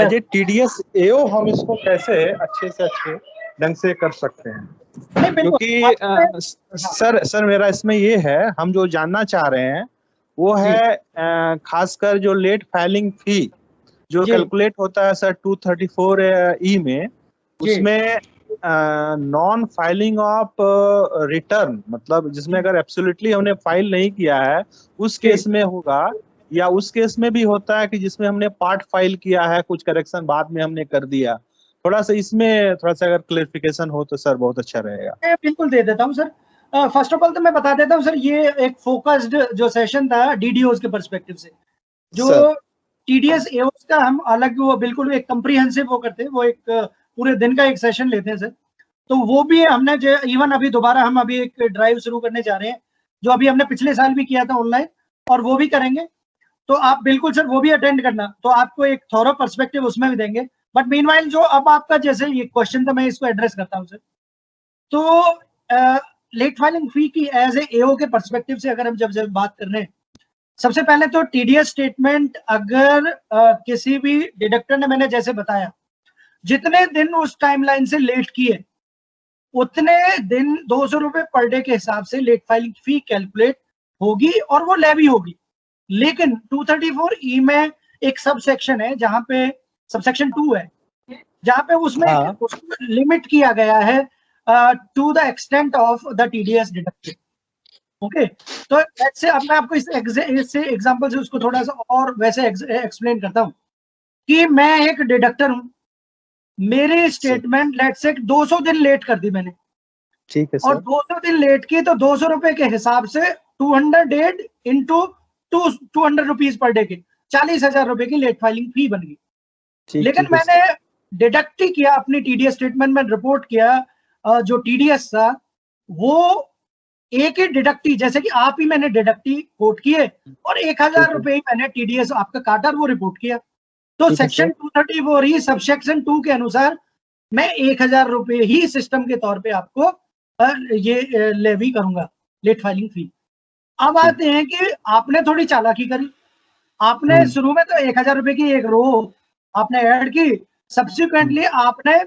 एज ए टीडीएस एओ हम इसको कैसे अच्छे से अच्छे ढंग से कर सकते हैं। नहीं बिल्कुल क्योंकि सर मेरा इसमें ये है, हम जो जानना चाह रहे हैं वो है खासकर जो लेट फाइलिंग फी जो जी कैलकुलेट होता है सर 234 ई में, जी उसमें नॉन फाइलिंग ऑफ रिटर्न, मतलब जिसमें अगर एब्सोल्युटली हमने फाइल नहीं किया है उस जी केस में होगा, या उस केस में भी होता है कि जिसमें हमने पार्ट फाइल किया है, कुछ करेक्शन बाद में हमने कर दिया। थोड़ा सा इसमें थोड़ा सा अगर क्लेरिफिकेशन हो तो सर बहुत अच्छा रहेगा। मैं बिल्कुल दे देता हूँ सर। फर्स्ट ऑफ ऑल तो मैं बता देता हूँ सर, ये एक फोकस्ड जो सेशन था डीडीओज के पर्सपेक्टिव से। जो सर टीडीएस एओस का हम अलग वो बिल्कुल एक कंप्रीहेंसिव वो करते हैं, वो एक पूरे दिन का एक सेशन लेते हैं सर। तो वो भी हमने जो इवन अभी दोबारा हम अभी एक ड्राइव शुरू करने जा रहे हैं, जो अभी हमने पिछले साल भी किया था ऑनलाइन, और वो भी करेंगे। तो आप बिल्कुल सर वो भी अटेंड करना, तो आपको एक थॉरो पर्सपेक्टिव उसमें भी देंगे। बट मीनवाइल जो अब आपका जैसे ये क्वेश्चन था, मैं इसको एड्रेस करता हूँ सर। तो लेट फाइलिंग फी की एज ए एओ के पर्सपेक्टिव से अगर हम जब बात कर रहे हैं, सबसे पहले तो टीडीएस स्टेटमेंट अगर किसी भी डिडक्टर ने, मैंने जैसे बताया, जितने दिन उस टाइमलाइन से लेट किए उतने दिन 200 रुपए पर डे के हिसाब से लेट फाइलिंग फी कैलकुलेट होगी और वो लेवी होगी। लेकिन 234 ई में एक सब सेक्शन है जहां पे सबसेक्शन 2 है, जहां पे उसमें लिमिट किया गया है to the extent of the TDS deduction. Okay, तो से अब मैं आपको इससे एग्जांपल से उसको थोड़ा सा और वैसे एक्सप्लेन करता हूं कि मैं एक डिडक्टर हूं, मेरी स्टेटमेंट लेट से 200 दिन लेट कर दी मैंने, ठीक है और सर। 200 दिन लेट की तो 200 रुपए के हिसाब से 200 इंटू 200 रुपीज पर डे के 40,000 रुपए की लेट फाइलिंग फी बन गई। लेकिन मैंने डिडक्ट ही किया अपनी टीडीएस स्टेटमेंट में, रिपोर्ट किया जो टीडीएस था वो एक ही डिडक्टी, जैसे कि आप ही मैंने डिडक्टी कोट किए और 1,000 रुपए ही मैंने टीडीएस आपका काटा और वो रिपोर्ट किया। तो सेक्शन 234 ही सब सेक्शन 2 के अनुसार मैं 1,000 रुपए ही सिस्टम के तौर पे आपको ये लेवी करूंगा, लेट फाइलिंग फी। अब आते हैं कि आपने थोड़ी चालाकी करी, आपने शुरू में तो 1,000 रुपए की एक रो आपने ऐड की, सब्सिक्वेंटली आपने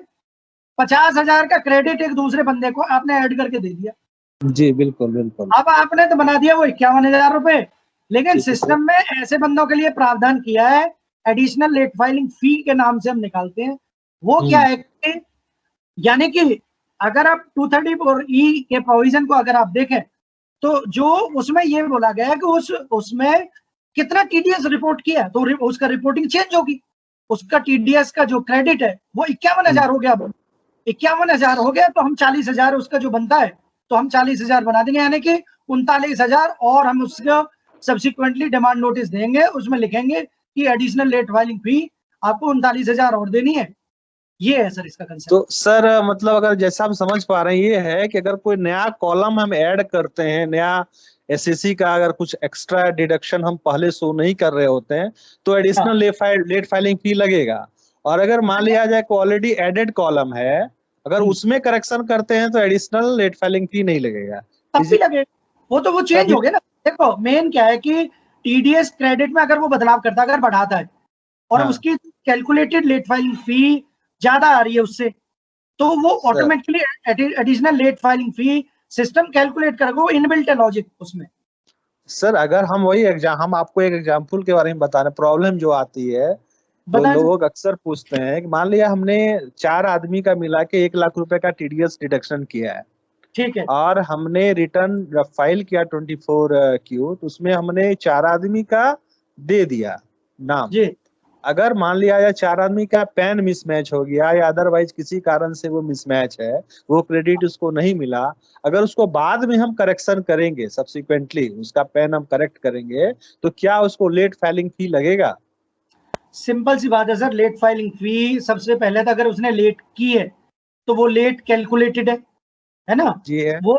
50,000 का क्रेडिट एक दूसरे बंदे को आपने ऐड करके दे दिया। जी बिल्कुल बिल्कुल। अब आपने तो बना दिया वो 51,000 रुपए, लेकिन सिस्टम में ऐसे बंदों के लिए प्रावधान किया है, एडिशनल लेट फाइलिंग फी के नाम से हम निकालते हैं। वो क्या है कि यानी कि अगर आप 234 ई के प्रोविजन को अगर आप देखें तो जो उसमें ये बोला गया है कि उसमें कितना टीडीएस रिपोर्ट किया तो उसका रिपोर्टिंग चेंज होगी, उसका टीडीएस का जो क्रेडिट है वो 51,000 हो गया। 51,000 हो गया तो हम 40,000 उसका जो बनता है तो हम 40,000 बना देंगे, यानी कि 39,000, और हम उसको सब्सिक्वेंटली डिमांड नोटिस देंगे, उसमें लिखेंगे कि एडिशनल लेट फाइलिंग फी आपको 39,000 और देनी है। ये है सर इसका कंसेप्ट। तो सर मतलब अगर जैसा हम समझ पा रहे हैं ये है कि अगर कोई नया कॉलम हम ऐड करते हैं, नया एसएससी का अगर कुछ एक्स्ट्रा डिडक्शन हम पहले शो नहीं कर रहे होते हैं तो एडिशनल लेट फाइलिंग फी लगेगा। और अगर मान लिया जाए कि ऑलरेडी एडेड कॉलम है, अगर उसमें करेक्शन करते हैं तो एडिशनल लेट फाइलिंग फी नहीं लगेगा। तब भी लगेगा, वो चेंज हो गया ना। देखो मेन क्या है कि टीडीएस क्रेडिट में अगर वो बदलाव करता है, अगर बढ़ाता है और उसकी कैलकुलेटेड लेट फाइलिंग फी ज्यादा आ रही है उससे, तो वो ऑटोमेटिकली एडिशनल लेट फाइलिंग फी सिस्टम कैलकुलेट करेगा। वो इनबिल्ट है लॉजिक उसमें। सर अगर हम वही हम आपको एक एग्जांपल के बारे में बता रहे हैं, प्रॉब्लम जो आती है तो लोग अक्सर पूछते हैं कि मान लिया हमने 4 आदमी का मिला के 1 लाख रुपए का टीडीएस डिडक्शन किया है, ठीक है, और हमने रिटर्न फाइल किया 24Q, तो उसमें हमने 4 आदमी का दे दिया नाम जी। अगर मान लिया या 4 आदमी का पैन मिसमैच हो गया या अदरवाइज किसी कारण से वो मिसमैच है, वो क्रेडिट उसको नहीं मिला, अगर उसको बाद में हम करेक्शन करेंगे, सब्सिक्वेंटली उसका पैन हम करेक्ट करेंगे, तो क्या उसको लेट फाइलिंग फी लगेगा? सिंपल सी बात है सर, लेट फाइलिंग फी सबसे पहले तो अगर उसने लेट की है तो वो लेट कैलकुलेटेड है ना? जी है। वो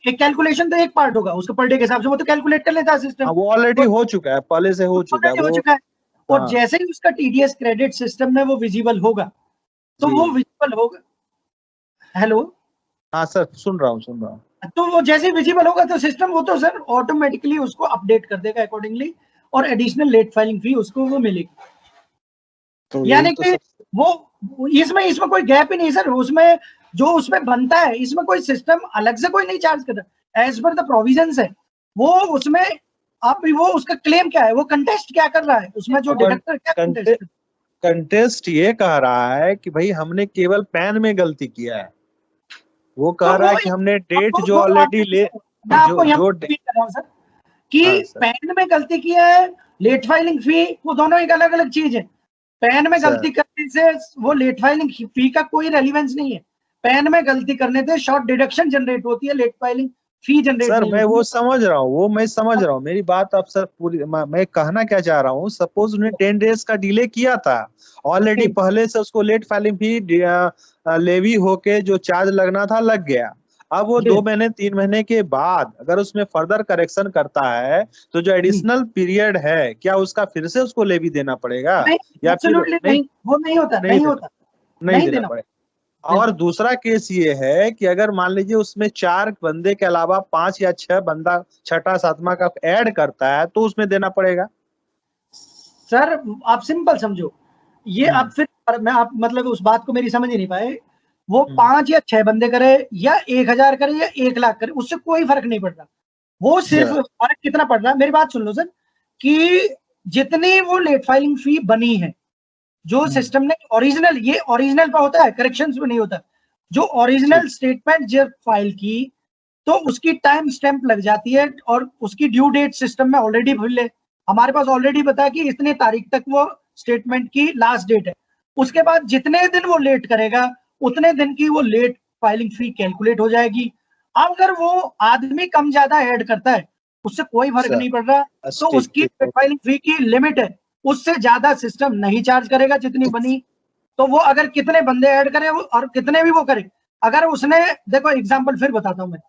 एक कैलकुलेशन तो एक पार्ट होगा उसका पर डे के हिसाब से, वो तो कैलकुलेट कर लेता है सिस्टम। वो ऑलरेडी हो चुका है, पहले से हो चुका है। और जैसे ही उसका टीडीएस क्रेडिट सिस्टम में वो विजिबल होगा तो वो विजिबल होगा। हेलो, हाँ सर सुन रहा हूँ। तो वो जैसे विजिबल होगा तो सिस्टम वो तो सर ऑटोमेटिकली उसको अपडेट कर देगा अकॉर्डिंगली, और एडिशनल लेट फाइलिंग फी उसको वो मिलेगी। तो यानी कि वो इसमें कोई गैप ही नहीं सर, उसमें जो उसमें बनता है इसमें कोई सिस्टम अलग से कोई नहीं चार्ज करता, एज पर द प्रोविजंस है वो। उसमें आप वो उसका क्लेम क्या है, वो कंटेस्ट क्या कर रहा है उसमें, जो डिडक्टर क्या कंटेस्ट ये कह रहा है कि भाई हमने केवल पैन में गलती किया है। वो कह रहा है कि हमने डेट जो ऑलरेडी ले सर कि पैन में गलती किया है, लेट फाइलिंग फी, वो दोनों एक अलग अलग चीज है। पैन में गलती करने से वो लेट फाइलिंग फी का कोई रेलिवेंस नहीं है। पैन में गलती करने से शॉर्ट डिडक्शन जनरेट होती है, लेट फाइलिंग फी जनरेट। सर मैं वो समझ रहा हूँ, मैं समझ रहा हूँ, मेरी बात अब सर पूरी मैं कहना क्या चाह रहा हूँ, सपोज उन्हें 10 डेज का डिले किया था ऑलरेडी, पहले से उसको लेट फाइलिंग फी लेवी होके जो चार्ज लगना था लग गया। अब वो 2 महीने 3 महीने के बाद अगर उसमें फर्दर करेक्शन करता है तो जो एडिशनल पीरियड है क्या उसका फिर से उसको लेवी देना पड़ेगा? या फिर नहीं, वो नहीं होता, नहीं देना पड़ेगा। और दूसरा केस ये है कि अगर मान लीजिए उसमें 4 बंदे के अलावा 5 या 6 बंदा छठा सातवां का ऐड करता है तो उसमें देना पड़ेगा। सर आप सिंपल समझो ये, आप फिर मैं आप मतलब उस बात को मेरी समझ ही नहीं पाए। वो 5 या 6 बंदे करे या 1000 करे या 1 लाख करे, उससे कोई फर्क नहीं पड़ता। वो सिर्फ फर्क कितना पड़ रहा है, मेरी बात सुन लो सर, कि जितनी वो लेट फाइलिंग फी बनी है जो सिस्टम ने ओरिजिनल, ये ओरिजिनल पे होता है, करेक्शंस पे नहीं होता। जो ओरिजिनल स्टेटमेंट जब फाइल की तो उसकी टाइम स्टैंप लग जाती है और उसकी ड्यू डेट सिस्टम में ऑलरेडी भूल ले, हमारे पास ऑलरेडी पता है कि इतने तारीख तक वो स्टेटमेंट की लास्ट डेट है। उसके बाद जितने दिन वो लेट करेगा उतने दिन की वो लेट फाइलिंग फी कैलकुलेट हो जाएगी। अगर वो आदमी कम ज्यादा ऐड करता है उससे कोई फर्क नहीं पड़ रहा, तो उसकी फाइलिंग फी की लिमिट है, उससे ज्यादा सिस्टम नहीं चार्ज करेगा जितनी बनी। तो वो अगर कितने बंदे ऐड करें और कितने भी वो करे, अगर उसने, देखो एग्जांपल फिर बताता हूं मैं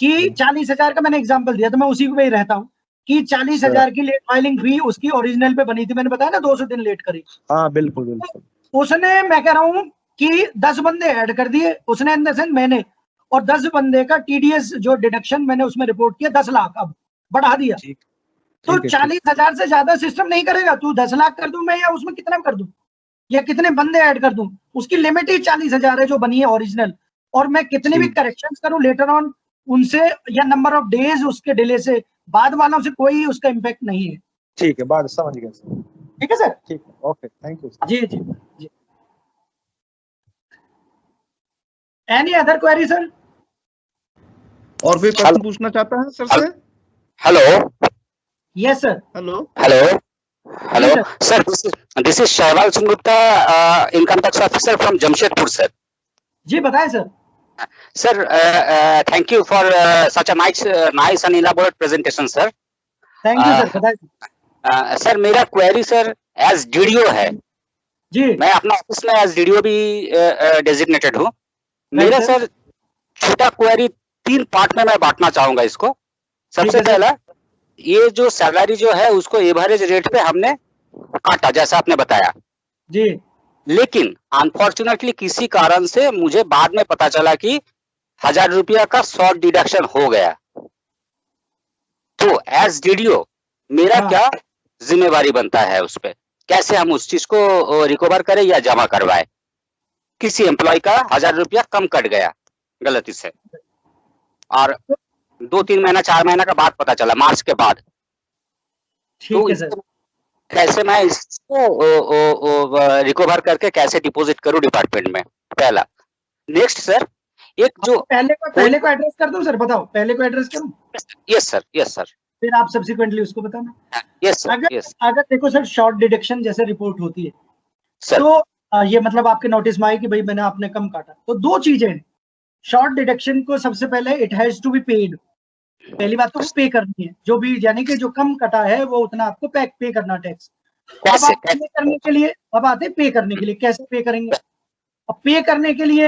कि 40,000 का मैंने एग्जांपल दिया तो मैं उसी पे ही रहता हूँ कि 40,000 की लेट फाइलिंग फी उसकी ओरिजिनल पे बनी थी, मैंने बताया ना 200 दिन लेट करी। हाँ बिल्कुल बिल्कुल। उसने, मैं कह रहा हूँ कि 10 बंदे ऐड कर दिए उसने, इन द सेंस मैंने, और 10 बंदे का टीडीएस जो डिडक्शन मैंने उसमें रिपोर्ट किया 10 लाख अब बढ़ा दिया। तो 40,000 से ज्यादा सिस्टम नहीं करेगा। तू 10 लाख कर दूं मैं, या उसमें कितना कर दूं या कितने बंदे ऐड कर दूं, उसकी लिमिट ही 40,000 है जो बनी है ओरिजिनल। और मैं कितने भी करेक्शंस करूं लेटर ऑन उनसे, या नंबर ऑफ डेज उसके डिले से, बाद वालों से कोई उसका इम्पैक्ट नहीं है। ठीक है, बात समझ गया सर। ठीक है सर, ठीक है, ओके, थैंक यू। जी जी जी। Any other query sir? और भी प्रश्न पूछना चाहता है सर से? Hello. Yes sir. Hello sir, this is Shaival Singh Gupta, income tax officer from Jamshedpur sir. जी बताएं sir. Sir thank you for such a nice and elaborate presentation sir. Thank you sir, बताएं। सर मेरा क्वेरी सर एज डीडीओ है, जी मैं अपना office में as DDO भी डेजिग्नेटेड हूँ। मेरा सर। सर छोटा क्वेरी 3 पार्ट में मैं बांटना चाहूंगा इसको। सबसे है सर। पहला, ये जो सैलरी जो है उसको एवरेज रेट पे हमने काटा जैसा आपने बताया, जी लेकिन अनफॉर्चुनेटली किसी कारण से मुझे बाद में पता चला कि 1000 रुपया का शॉर्ट डिडक्शन हो गया। तो एज डीडीओ मेरा हाँ। क्या जिम्मेवारी बनता है उस पे, कैसे हम उस चीज को रिकवर करें या जमा करवाएं? किसी एम्प्लॉय का 1000 रुपया कम कट गया गलती से, और 2-3 महीना 4 महीना का बाद पता चला, मार्च के बाद। ठीक है सर। कैसे मैं इसको रिकवर करके कैसे डिपॉजिट करूं डिपार्टमेंट में, पहला। नेक्स्ट सर, एक जो पहले को एड्रेस कर दूं सर, बताओ पहले को एड्रेस करूं, यस सर, फिर आप सब्सिक्वेंटली उसको बताना। यस सर, यस अगर देखो सर, शॉर्ट डिडक्शन जैसे रिपोर्ट होती है सर, तो ये मतलब आपके नोटिस में आए कि भाई मैंने आपने कम काटा, तो 2 चीजें हैं। शॉर्ट डिडक्शन को सबसे पहले it has to be paid, पहली बात तो वो पे करनी है, जो भी यानी कि जो कम कटा है वो उतना आपको पे करना टैक्स। अब कैसे आप पे करने के लिए, अब आते पे करने के लिए, कैसे पे करेंगे? अब पे करने के लिए